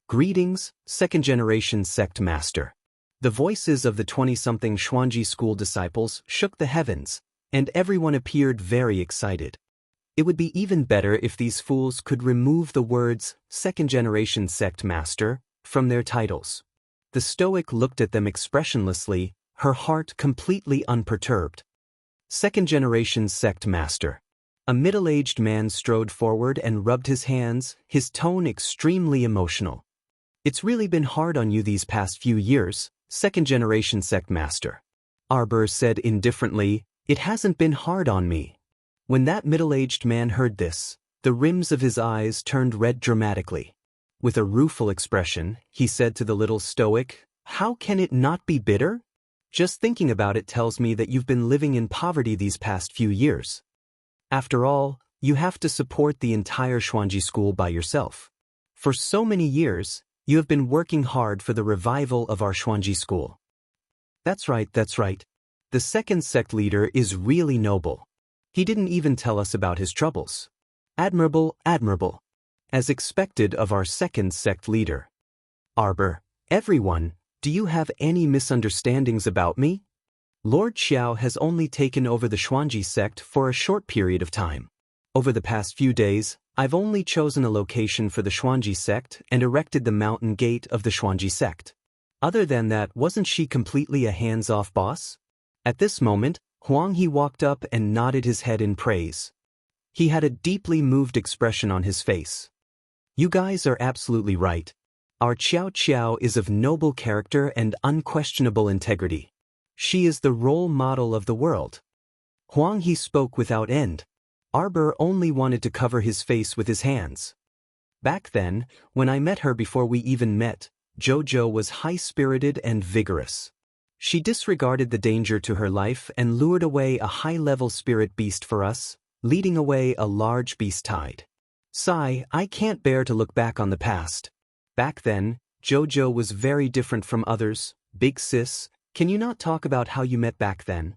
Greetings, second-generation sect master. The voices of the 20-something Xuanji school disciples shook the heavens, and everyone appeared very excited. It would be even better if these fools could remove the words second-generation sect master from their titles. The stoic looked at them expressionlessly, her heart completely unperturbed. Second-generation sect master. A middle-aged man strode forward and rubbed his hands, his tone extremely emotional. It's really been hard on you these past few years, second-generation sect master. Arbor said indifferently, it hasn't been hard on me. When that middle-aged man heard this, the rims of his eyes turned red dramatically. With a rueful expression, he said to the little stoic, how can it not be bitter? Just thinking about it tells me that you've been living in poverty these past few years. After all, you have to support the entire Xuanji school by yourself. For so many years, you have been working hard for the revival of our Xuanji school. That's right. The second sect leader is really noble. He didn't even tell us about his troubles. Admirable. As expected of our second sect leader. Arbor, everyone, do you have any misunderstandings about me? Lord Xiao has only taken over the Xuanji sect for a short period of time. Over the past few days, I've only chosen a location for the Xuanji sect and erected the mountain gate of the Xuanji sect. Other than that, wasn't she completely a hands-off boss? At this moment, Huang He walked up and nodded his head in praise. He had a deeply moved expression on his face. You guys are absolutely right. Our Qiao Qiao is of noble character and unquestionable integrity. She is the role model of the world. Huang He spoke without end. Arbor only wanted to cover his face with his hands. Back then, when I met her before we even met, Jojo was high-spirited and vigorous. She disregarded the danger to her life and lured away a high-level spirit beast for us, leading away a large beast tide. Sigh, I can't bear to look back on the past. Back then, Jojo was very different from others. Big sis, can you not talk about how you met back then?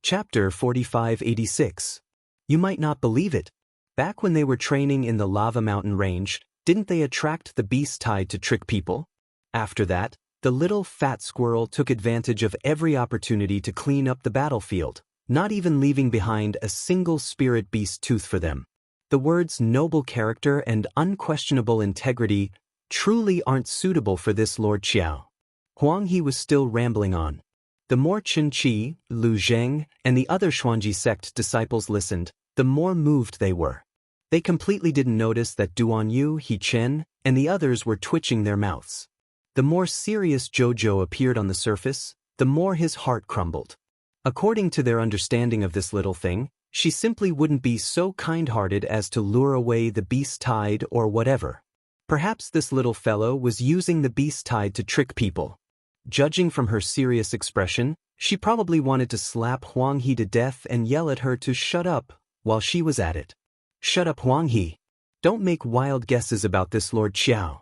Chapter 4586. You might not believe it. Back when they were training in the lava mountain range, didn't they attract the beast tide to trick people? After that, the little fat squirrel took advantage of every opportunity to clean up the battlefield, not even leaving behind a single spirit beast tooth for them. The words noble character and unquestionable integrity truly aren't suitable for this Lord Qiao. Huang He was still rambling on. The more Chen Qi, Lu Zheng, and the other Xuanji sect disciples listened, the more moved they were. They completely didn't notice that Duan Yu, He Chen, and the others were twitching their mouths. The more serious Jojo appeared on the surface, the more his heart crumbled. According to their understanding of this little thing, she simply wouldn't be so kind-hearted as to lure away the beast tide or whatever. Perhaps this little fellow was using the beast tide to trick people. Judging from her serious expression, she probably wanted to slap Huang He to death and yell at her to shut up while she was at it. Shut up, Huang He. Don't make wild guesses about this Lord Qiao.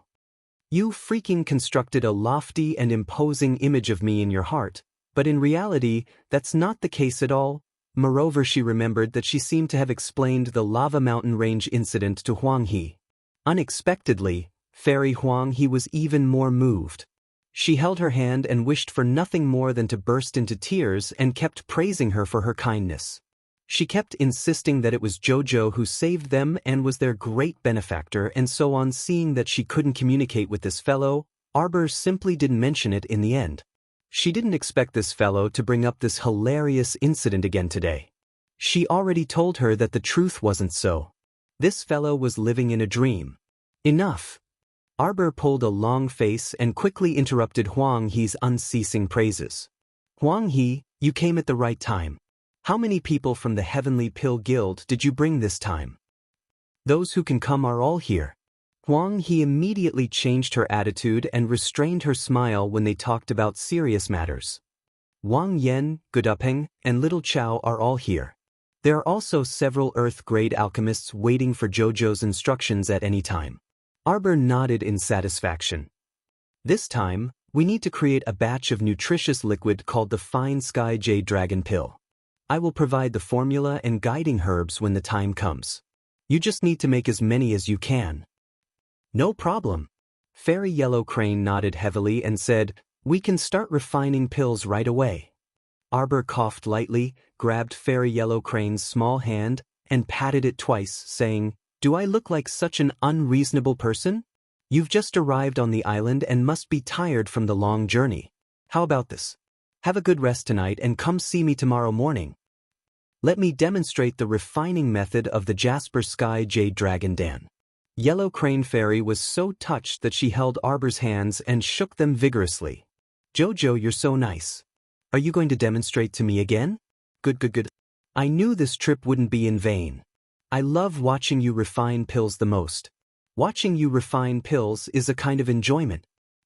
You freaking constructed a lofty and imposing image of me in your heart, but in reality, that's not the case at all. Moreover, she remembered that she seemed to have explained the lava mountain range incident to Huang He. Unexpectedly, Fairy Huang He was even more moved. She held her hand and wished for nothing more than to burst into tears and kept praising her for her kindness. She kept insisting that it was Jojo who saved them and was their great benefactor, and so on. Seeing that she couldn't communicate with this fellow, Arbor simply didn't mention it in the end. She didn't expect this fellow to bring up this hilarious incident again today. She already told her that the truth wasn't so. This fellow was living in a dream. Enough. Arbor pulled a long face and quickly interrupted Huang He's unceasing praises. Huang He, you came at the right time. How many people from the Heavenly Pill Guild did you bring this time? Those who can come are all here. Huang He immediately changed her attitude and restrained her smile when they talked about serious matters. Wang Yan, Gudupeng, and Little Chow are all here. There are also several Earth-grade alchemists waiting for Jojo's instructions at any time. Arbor nodded in satisfaction. This time, we need to create a batch of nutritious liquid called the Fine Sky Jade Dragon Pill. I will provide the formula and guiding herbs when the time comes. You just need to make as many as you can. No problem. Fairy Yellow Crane nodded heavily and said, we can start refining pills right away. Arbor coughed lightly, grabbed Fairy Yellow Crane's small hand, and patted it twice, saying, do I look like such an unreasonable person? You've just arrived on the island and must be tired from the long journey. How about this? Have a good rest tonight and come see me tomorrow morning. Let me demonstrate the refining method of the Jasper Sky Jade Dragon Dan. Yellow Crane Fairy was so touched that she held Arbor's hands and shook them vigorously. Jojo, you're so nice. Are you going to demonstrate to me again? Good. I knew this trip wouldn't be in vain. I love watching you refine pills the most. Watching you refine pills is a kind of enjoyment.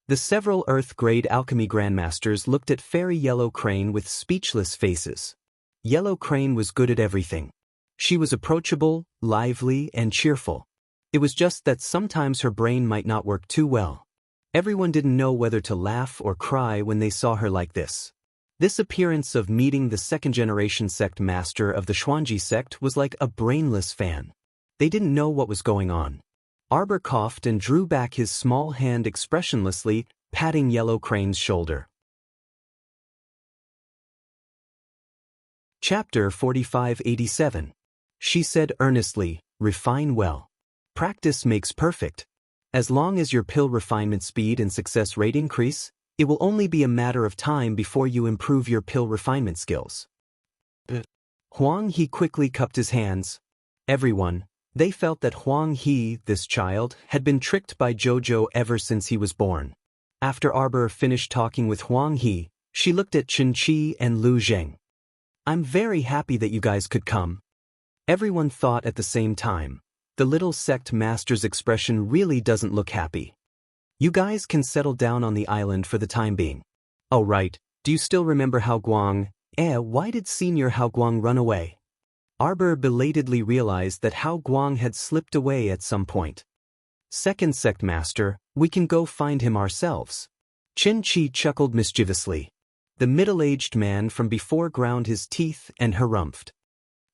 The several Earth-grade alchemy grandmasters looked at Fairy Yellow Crane with speechless faces. Yellow Crane was good at everything. She was approachable, lively, and cheerful. It was just that sometimes her brain might not work too well. Everyone didn't know whether to laugh or cry when they saw her like this. This appearance of meeting the second-generation sect master of the Xuanji sect was like a brainless fan. They didn't know what was going on. Arbor coughed and drew back his small hand expressionlessly, patting Yellow Crane's shoulder. Chapter 4587. She said earnestly, refine well. Practice makes perfect. As long as your pill refinement speed and success rate increase, it will only be a matter of time before you improve your pill refinement skills. Huang He quickly cupped his hands. Everyone, They felt that Huang He, this child, had been tricked by Jojo ever since he was born. After Arbor finished talking with Huang He, she looked at Chen Qi and Lu Zheng. I'm very happy that you guys could come. Everyone thought at the same time. The little sect master's expression really doesn't look happy. You guys can settle down on the island for the time being. Oh right, do you still remember Hao Guang? Why did Senior Hao Guang run away? Arbor belatedly realized that Hao Guang had slipped away at some point. Second sect master, we can go find him ourselves. Chen Qi chuckled mischievously. The middle-aged man from before ground his teeth and harumphed.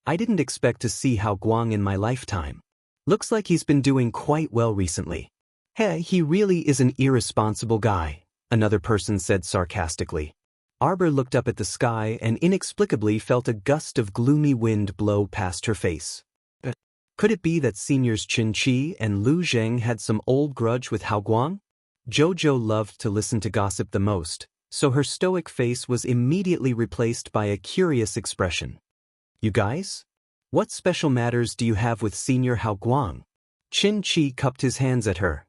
I didn't expect to see Hao Guang in my lifetime. Looks like he's been doing quite well recently. He really is an irresponsible guy, another person said sarcastically. Arbor looked up at the sky and inexplicably felt a gust of gloomy wind blow past her face. Could it be that seniors Chen Qi and Lu Zheng had some old grudge with Hao Guang? Jojo loved to listen to gossip the most, so her stoic face was immediately replaced by a curious expression. You guys? What special matters do you have with Senior Hao Guang? Chen Qi cupped his hands at her.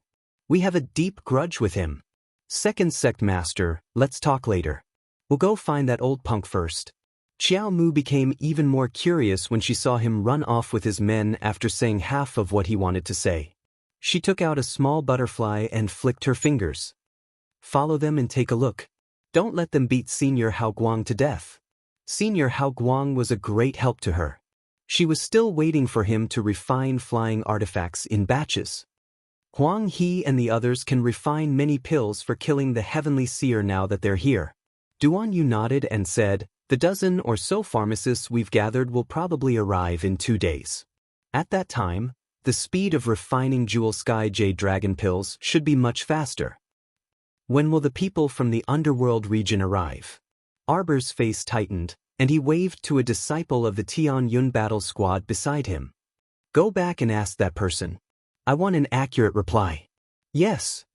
We have a deep grudge with him. Second sect master, let's talk later. We'll go find that old punk first. Xiao Mu became even more curious when she saw him run off with his men after saying half of what he wanted to say. She took out a small butterfly and flicked her fingers. Follow them and take a look. Don't let them beat Senior Hao Guang to death. Senior Hao Guang was a great help to her. She was still waiting for him to refine flying artifacts in batches. Huang He and the others can refine many pills for killing the heavenly seer now that they're here. Duan Yu nodded and said, the dozen or so pharmacists we've gathered will probably arrive in 2 days. At that time, the speed of refining Jewel Sky Jade Dragon pills should be much faster. When will the people from the underworld region arrive? Arbor's face tightened, and he waved to a disciple of the Tian Yun battle squad beside him. Go back and ask that person. I want an accurate reply. Yes.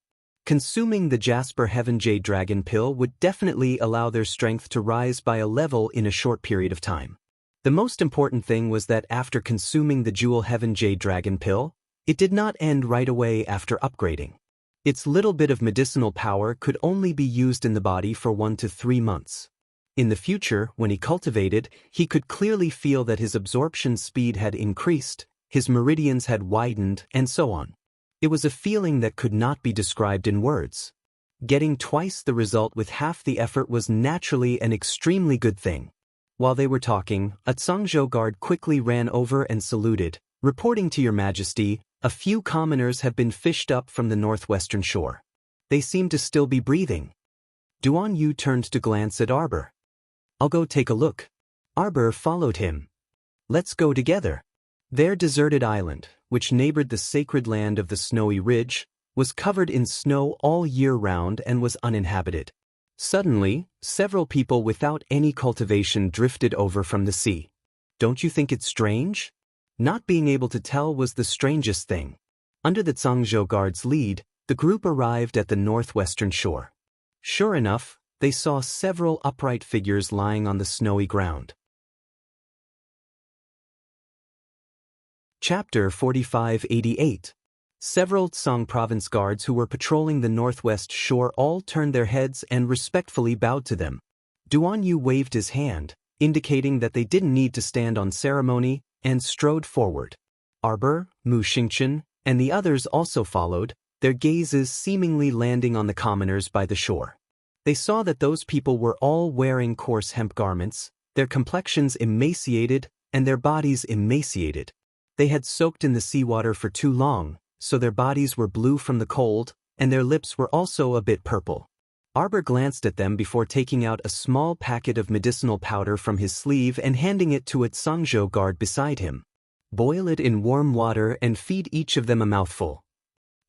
Consuming the Jasper Heaven Jade Dragon pill would definitely allow their strength to rise by a level in a short period of time. The most important thing was that after consuming the Jewel Heaven Jade Dragon pill, it did not end right away after upgrading. Its little bit of medicinal power could only be used in the body for 1 to 3 months. In the future, when he cultivated, he could clearly feel that his absorption speed had increased, his meridians had widened, and so on. It was a feeling that could not be described in words. Getting twice the result with half the effort was naturally an extremely good thing. While they were talking, a Zhangzhou guard quickly ran over and saluted, reporting to Your Majesty, a few commoners have been fished up from the northwestern shore. They seem to still be breathing. Duan Yu turned to glance at Arbor. I'll go take a look. Arbor followed him. Let's go together. Their deserted island, which neighbored the sacred land of the Snowy Ridge, was covered in snow all year round and was uninhabited. Suddenly, several people without any cultivation drifted over from the sea. Don't you think it's strange? Not being able to tell was the strangest thing. Under the Zhangzhou guard's lead, the group arrived at the northwestern shore. Sure enough, they saw several upright figures lying on the snowy ground. Chapter 4588. Several Tsang province guards who were patrolling the northwest shore all turned their heads and respectfully bowed to them. Duan Yu waved his hand, indicating that they didn't need to stand on ceremony, and strode forward. Arbor, Mu Xingchen, and the others also followed, their gazes seemingly landing on the commoners by the shore. They saw that those people were all wearing coarse hemp garments, their complexions emaciated, and their bodies emaciated. They had soaked in the seawater for too long, so their bodies were blue from the cold, and their lips were also a bit purple. Arbor glanced at them before taking out a small packet of medicinal powder from his sleeve and handing it to a Zhangzhou guard beside him. Boil it in warm water and feed each of them a mouthful.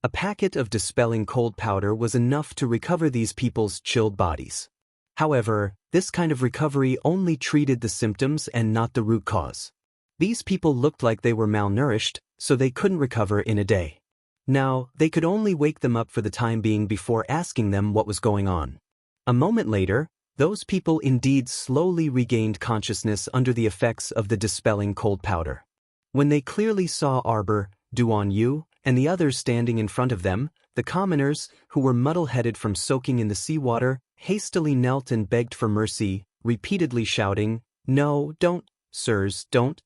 A packet of dispelling cold powder was enough to recover these people's chilled bodies. However, this kind of recovery only treated the symptoms and not the root cause. These people looked like they were malnourished, so they couldn't recover in a day. Now, they could only wake them up for the time being before asking them what was going on. A moment later, those people indeed slowly regained consciousness under the effects of the dispelling cold powder. When they clearly saw Arbor, Duan Yu, and the others standing in front of them, the commoners, who were muddle-headed from soaking in the seawater, hastily knelt and begged for mercy, repeatedly shouting, "No, don't, sirs, don't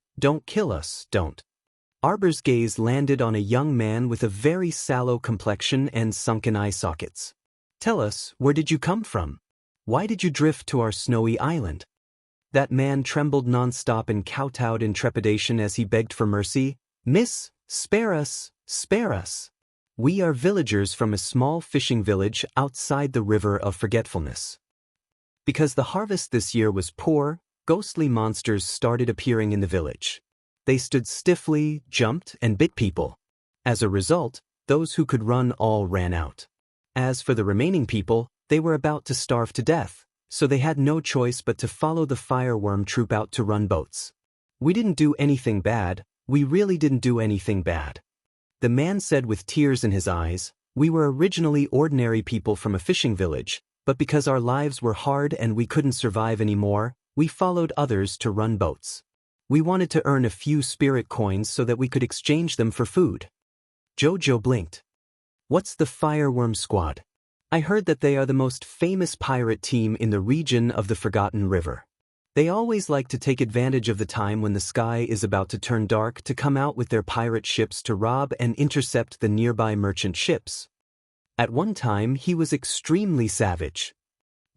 kill us, don't." Arbor's gaze landed on a young man with a very sallow complexion and sunken eye sockets. "Tell us, where did you come from? Why did you drift to our snowy island?" That man trembled non-stop and kowtowed in trepidation as he begged for mercy. "Miss, spare us, spare us. We are villagers from a small fishing village outside the River of Forgetfulness." Because the harvest this year was poor, ghostly monsters started appearing in the village. They stood stiffly, jumped, and bit people. As a result, those who could run all ran out. As for the remaining people, they were about to starve to death, so they had no choice but to follow the fireworm troop out to run boats. "We didn't do anything bad, we really didn't do anything bad," the man said with tears in his eyes. "We were originally ordinary people from a fishing village, but because our lives were hard and we couldn't survive anymore, we followed others to run boats. We wanted to earn a few spirit coins so that we could exchange them for food." Jojo blinked. "What's the Fireworm Squad? I heard that they are the most famous pirate team in the region of the Forgotten River. They always like to take advantage of the time when the sky is about to turn dark to come out with their pirate ships to rob and intercept the nearby merchant ships. At one time he was extremely savage."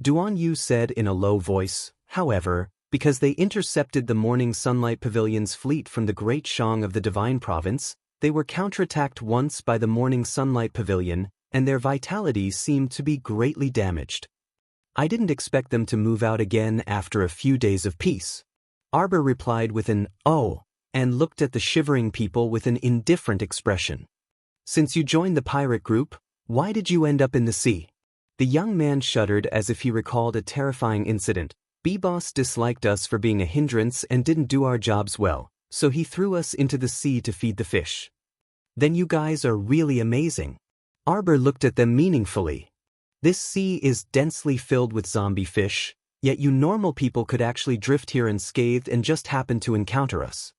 Duan Yu said in a low voice. "However, because they intercepted the Morning Sunlight Pavilion's fleet from the Great Shang of the Divine Province, they were counterattacked once by the Morning Sunlight Pavilion, and their vitality seemed to be greatly damaged. I didn't expect them to move out again after a few days of peace." Arbor replied with an "oh," and looked at the shivering people with an indifferent expression. "Since you joined the pirate group, why did you end up in the sea?" The young man shuddered as if he recalled a terrifying incident. "B-Boss disliked us for being a hindrance and didn't do our jobs well, so he threw us into the sea to feed the fish." "Then you guys are really amazing." Arbor looked at them meaningfully. "This sea is densely filled with zombie fish, yet you normal people could actually drift here unscathed and just happen to encounter us."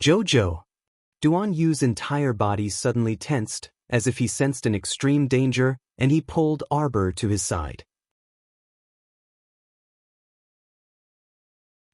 "Jojo!" Duan Yu's entire body suddenly tensed, as if he sensed an extreme danger, and he pulled Arbor to his side.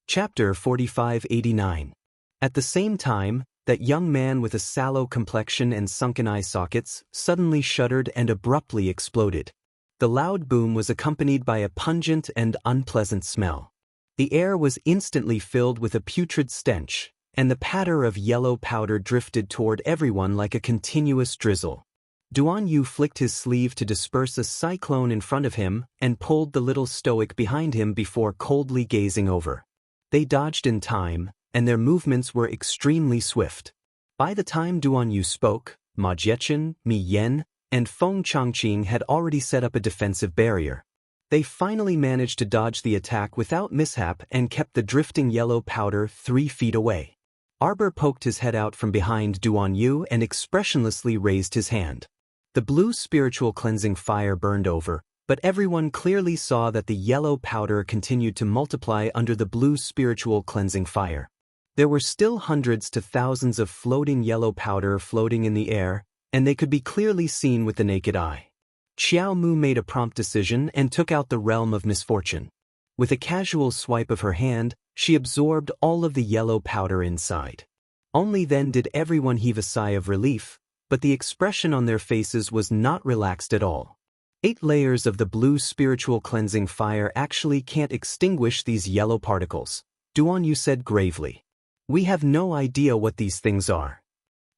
Chapter 4589. At the same time, that young man with a sallow complexion and sunken eye sockets suddenly shuddered and abruptly exploded. The loud boom was accompanied by a pungent and unpleasant smell. The air was instantly filled with a putrid stench, and the patter of yellow powder drifted toward everyone like a continuous drizzle. Duan Yu flicked his sleeve to disperse a cyclone in front of him and pulled the little stoic behind him before coldly gazing over. They dodged in time, and their movements were extremely swift. By the time Duan Yu spoke, Ma Jiechen, Mi Yen, and Feng Changqing had already set up a defensive barrier. They finally managed to dodge the attack without mishap and kept the drifting yellow powder 3 feet away. Arbor poked his head out from behind Duan Yu and expressionlessly raised his hand. The blue spiritual cleansing fire burned over, but everyone clearly saw that the yellow powder continued to multiply under the blue spiritual cleansing fire. There were still hundreds to thousands of floating yellow powder floating in the air, and they could be clearly seen with the naked eye. Xiao Mu made a prompt decision and took out the Realm of Misfortune. With a casual swipe of her hand, she absorbed all of the yellow powder inside. Only then did everyone heave a sigh of relief, but the expression on their faces was not relaxed at all. 8 layers of the blue spiritual cleansing fire actually can't extinguish these yellow particles, Duan Yu said gravely. "We have no idea what these things are."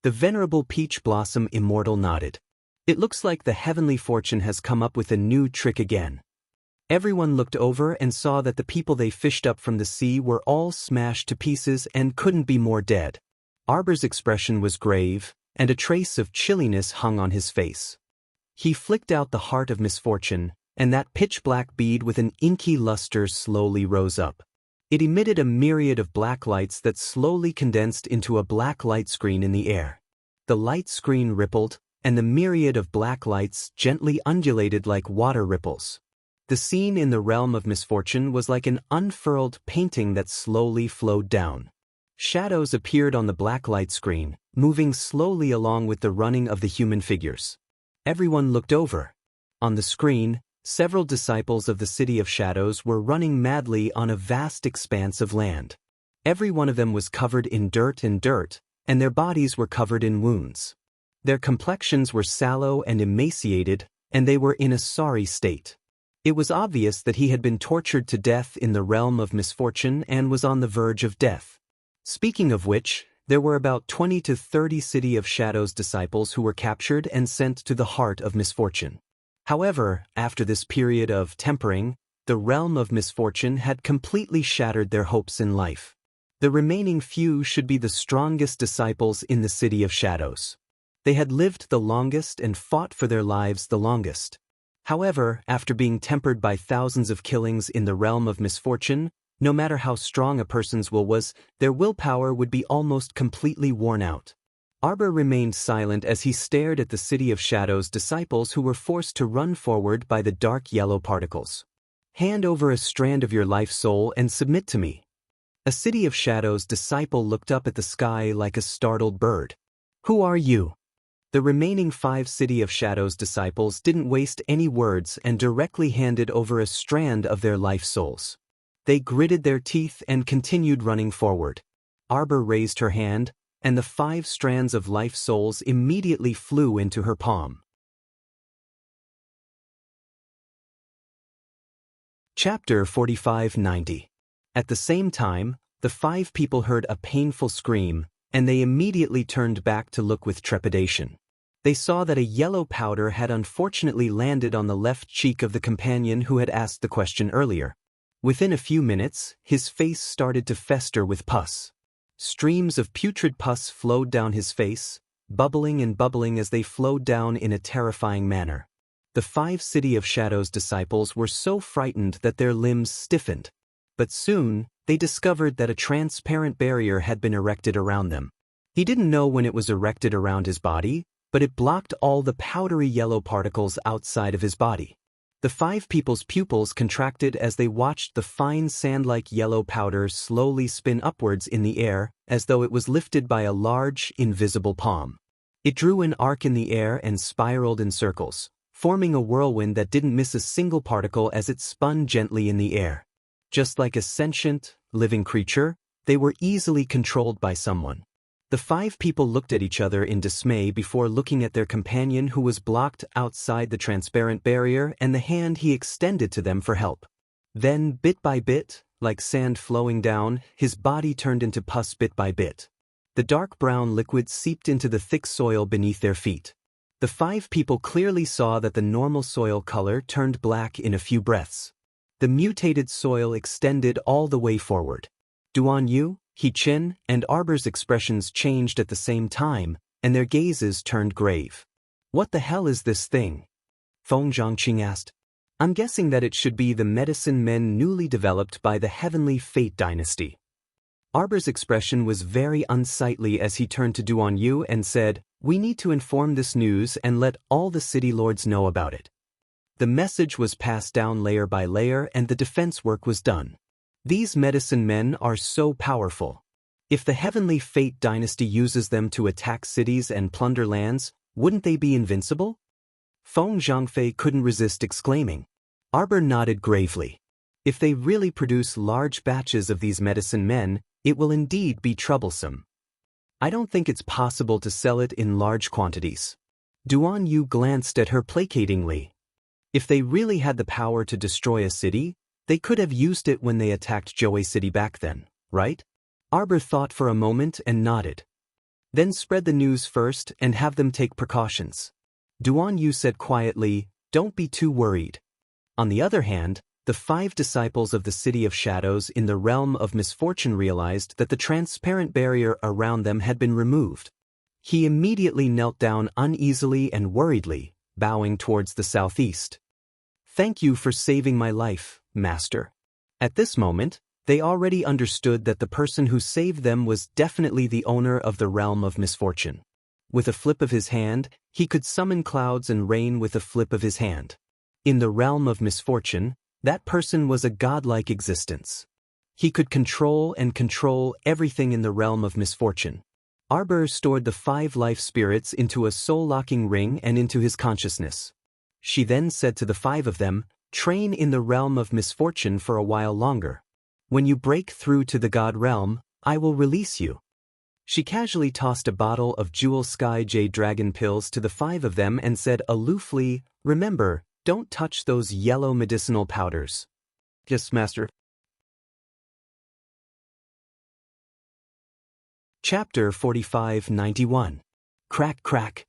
The venerable Peach Blossom Immortal nodded. "It looks like the Heavenly Fortune has come up with a new trick again." Everyone looked over and saw that the people they fished up from the sea were all smashed to pieces and couldn't be more dead. Arbor's expression was grave, and a trace of chilliness hung on his face. He flicked out the heart of misfortune, and that pitch-black bead with an inky luster slowly rose up. It emitted a myriad of black lights that slowly condensed into a black light screen in the air. The light screen rippled, and the myriad of black lights gently undulated like water ripples. The scene in the realm of misfortune was like an unfurled painting that slowly flowed down. Shadows appeared on the black light screen, moving slowly along with the running of the human figures. Everyone looked over. On the screen, several disciples of the City of Shadows were running madly on a vast expanse of land. Every one of them was covered in dirt, and their bodies were covered in wounds. Their complexions were sallow and emaciated, and they were in a sorry state. It was obvious that he had been tortured to death in the realm of misfortune and was on the verge of death. Speaking of which, there were about 20 to 30 City of Shadows disciples who were captured and sent to the heart of misfortune. However, after this period of tempering, the realm of misfortune had completely shattered their hopes in life. The remaining few should be the strongest disciples in the City of Shadows. They had lived the longest and fought for their lives the longest. However, after being tempered by thousands of killings in the realm of misfortune, no matter how strong a person's will was, their willpower would be almost completely worn out. Arbor remained silent as he stared at the City of Shadows disciples who were forced to run forward by the dark yellow particles. "Hand over a strand of your life soul and submit to me." A City of Shadows disciple looked up at the sky like a startled bird. "Who are you?" The remaining 5 City of Shadows disciples didn't waste any words and directly handed over a strand of their life souls. They gritted their teeth and continued running forward. Arbor raised her hand, and the 5 strands of life souls immediately flew into her palm. Chapter 45-90. At the same time, the 5 people heard a painful scream, and they immediately turned back to look with trepidation. They saw that a yellow powder had unfortunately landed on the left cheek of the companion who had asked the question earlier. Within a few minutes, his face started to fester with pus. Streams of putrid pus flowed down his face, bubbling and bubbling as they flowed down in a terrifying manner. The 5 City of Shadows disciples were so frightened that their limbs stiffened. But soon, they discovered that a transparent barrier had been erected around them. He didn't know when it was erected around his body, but it blocked all the powdery yellow particles outside of his body. The 5 people's pupils contracted as they watched the fine sand-like yellow powder slowly spin upwards in the air as though it was lifted by a large, invisible palm. It drew an arc in the air and spiraled in circles, forming a whirlwind that didn't miss a single particle as it spun gently in the air. Just like a sentient, living creature, they were easily controlled by someone. The 5 people looked at each other in dismay before looking at their companion who was blocked outside the transparent barrier and the hand he extended to them for help. Then, bit by bit, like sand flowing down, his body turned into pus bit by bit. The dark brown liquid seeped into the thick soil beneath their feet. The 5 people clearly saw that the normal soil color turned black in a few breaths. The mutated soil extended all the way forward. Duan Yu, He-Chin, and Arbor's expressions changed at the same time, and their gazes turned grave. "What the hell is this thing?" Feng Zhangqing asked. "I'm guessing that it should be the medicine men newly developed by the Heavenly Fate dynasty." Arbor's expression was very unsightly as he turned to Duan Yu and said, "We need to inform this news and let all the city lords know about it." The message was passed down layer by layer and the defense work was done. These medicine men are so powerful. If the Heavenly Fate dynasty uses them to attack cities and plunder lands, wouldn't they be invincible? Feng Zhangfei couldn't resist exclaiming. Arbor nodded gravely. If they really produce large batches of these medicine men, it will indeed be troublesome. I don't think it's possible to sell it in large quantities. Duan Yu glanced at her placatingly. If they really had the power to destroy a city, they could have used it when they attacked Zhouwei City back then, right? Arbor thought for a moment and nodded. Then spread the news first and have them take precautions. Duan Yu said quietly, "Don't be too worried." On the other hand, the 5 disciples of the City of Shadows in the realm of misfortune realized that the transparent barrier around them had been removed. He immediately knelt down uneasily and worriedly, bowing towards the southeast. "Thank you for saving my life, Master." At this moment, they already understood that the person who saved them was definitely the owner of the realm of misfortune. With a flip of his hand, he could summon clouds and rain with a flip of his hand. In the realm of misfortune, that person was a godlike existence. He could control everything in the realm of misfortune. Arbor stored the 5 life spirits into a soul-locking ring and into his consciousness. She then said to the 5 of them, "Train in the realm of misfortune for a while longer. When you break through to the God realm, I will release you." She casually tossed a bottle of Jewel Sky Jade Dragon pills to the 5 of them and said aloofly, "Remember, don't touch those yellow medicinal powders." "Yes, Master." Chapter 4591. Crack crack.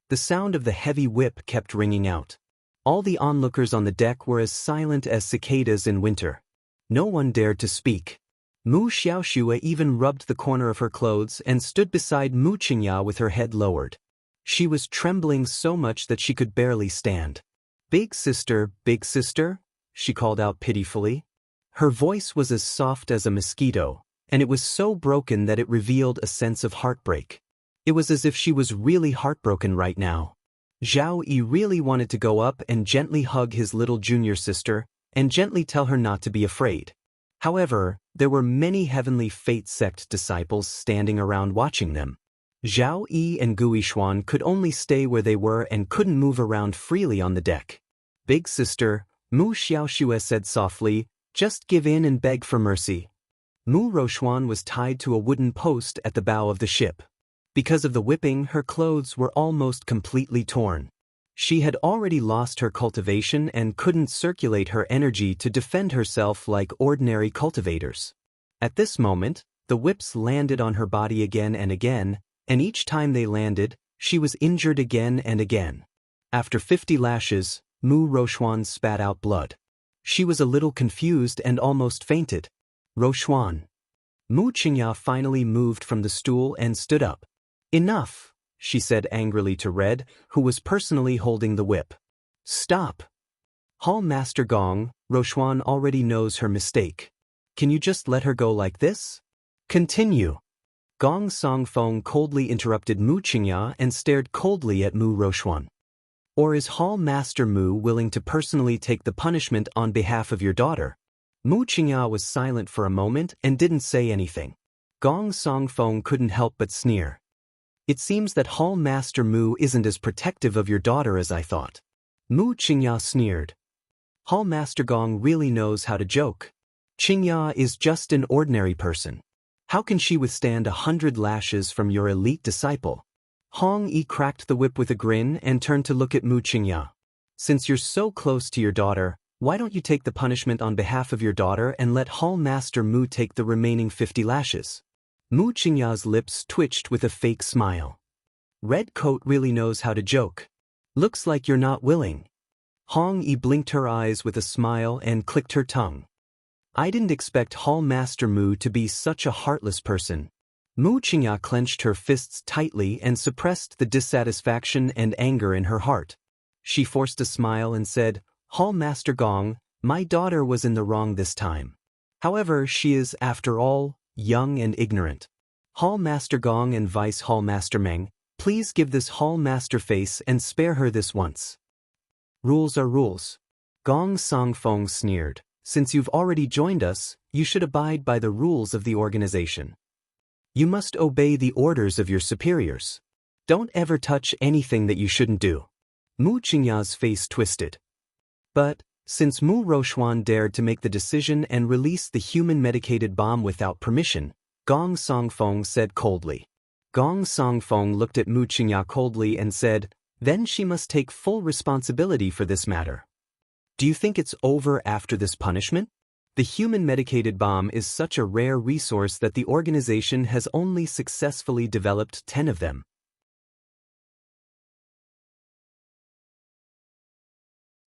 The sound of the heavy whip kept ringing out. All the onlookers on the deck were as silent as cicadas in winter. No one dared to speak. Mu Xiaoxue even rubbed the corner of her clothes and stood beside Mu Qingya with her head lowered. She was trembling so much that she could barely stand. Big sister," she called out pitifully. Her voice was as soft as a mosquito, and it was so broken that it revealed a sense of heartbreak. It was as if she was really heartbroken right now. Zhao Yi really wanted to go up and gently hug his little junior sister, and gently tell her not to be afraid. However, there were many Heavenly Fate sect disciples standing around watching them. Zhao Yi and Guishuan could only stay where they were and couldn't move around freely on the deck. "Big sister," Mu Xiaoxue said softly, "just give in and beg for mercy." Mu Rochuan was tied to a wooden post at the bow of the ship. Because of the whipping, her clothes were almost completely torn. She had already lost her cultivation and couldn't circulate her energy to defend herself like ordinary cultivators. At this moment, the whips landed on her body again, and each time they landed, she was injured again and again. After 50 lashes, Mu Rochuan spat out blood. She was a little confused and almost fainted. "Rochuan." Mu Qingya finally moved from the stool and stood up. "Enough," she said angrily to Red, who was personally holding the whip. "Stop." "Hall Master Gong, Rochuan already knows her mistake. Can you just let her go like this?" "Continue." Gong Songfeng coldly interrupted Mu Qingya and stared coldly at Mu Rochuan. "Or is Hall Master Mu willing to personally take the punishment on behalf of your daughter?" Mu Qingya was silent for a moment and didn't say anything. Gong Songfeng couldn't help but sneer. "It seems that Hall Master Mu isn't as protective of your daughter as I thought." Mu Qingya sneered. "Hall Master Gong really knows how to joke. Qingya is just an ordinary person. How can she withstand 100 lashes from your elite disciple?" Hong Yi cracked the whip with a grin and turned to look at Mu Qingya. "Since you're so close to your daughter, why don't you take the punishment on behalf of your daughter and let Hall Master Mu take the remaining 50 lashes? Mu Qingya's lips twitched with a fake smile. "Red Coat really knows how to joke. Looks like you're not willing." Hong Yi blinked her eyes with a smile and clicked her tongue. "I didn't expect Hall Master Mu to be such a heartless person." Mu Qingya clenched her fists tightly and suppressed the dissatisfaction and anger in her heart. She forced a smile and said, "Hall Master Gong, my daughter was in the wrong this time. However, she is, after all, young and ignorant. Hall Master Gong and Vice Hall Master Meng, please give this Hall Master face and spare her this once." "Rules are rules." Gong Songfeng sneered. "Since you've already joined us, you should abide by the rules of the organization. You must obey the orders of your superiors. Don't ever touch anything that you shouldn't do." Mu Qingya's face twisted. "But, since Mu Rochuan dared to make the decision and release the human medicated bomb without permission," Gong Songfeng said coldly. Gong Songfeng looked at Mu Qingya coldly and said, "Then she must take full responsibility for this matter. Do you think it's over after this punishment? The human medicated bomb is such a rare resource that the organization has only successfully developed 10 of them."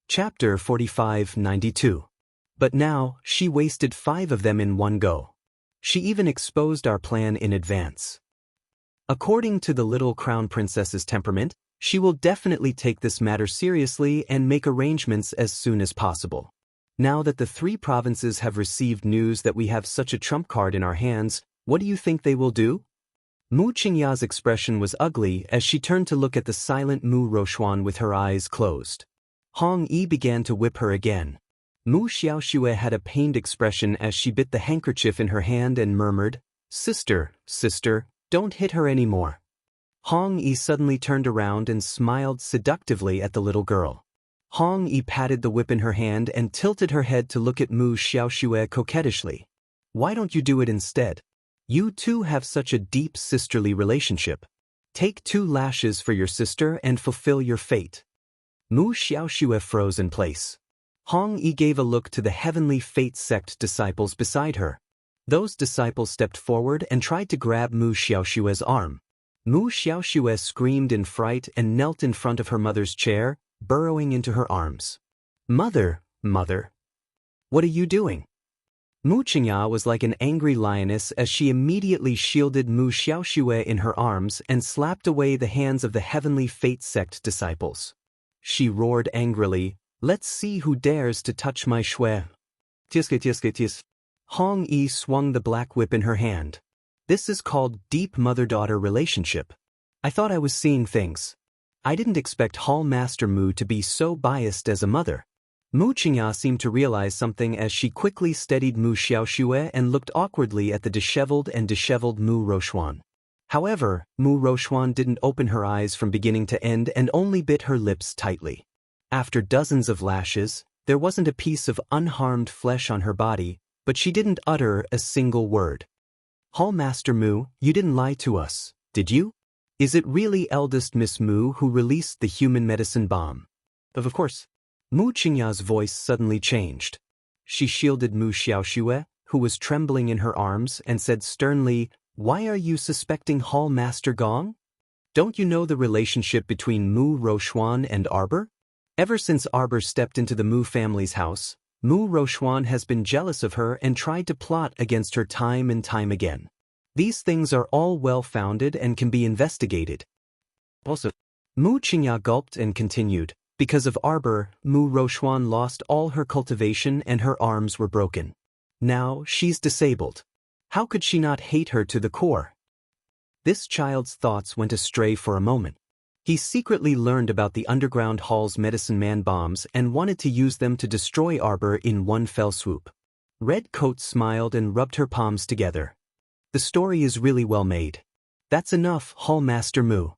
Chapter 4592. But now, she wasted 5 of them in one go. She even exposed our plan in advance. According to the little crown princess's temperament, she will definitely take this matter seriously and make arrangements as soon as possible. Now that the 3 provinces have received news that we have such a trump card in our hands, what do you think they will do? Mu Qingya's expression was ugly as she turned to look at the silent Mu Rochuan with her eyes closed. Hong Yi began to whip her again. Mu Xiaoxue had a pained expression as she bit the handkerchief in her hand and murmured, "Sister, sister, don't hit her anymore." Hong Yi suddenly turned around and smiled seductively at the little girl. Hong Yi patted the whip in her hand and tilted her head to look at Mu Xiaoxue coquettishly. "Why don't you do it instead? You two have such a deep sisterly relationship. Take 2 lashes for your sister and fulfill your fate." Mu Xiaoxue froze in place. Hong Yi gave a look to the Heavenly Fate sect disciples beside her. Those disciples stepped forward and tried to grab Mu Xiaoxue's arm. Mu Xiaoxue screamed in fright and knelt in front of her mother's chair, burrowing into her arms. "Mother, mother. What are you doing?" Mu Qingya was like an angry lioness as she immediately shielded Mu Xiaoxue in her arms and slapped away the hands of the Heavenly Fate sect disciples. She roared angrily, "Let's see who dares to touch my Xue." Tiske tiske tis. Hong Yi swung the black whip in her hand. "This is called deep mother-daughter relationship. I thought I was seeing things. I didn't expect Hall Master Mu to be so biased as a mother." Mu Qingya seemed to realize something as she quickly steadied Mu Xiaoxue and looked awkwardly at the disheveled Mu Roxuan. However, Mu Roxuan didn't open her eyes from beginning to end and only bit her lips tightly. After dozens of lashes, there wasn't a piece of unharmed flesh on her body, but she didn't utter a single word. "Hall Master Mu, you didn't lie to us, did you? Is it really eldest Miss Mu who released the human medicine bomb?" Of course. Mu Qingya's voice suddenly changed. She shielded Mu Xiaoxue, who was trembling in her arms, and said sternly, "Why are you suspecting Hall Master Gong? Don't you know the relationship between Mu Roxuan and Arbor? Ever since Arbor stepped into the Mu family's house, Mu Roxuan has been jealous of her and tried to plot against her time and time again. These things are all well-founded and can be investigated." Also, Mu Qingya gulped and continued, "Because of Arbor, Mu Roxuan lost all her cultivation and her arms were broken. Now she's disabled. How could she not hate her to the core?" This child's thoughts went astray for a moment. He secretly learned about the underground hall's medicine man bombs and wanted to use them to destroy Arbor in one fell swoop. Red Coat smiled and rubbed her palms together. "The story is really well made. That's enough, Hall Master Mu.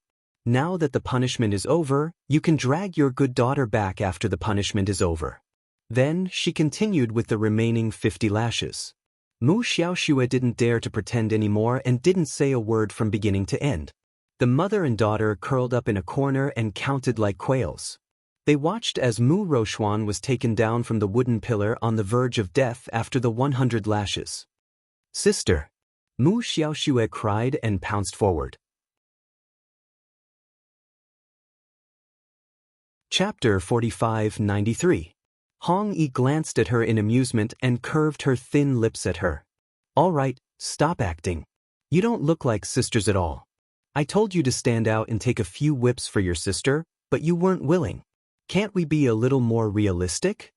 Now that the punishment is over, you can drag your good daughter back after the punishment is over." Then she continued with the remaining 50 lashes. Mu Xiaoxue didn't dare to pretend anymore and didn't say a word from beginning to end. The mother and daughter curled up in a corner and counted like quails. They watched as Mu Roxuan was taken down from the wooden pillar on the verge of death after the 100 lashes. "Sister!" Mu Xiaoxue cried and pounced forward. Chapter 45-93. Hong Yi glanced at her in amusement and curved her thin lips at her. "All right, stop acting. You don't look like sisters at all. I told you to stand out and take a few whips for your sister, but you weren't willing. Can't we be a little more realistic?"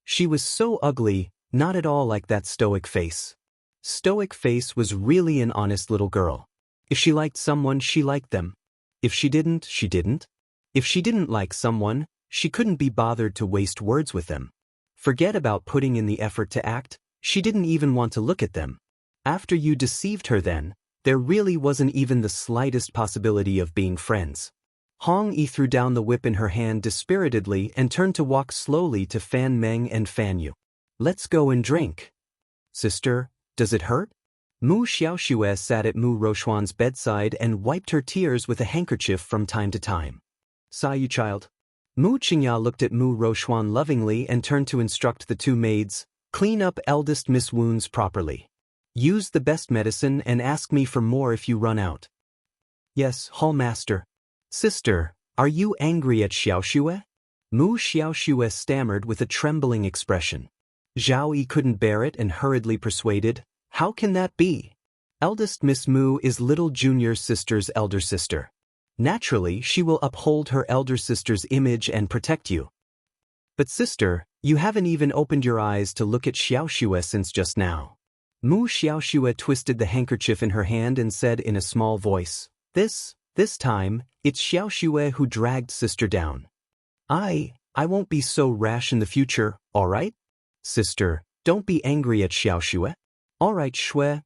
She was so ugly, not at all like that stoic face. Stoic face was really an honest little girl. If she liked someone, she liked them. If she didn't, she didn't. If she didn't like someone, she couldn't be bothered to waste words with them. Forget about putting in the effort to act, she didn't even want to look at them. After you deceived her then, there really wasn't even the slightest possibility of being friends. Hong Yi threw down the whip in her hand dispiritedly and turned to walk slowly to Fan Meng and Fan Yu. "Let's go and drink." "Sister, does it hurt?" Mu Xiaoxue sat at Mu Roxuan's bedside and wiped her tears with a handkerchief from time to time. "Sigh, you child." Mu Qingya looked at Mu Roxuan lovingly and turned to instruct the 2 maids, "Clean up eldest Miss wounds properly. Use the best medicine and ask me for more if you run out." "Yes, Hall Master." "Sister, are you angry at Xiaoxue?" Mu Xiaoxue stammered with a trembling expression. Zhao Yi couldn't bear it and hurriedly persuaded, "How can that be? Eldest Miss Mu is little junior sister's elder sister. Naturally, she will uphold her elder sister's image and protect you." "But sister, you haven't even opened your eyes to look at Xiaoxue since just now." Mu Xiaoxue twisted the handkerchief in her hand and said in a small voice, This time, it's Xiaoxue who dragged sister down. I won't be so rash in the future, all right?" Sister, don't be angry at Xiao Xue. Alright Xue,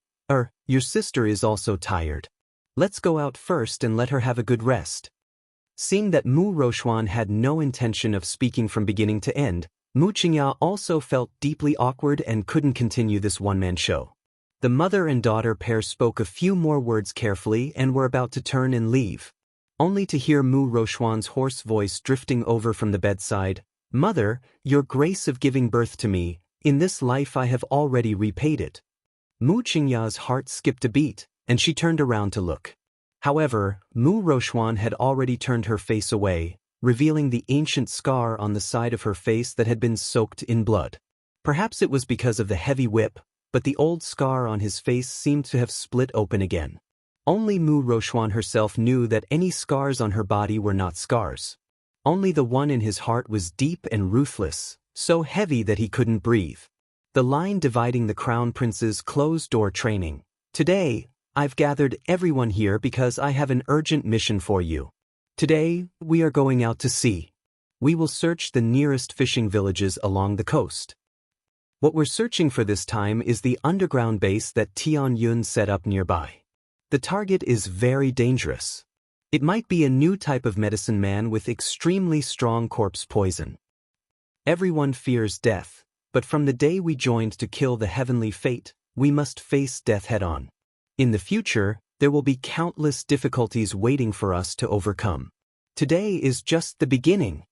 your sister is also tired. Let's go out first and let her have a good rest. Seeing that Mu Roxuan had no intention of speaking from beginning to end, Mu Qingya also felt deeply awkward and couldn't continue this one-man show. The mother and daughter pair spoke a few more words carefully and were about to turn and leave, only to hear Mu Roxuan's hoarse voice drifting over from the bedside. Mother, your grace of giving birth to me, in this life I have already repaid it. Mu Qingya's heart skipped a beat, and she turned around to look. However, Mu Roxuan had already turned her face away, revealing the ancient scar on the side of her face that had been soaked in blood. Perhaps it was because of the heavy whip, but the old scar on his face seemed to have split open again. Only Mu Roxuan herself knew that any scars on her body were not scars. Only the one in his heart was deep and ruthless, so heavy that he couldn't breathe. The line dividing the Crown Prince's closed-door training. Today, I've gathered everyone here because I have an urgent mission for you. Today, we are going out to sea. We will search the nearest fishing villages along the coast. What we're searching for this time is the underground base that Tian Yun set up nearby. The target is very dangerous. It might be a new type of medicine man with extremely strong corpse poison. Everyone fears death, but from the day we joined to kill the heavenly fate, we must face death head-on. In the future, there will be countless difficulties waiting for us to overcome. Today is just the beginning.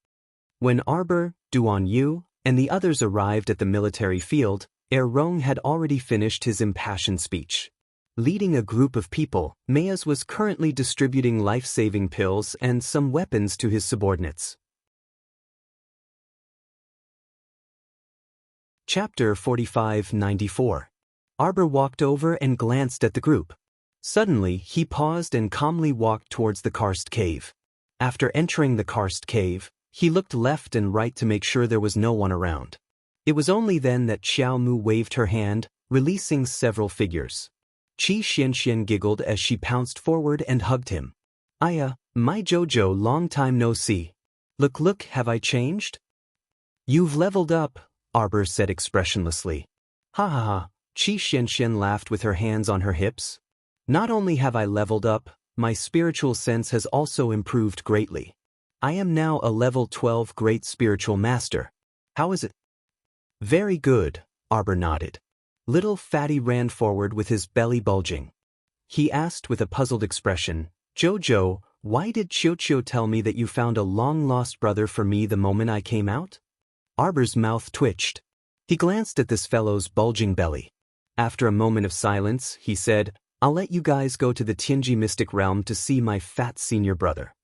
When Arbor, Duan Yu, and the others arrived at the military field, Rong had already finished his impassioned speech. Leading a group of people, Mayas was currently distributing life-saving pills and some weapons to his subordinates. Chapter 45-94. Arbor walked over and glanced at the group. Suddenly, he paused and calmly walked towards the karst cave. After entering the karst cave, he looked left and right to make sure there was no one around. It was only then that Xiao Mu waved her hand, releasing several figures. Qi Xianxian giggled as she pounced forward and hugged him. Aya, my Jojo, long time no see. Look, have I changed? You've leveled up, Arbor said expressionlessly. Ha ha ha, Qi Xianxian laughed with her hands on her hips. Not only have I leveled up, my spiritual sense has also improved greatly. I am now a level 12 great spiritual master. How is it? Very good, Arbor nodded. Little Fatty ran forward with his belly bulging. He asked with a puzzled expression, Jojo, why did Qiuqiu tell me that you found a long-lost brother for me the moment I came out? Arbor's mouth twitched. He glanced at this fellow's bulging belly. After a moment of silence, he said, I'll let you guys go to the Tianji mystic realm to see my fat senior brother.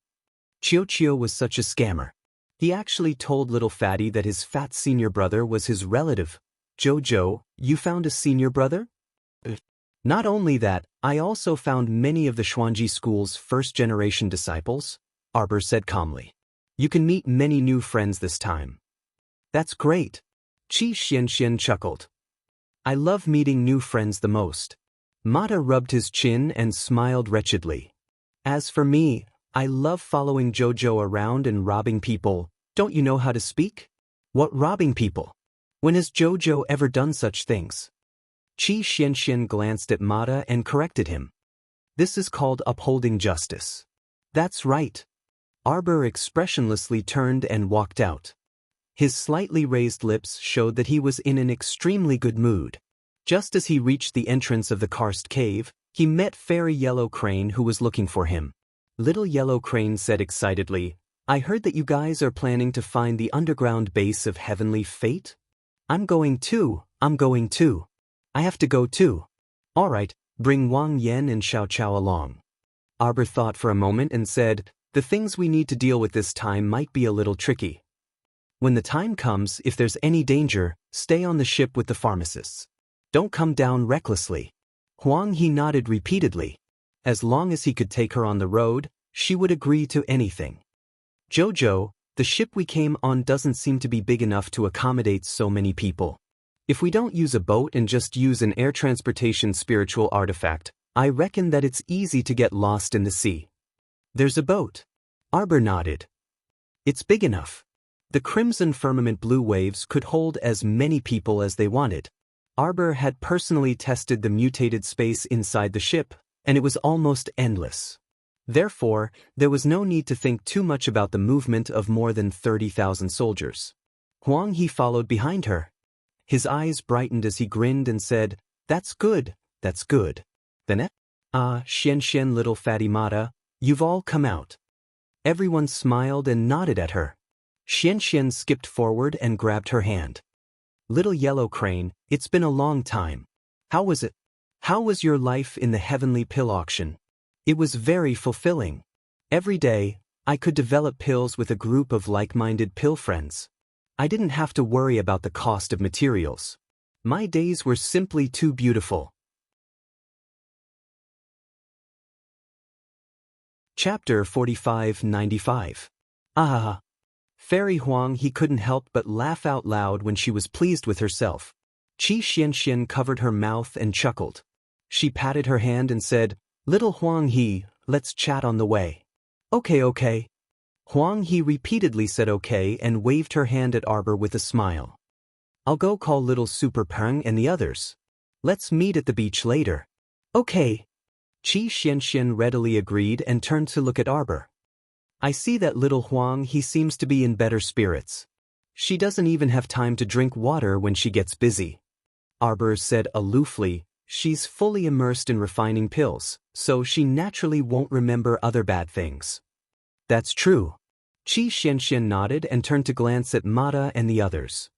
Qiuqiu was such a scammer. He actually told little Fatty that his fat senior brother was his relative. Jojo, you found a senior brother? Not only that, I also found many of the Xuanji school's first-generation disciples, Arbor said calmly. You can meet many new friends this time. That's great. Qi Xianxian chuckled. I love meeting new friends the most. Mata rubbed his chin and smiled wretchedly. As for me, I love following Jojo around and robbing people. Don't you know how to speak? What robbing people? When has Jojo ever done such things? Qi Xianxian glanced at Mata and corrected him. This is called upholding justice. That's right. Arbor expressionlessly turned and walked out. His slightly raised lips showed that he was in an extremely good mood. Just as he reached the entrance of the karst cave, he met Fairy Yellow Crane who was looking for him. Little Yellow Crane said excitedly, I heard that you guys are planning to find the underground base of Heavenly Fate? I'm going too. I have to go too. Alright, bring Wang Yan and Xiao Chao along. Arbor thought for a moment and said, the things we need to deal with this time might be a little tricky. When the time comes, if there's any danger, stay on the ship with the pharmacists. Don't come down recklessly. Huang He nodded repeatedly. As long as he could take her on the road, she would agree to anything. Jojo, the ship we came on doesn't seem to be big enough to accommodate so many people. If we don't use a boat and just use an air transportation spiritual artifact, I reckon that it's easy to get lost in the sea. There's a boat. Arbor nodded. It's big enough. The crimson firmament blue waves could hold as many people as they wanted. Arbor had personally tested the mutated space inside the ship, and it was almost endless. Therefore, there was no need to think too much about the movement of more than 30,000 soldiers. Huang He followed behind her. His eyes brightened as he grinned and said, "That's good, that's good." Then, Xian, little fatty Mata, you've all come out." Everyone smiled and nodded at her. Xian skipped forward and grabbed her hand. "Little yellow crane, it's been a long time. How was it? How was your life in the heavenly pill auction?" "It was very fulfilling. Every day, I could develop pills with a group of like-minded pill friends. I didn't have to worry about the cost of materials. My days were simply too beautiful." Chapter 4595. Ah! Fairy Huang He couldn't help but laugh out loud when she was pleased with herself. Qi Xian covered her mouth and chuckled. She patted her hand and said, "Little Huang He, let's chat on the way." Okay. Huang He repeatedly said okay and waved her hand at Arbor with a smile. "I'll go call little Super Peng and the others. Let's meet at the beach later." "Okay." Qi Xian readily agreed and turned to look at Arbor. "I see that little Huang He seems to be in better spirits. She doesn't even have time to drink water when she gets busy." Arbor said aloofly, "She's fully immersed in refining pills, so she naturally won't remember other bad things." "That's true." Qi Xian nodded and turned to glance at Mata and the others.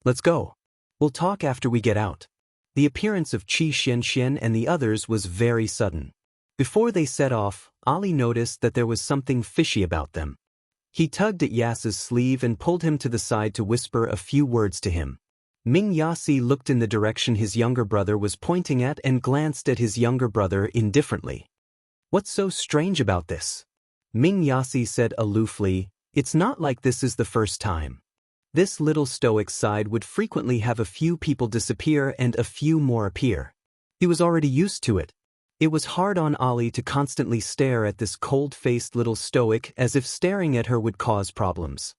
"Let's go. We'll talk after we get out." The appearance of Qi Xian and the others was very sudden. Before they set off, Ali noticed that there was something fishy about them. He tugged at Yas's sleeve and pulled him to the side to whisper a few words to him. Ming Yasi looked in the direction his younger brother was pointing at and glanced at his younger brother indifferently. "What's so strange about this?" Ming Yasi said aloofly, "It's not like this is the first time. This little stoic side would frequently have a few people disappear and a few more appear. He was already used to it. It was hard on Ali to constantly stare at this cold-faced little stoic as if staring at her would cause problems.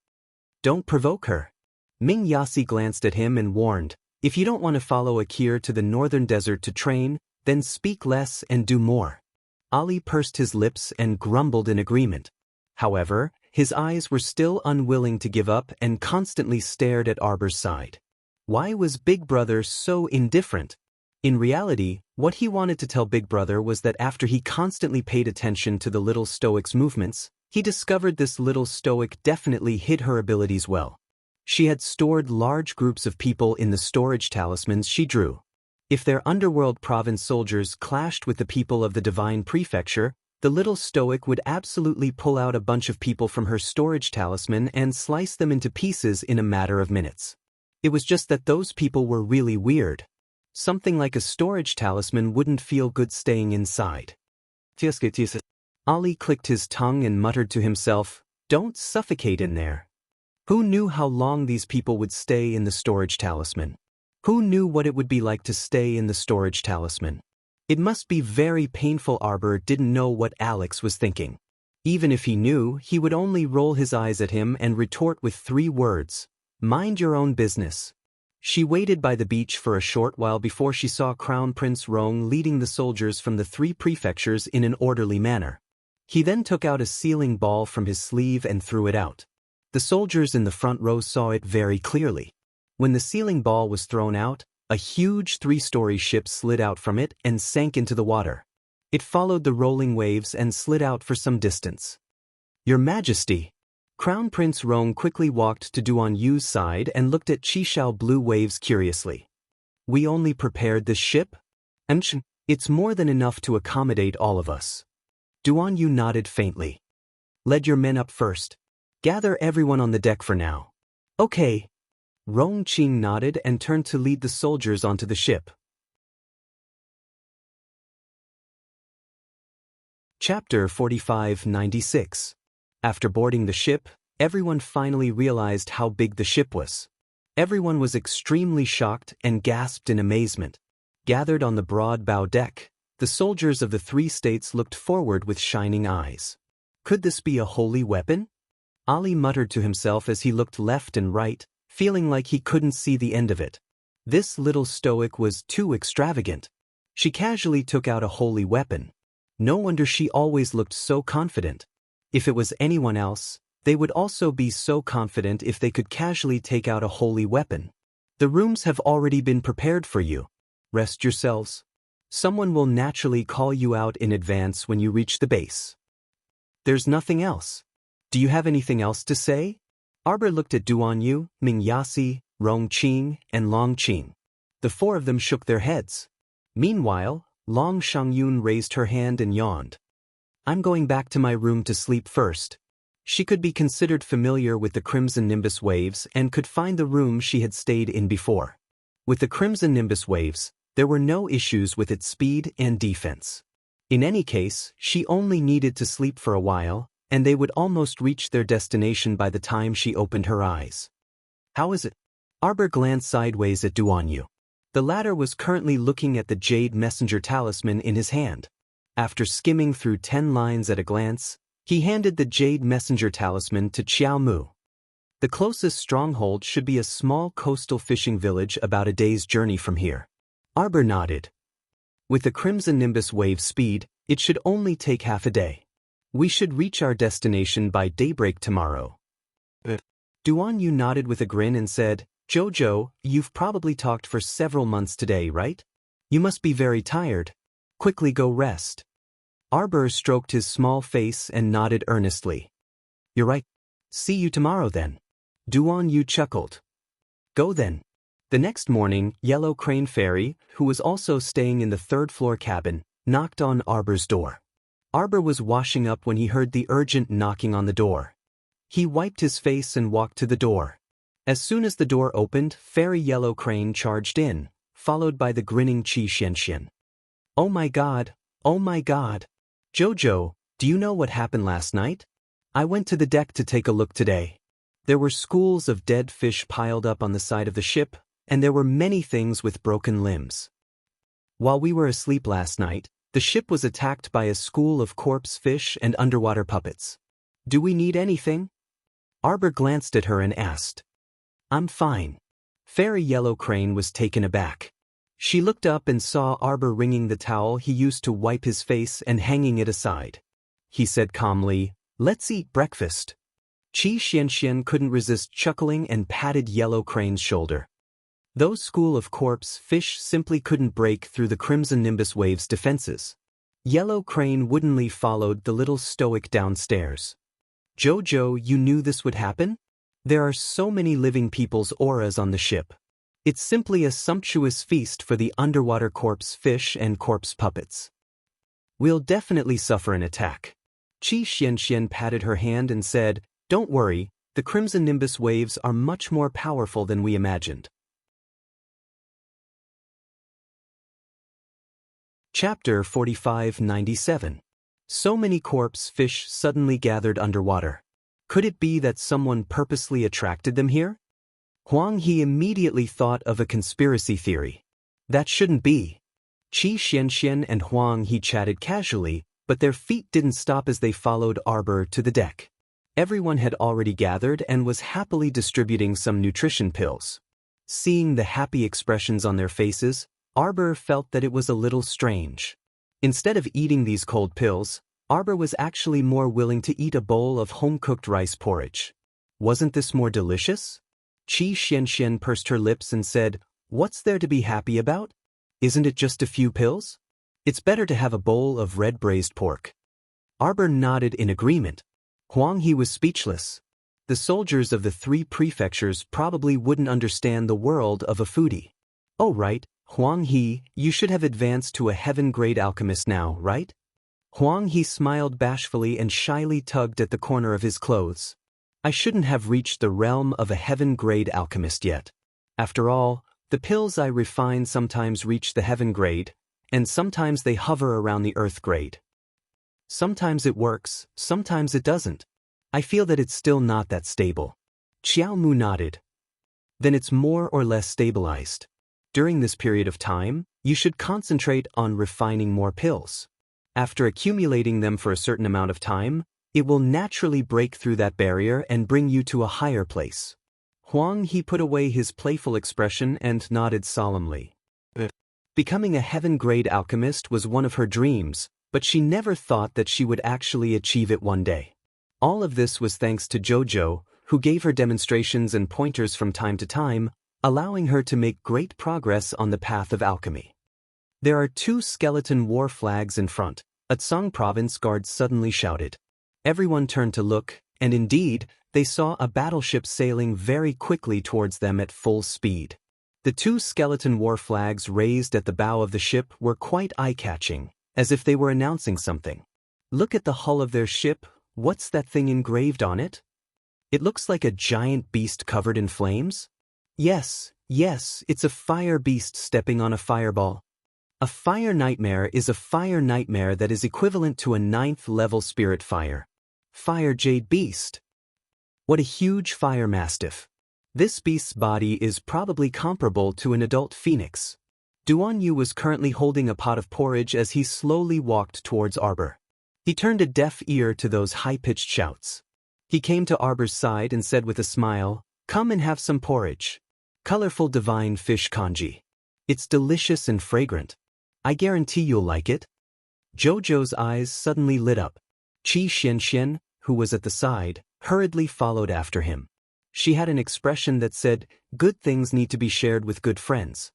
Don't provoke her." Ming Yasi glanced at him and warned, "If you don't want to follow Akir to the northern desert to train, then speak less and do more." Ali pursed his lips and grumbled in agreement. However, his eyes were still unwilling to give up and constantly stared at Arbor's side. Why was Big Brother so indifferent? In reality, what he wanted to tell Big Brother was that after he constantly paid attention to the little stoic's movements, he discovered this little stoic definitely hid her abilities well. She had stored large groups of people in the storage talismans she drew. If their underworld province soldiers clashed with the people of the divine prefecture, the little stoic would absolutely pull out a bunch of people from her storage talisman and slice them into pieces in a matter of minutes. It was just that those people were really weird. Something like a storage talisman wouldn't feel good staying inside. Ali clicked his tongue and muttered to himself, "Don't suffocate in there." Who knew how long these people would stay in the storage talisman? Who knew what it would be like to stay in the storage talisman? It must be very painful. Arbor didn't know what Alex was thinking. Even if he knew, he would only roll his eyes at him and retort with 3 words, "Mind your own business." She waited by the beach for a short while before she saw Crown Prince Rong leading the soldiers from the 3 prefectures in an orderly manner. He then took out a sealing ball from his sleeve and threw it out. The soldiers in the front row saw it very clearly. When the sealing ball was thrown out, a huge 3-story ship slid out from it and sank into the water. It followed the rolling waves and slid out for some distance. "Your Majesty!" Crown Prince Rong quickly walked to Duan Yu's side and looked at Qishao blue waves curiously. "We only prepared this ship? It's more than enough to accommodate all of us." Duan Yu nodded faintly. "Lead your men up first. Gather everyone on the deck for now." "Okay." Rong Qing nodded and turned to lead the soldiers onto the ship. Chapter 4596. After boarding the ship, everyone finally realized how big the ship was. Everyone was extremely shocked and gasped in amazement. Gathered on the broad bow deck, the soldiers of the 3 states looked forward with shining eyes. Could this be a holy weapon? Ali muttered to himself as he looked left and right, feeling like he couldn't see the end of it. This little stoic was too extravagant. She casually took out a holy weapon. No wonder she always looked so confident. If it was anyone else, they would also be so confident if they could casually take out a holy weapon. The rooms have already been prepared for you. Rest yourselves. Someone will naturally call you out in advance when you reach the base. There's nothing else. Do you have anything else to say? Arbor looked at Duan Yu, Ming Yasi, Rong Qing, and Long Qing. The four of them shook their heads. Meanwhile, Long Shangyun raised her hand and yawned. I'm going back to my room to sleep first. She could be considered familiar with the Crimson Nimbus waves and could find the room she had stayed in before. With the Crimson Nimbus waves, there were no issues with its speed and defense. In any case, she only needed to sleep for a while, and they would almost reach their destination by the time she opened her eyes. How is it? Arbor glanced sideways at Duan Yu. The latter was currently looking at the Jade Messenger talisman in his hand. After skimming through 10 lines at a glance, he handed the Jade Messenger talisman to Qiao Mu. The closest stronghold should be a small coastal fishing village about a day's journey from here. Arbor nodded. With the Crimson Nimbus wave speed, it should only take half a day. We should reach our destination by daybreak tomorrow. Duan Yu nodded with a grin and said, Jojo, you've probably talked for several months today, right? You must be very tired. Quickly go rest. Arbor stroked his small face and nodded earnestly. You're right. See you tomorrow then. Duan Yu chuckled. Go then. The next morning, Yellow Crane Fairy, who was also staying in the third-floor cabin, knocked on Arbor's door. Arbor was washing up when he heard the urgent knocking on the door. He wiped his face and walked to the door. As soon as the door opened, Fairy Yellow Crane charged in, followed by the grinning Qi Xianxian. Oh my god, oh my god. Jojo, do you know what happened last night? I went to the deck to take a look today. There were schools of dead fish piled up on the side of the ship, and there were many things with broken limbs. While we were asleep last night, the ship was attacked by a school of corpse fish and underwater puppets. Do we need anything? Arbor glanced at her and asked. I'm fine. Fairy Yellow Crane was taken aback. She looked up and saw Arbor wringing the towel he used to wipe his face and hanging it aside. He said calmly, Let's eat breakfast. Qi Xianxian couldn't resist chuckling and patted Yellow Crane's shoulder. Those school of corpse fish simply couldn't break through the Crimson Nimbus wave's defenses. Yellow Crane woodenly followed the little stoic downstairs. Jojo, you knew this would happen? There are so many living people's auras on the ship. It's simply a sumptuous feast for the underwater corpse fish and corpse puppets. We'll definitely suffer an attack. Qi Xianxian patted her hand and said, Don't worry, the Crimson Nimbus waves are much more powerful than we imagined. Chapter 4597. So many corpse fish suddenly gathered underwater. Could it be that someone purposely attracted them here? Huang He immediately thought of a conspiracy theory. That shouldn't be. Qi Xianxian and Huang He chatted casually, but their feet didn't stop as they followed Arbor to the deck. Everyone had already gathered and was happily distributing some nutrition pills. Seeing the happy expressions on their faces, Arbor felt that it was a little strange. Instead of eating these cold pills, Arbor was actually more willing to eat a bowl of home-cooked rice porridge. Wasn't this more delicious? Qi Xianxian pursed her lips and said, What's there to be happy about? Isn't it just a few pills? It's better to have a bowl of red braised pork. Arbor nodded in agreement. Huang He was speechless. The soldiers of the 3 prefectures probably wouldn't understand the world of a foodie. Oh right, Huang He, you should have advanced to a heaven-grade alchemist now, right? Huang He smiled bashfully and shyly tugged at the corner of his clothes. I shouldn't have reached the realm of a heaven-grade alchemist yet. After all, the pills I refine sometimes reach the heaven grade, and sometimes they hover around the earth grade. Sometimes it works, sometimes it doesn't. I feel that it's still not that stable. Qiao Mu nodded. Then it's more or less stabilized. During this period of time, you should concentrate on refining more pills. After accumulating them for a certain amount of time, It will naturally break through that barrier and bring you to a higher place. Huang He put away his playful expression and nodded solemnly. Becoming a heaven-grade alchemist was one of her dreams, but she never thought that she would actually achieve it one day. All of this was thanks to Jojo, who gave her demonstrations and pointers from time to time, allowing her to make great progress on the path of alchemy. There are 2 skeleton war flags in front, a Tsang province guard suddenly shouted. Everyone turned to look, and indeed, they saw a battleship sailing very quickly towards them at full speed. The 2 skeleton war flags raised at the bow of the ship were quite eye-catching, as if they were announcing something. Look at the hull of their ship, what's that thing engraved on it? It looks like a giant beast covered in flames? Yes, it's a fire beast stepping on a fireball. A fire nightmare is a fire nightmare that is equivalent to a 9th-level spirit fire. Fire jade beast. What a huge fire mastiff. This beast's body is probably comparable to an adult phoenix. Duan Yu was currently holding a pot of porridge as he slowly walked towards Arbor. He turned a deaf ear to those high-pitched shouts. He came to Arbor's side and said with a smile, "Come and have some porridge. Colorful divine fish congee. It's delicious and fragrant. I guarantee you'll like it." Jojo's eyes suddenly lit up. Qi Xianxian, who was at the side, hurriedly followed after him. She had an expression that said, "Good things need to be shared with good friends."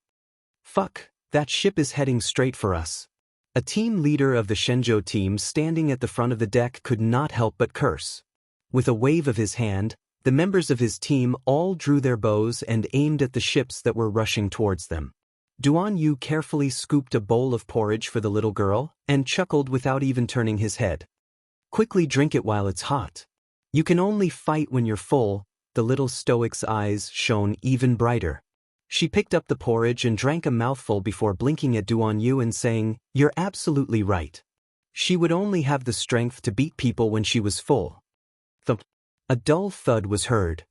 Fuck, that ship is heading straight for us. A team leader of the Shenzhou team standing at the front of the deck could not help but curse. With a wave of his hand, the members of his team all drew their bows and aimed at the ships that were rushing towards them. Duan Yu carefully scooped a bowl of porridge for the little girl and chuckled without even turning his head. "Quickly drink it while it's hot. You can only fight when you're full." The little stoic's eyes shone even brighter. She picked up the porridge and drank a mouthful before blinking at Duan Yu and saying, "You're absolutely right. She would only have the strength to beat people when she was full." Thump. A dull thud was heard.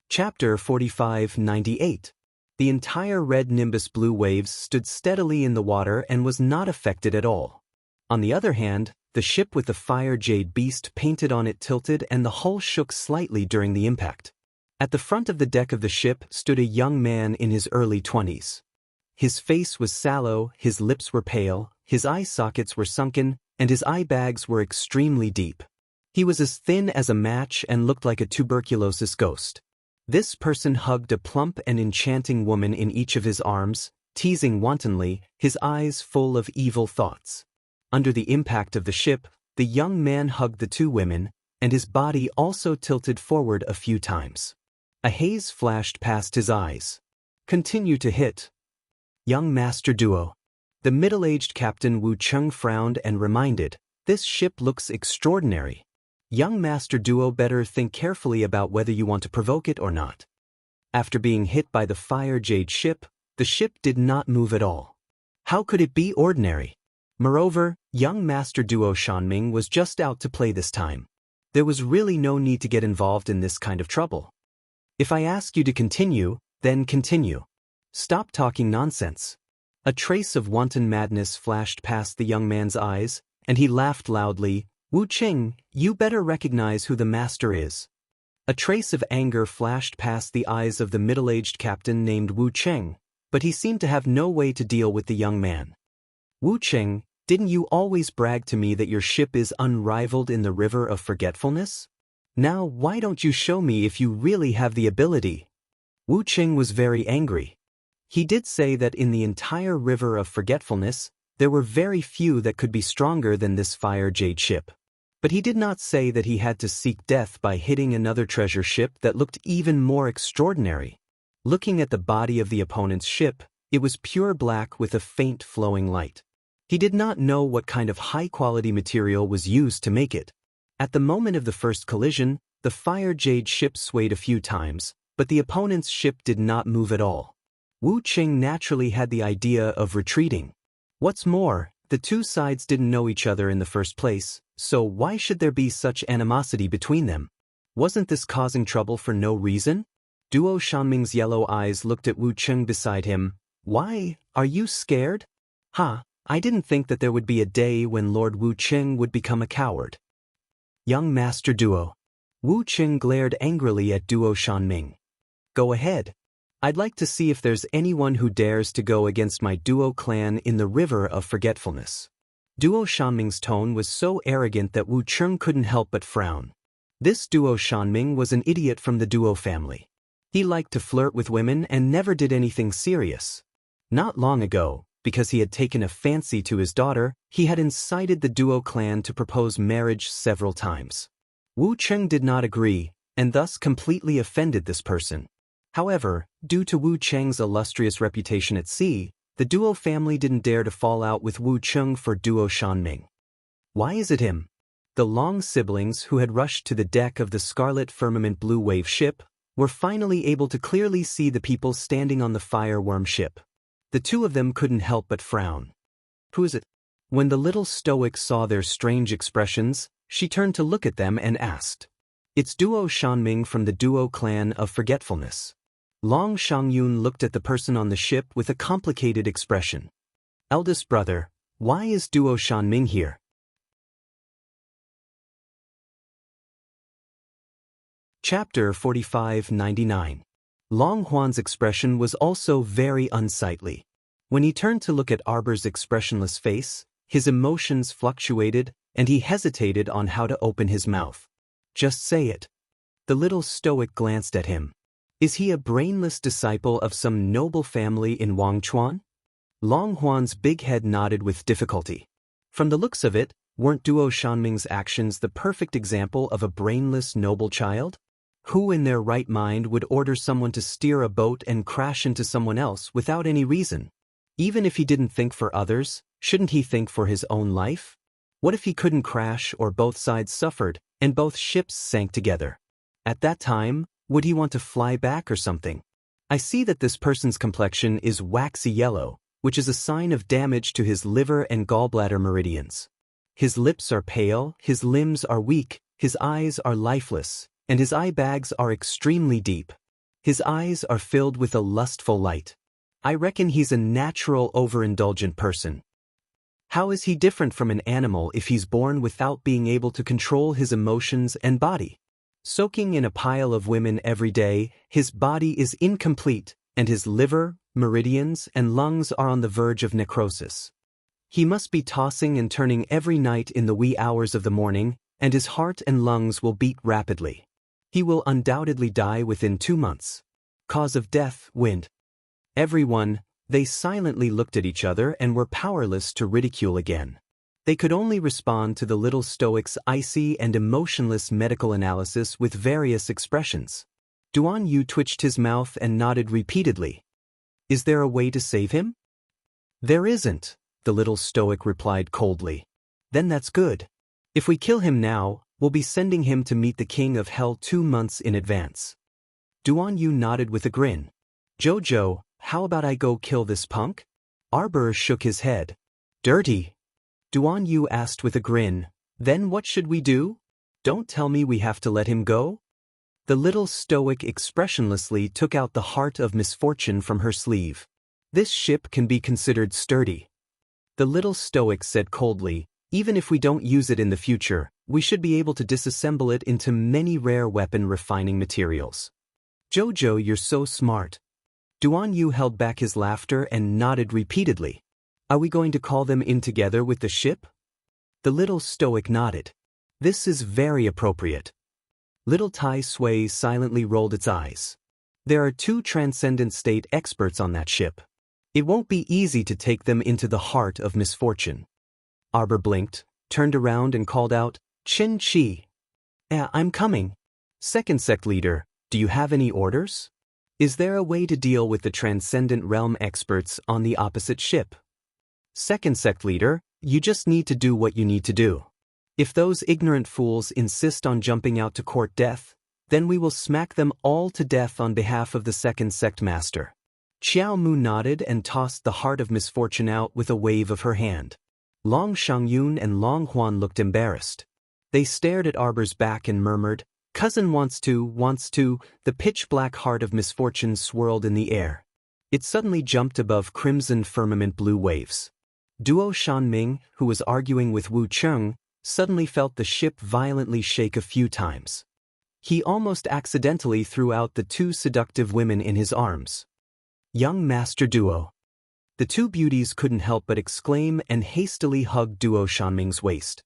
Chapter 4598. The entire red nimbus blue waves stood steadily in the water and was not affected at all. On the other hand, the ship with the fire jade beast painted on it tilted and the hull shook slightly during the impact. At the front of the deck of the ship stood a young man in his early 20s. His face was sallow, his lips were pale, his eye sockets were sunken, and his eye bags were extremely deep. He was as thin as a match and looked like a tuberculosis ghost. This person hugged a plump and enchanting woman in each of his arms, teasing wantonly, his eyes full of evil thoughts. Under the impact of the ship, the young man hugged the 2 women, and his body also tilted forward a few times. A haze flashed past his eyes. "Continue to hit. Young Master Duo." The middle-aged Captain Wu Cheng frowned and reminded, "This ship looks extraordinary. Young Master Duo, better think carefully about whether you want to provoke it or not." After being hit by the fire jade ship, the ship did not move at all. How could it be ordinary? Moreover, young Master Duo Shanming was just out to play this time. There was really no need to get involved in this kind of trouble. If I ask you to continue, then continue. Stop talking nonsense. A trace of wanton madness flashed past the young man's eyes, and he laughed loudly. "Wu Cheng, you better recognize who the master is." A trace of anger flashed past the eyes of the middle-aged captain named Wu Cheng, but he seemed to have no way to deal with the young man. "Wu Cheng, didn't you always brag to me that your ship is unrivaled in the river of forgetfulness? Now why don't you show me if you really have the ability?" Wu Cheng was very angry. He did say that in the entire river of forgetfulness, there were very few that could be stronger than this fire jade ship. But he did not say that he had to seek death by hitting another treasure ship that looked even more extraordinary. Looking at the body of the opponent's ship, it was pure black with a faint flowing light. He did not know what kind of high-quality material was used to make it. At the moment of the first collision, the fire jade ship swayed a few times, but the opponent's ship did not move at all. Wu Cheng naturally had the idea of retreating. What's more, the 2 sides didn't know each other in the first place, so why should there be such animosity between them? Wasn't this causing trouble for no reason? Duo Shanming's yellow eyes looked at Wu Cheng beside him. "Why, are you scared?" "Ha, I didn't think that there would be a day when Lord Wu Qing would become a coward. Young Master Duo. Wu Qing glared angrily at Duo Shanming. Go ahead. I'd like to see if there's anyone who dares to go against my Duo clan in the river of forgetfulness. Duo Shanming's tone was so arrogant that Wu Qing couldn't help but frown. This Duo Shanming was an idiot from the Duo family. He liked to flirt with women and never did anything serious. Not long ago, because he had taken a fancy to his daughter, he had incited the Duo clan to propose marriage several times. Wu Qing did not agree, and thus completely offended this person. However, due to Wu Cheng's illustrious reputation at sea, the Duo family didn't dare to fall out with Wu Qing for Duo Shanming. Why is it him? The Long siblings who had rushed to the deck of the Scarlet Firmament Blue Wave ship were finally able to clearly see the people standing on the fireworm ship. The two of them couldn't help but frown. Who is it? When the little stoic saw their strange expressions, she turned to look at them and asked. It's Duo Shanming from the Duo clan of forgetfulness. Long Shangyun looked at the person on the ship with a complicated expression. Eldest brother, why is Duo Shanming here? Chapter 45-99. Long Huan's expression was also very unsightly. When he turned to look at Arbor's expressionless face, his emotions fluctuated, and he hesitated on how to open his mouth. Just say it. The little stoic glanced at him. Is he a brainless disciple of some noble family in Wangchuan? Long Huan's big head nodded with difficulty. From the looks of it, weren't Duo Shanming's actions the perfect example of a brainless noble child? Who in their right mind would order someone to steer a boat and crash into someone else without any reason? Even if he didn't think for others, shouldn't he think for his own life? What if he couldn't crash or both sides suffered, and both ships sank together? At that time, would he want to fly back or something? I see that this person's complexion is waxy yellow, which is a sign of damage to his liver and gallbladder meridians. His lips are pale, his limbs are weak, his eyes are lifeless, and his eye bags are extremely deep. His eyes are filled with a lustful light. I reckon he's a natural overindulgent person. How is he different from an animal if he's born without being able to control his emotions and body? Soaking in a pile of women every day, his body is incomplete, and his liver, meridians, and lungs are on the verge of necrosis. He must be tossing and turning every night in the wee hours of the morning, and his heart and lungs will beat rapidly. He will undoubtedly die within 2 months. Cause of death, wind. Everyone, they silently looked at each other and were powerless to ridicule again. They could only respond to the little stoic's icy and emotionless medical analysis with various expressions. Duan Yu twitched his mouth and nodded repeatedly. Is there a way to save him? There isn't, the little stoic replied coldly. Then that's good. If we kill him now, we'll be sending him to meet the king of hell 2 months in advance. Duan Yu nodded with a grin. Jojo, how about I go kill this punk? Arbor shook his head. Dirty. Duan Yu asked with a grin, then what should we do? Don't tell me we have to let him go? The little stoic expressionlessly took out the heart of misfortune from her sleeve. This ship can be considered sturdy. The little stoic said coldly, even if we don't use it in the future, we should be able to disassemble it into many rare weapon refining materials. Jojo, you're so smart. Duan Yu held back his laughter and nodded repeatedly. Are we going to call them in together with the ship? The little stoic nodded. This is very appropriate. Little Tai Sui silently rolled its eyes. There are 2 transcendent state experts on that ship. It won't be easy to take them into the heart of misfortune. Arbor blinked, turned around and called out, Qin Chi. I'm coming. Second sect leader, do you have any orders? Is there a way to deal with the transcendent realm experts on the opposite ship? Second sect leader, you just need to do what you need to do. If those ignorant fools insist on jumping out to court death, then we will smack them all to death on behalf of the second sect master. Xiao Mu nodded and tossed the heart of misfortune out with a wave of her hand. Long Shangyun and Long Huan looked embarrassed. They stared at Arbor's back and murmured, Cousin wants to. The pitch-black heart of misfortune swirled in the air. It suddenly jumped above crimson firmament blue waves. Duo Shanming, who was arguing with Wu Cheng, suddenly felt the ship violently shake a few times. He almost accidentally threw out the two seductive women in his arms. Young Master Duo. The two beauties couldn't help but exclaim and hastily hugged Duo Shanming's waist.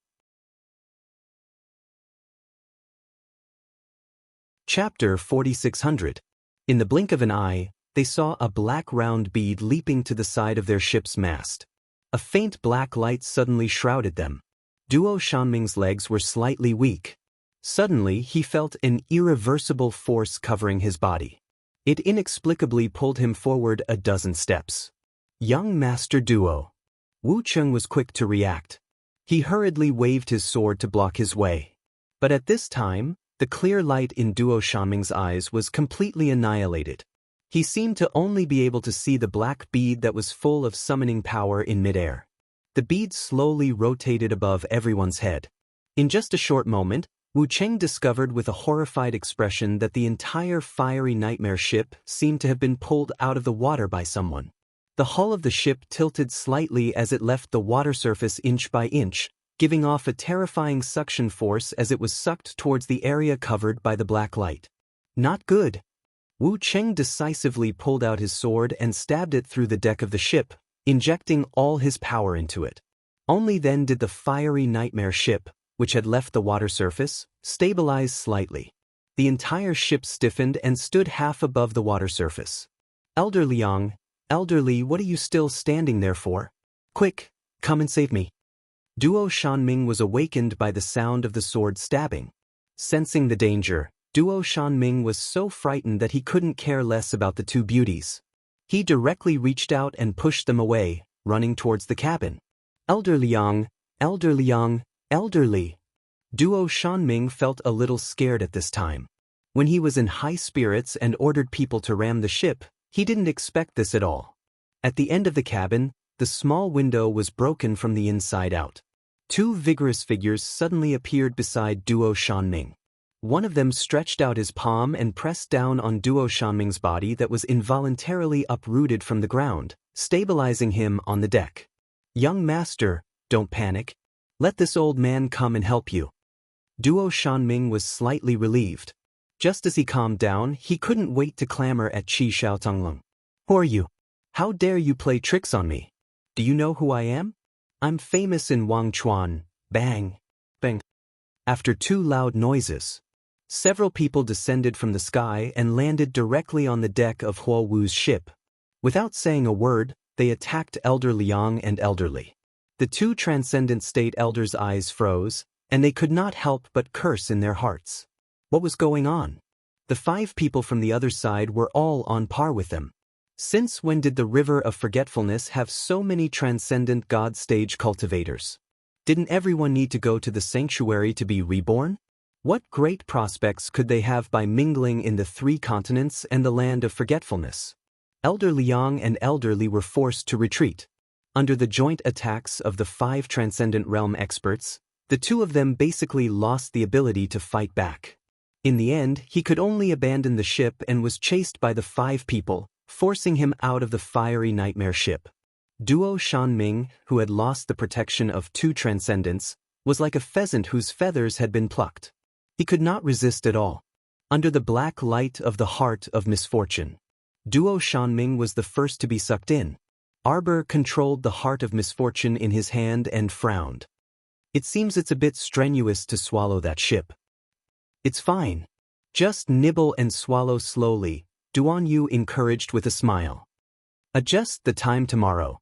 Chapter 4600. In the blink of an eye, they saw a black round bead leaping to the side of their ship's mast. A faint black light suddenly shrouded them. Duo Shanming's legs were slightly weak. Suddenly he felt an irreversible force covering his body. It inexplicably pulled him forward a dozen steps. Young Master Duo. Wu Cheng was quick to react. He hurriedly waved his sword to block his way. But at this time, the clear light in Duo Shanming's eyes was completely annihilated. He seemed to only be able to see the black bead that was full of summoning power in midair. The bead slowly rotated above everyone's head. In just a short moment, Wu Cheng discovered with a horrified expression that the entire fiery nightmare ship seemed to have been pulled out of the water by someone. The hull of the ship tilted slightly as it left the water surface inch by inch, giving off a terrifying suction force as it was sucked towards the area covered by the black light. Not good. Wu Cheng decisively pulled out his sword and stabbed it through the deck of the ship, injecting all his power into it. Only then did the fiery nightmare ship, which had left the water surface, stabilize slightly. The entire ship stiffened and stood half above the water surface. Elder Liang, Elderly, what are you still standing there for? Quick, come and save me. Duo Shanming was awakened by the sound of the sword stabbing. Sensing the danger, Duo Shanming was so frightened that he couldn't care less about the two beauties. He directly reached out and pushed them away, running towards the cabin. Elder Liang, Elder Liang, Elderly. Duo Shanming felt a little scared at this time. When he was in high spirits and ordered people to ram the ship, he didn't expect this at all. At the end of the cabin, the small window was broken from the inside out. Two vigorous figures suddenly appeared beside Duo Shanming. One of them stretched out his palm and pressed down on Duo Shanming's body that was involuntarily uprooted from the ground, stabilizing him on the deck. Young Master, don't panic. Let this old man come and help you. Duo Shanming was slightly relieved. Just as he calmed down, he couldn't wait to clamor at Qi Xiaotonglong. Who are you? How dare you play tricks on me? Do you know who I am? I'm famous in Wangchuan. Bang! Bang! After two loud noises, several people descended from the sky and landed directly on the deck of Huo Wu's ship. Without saying a word, they attacked Elder Liang and Elderly. The two transcendent state elders' eyes froze, and they could not help but curse in their hearts. What was going on? The five people from the other side were all on par with them. Since when did the River of Forgetfulness have so many transcendent God stage cultivators? Didn't everyone need to go to the sanctuary to be reborn? What great prospects could they have by mingling in the three continents and the land of forgetfulness? Elder Liang and Elderly were forced to retreat. Under the joint attacks of the five Transcendent Realm experts, the two of them basically lost the ability to fight back. In the end, he could only abandon the ship and was chased by the five people, forcing him out of the fiery nightmare ship. Duo Shanming, who had lost the protection of two transcendents, was like a pheasant whose feathers had been plucked. He could not resist at all. Under the black light of the heart of misfortune, Duo Shanming was the first to be sucked in. Arbor controlled the heart of misfortune in his hand and frowned. It seems it's a bit strenuous to swallow that ship. It's fine. Just nibble and swallow slowly, Duan Yu encouraged with a smile. Adjust the time tomorrow.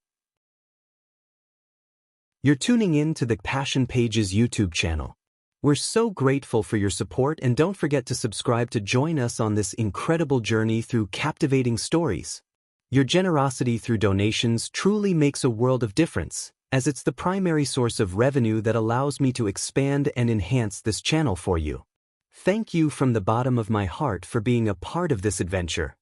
You're tuning in to the Passion Pages YouTube channel. We're so grateful for your support, and don't forget to subscribe to join us on this incredible journey through captivating stories. Your generosity through donations truly makes a world of difference, as it's the primary source of revenue that allows me to expand and enhance this channel for you. Thank you from the bottom of my heart for being a part of this adventure.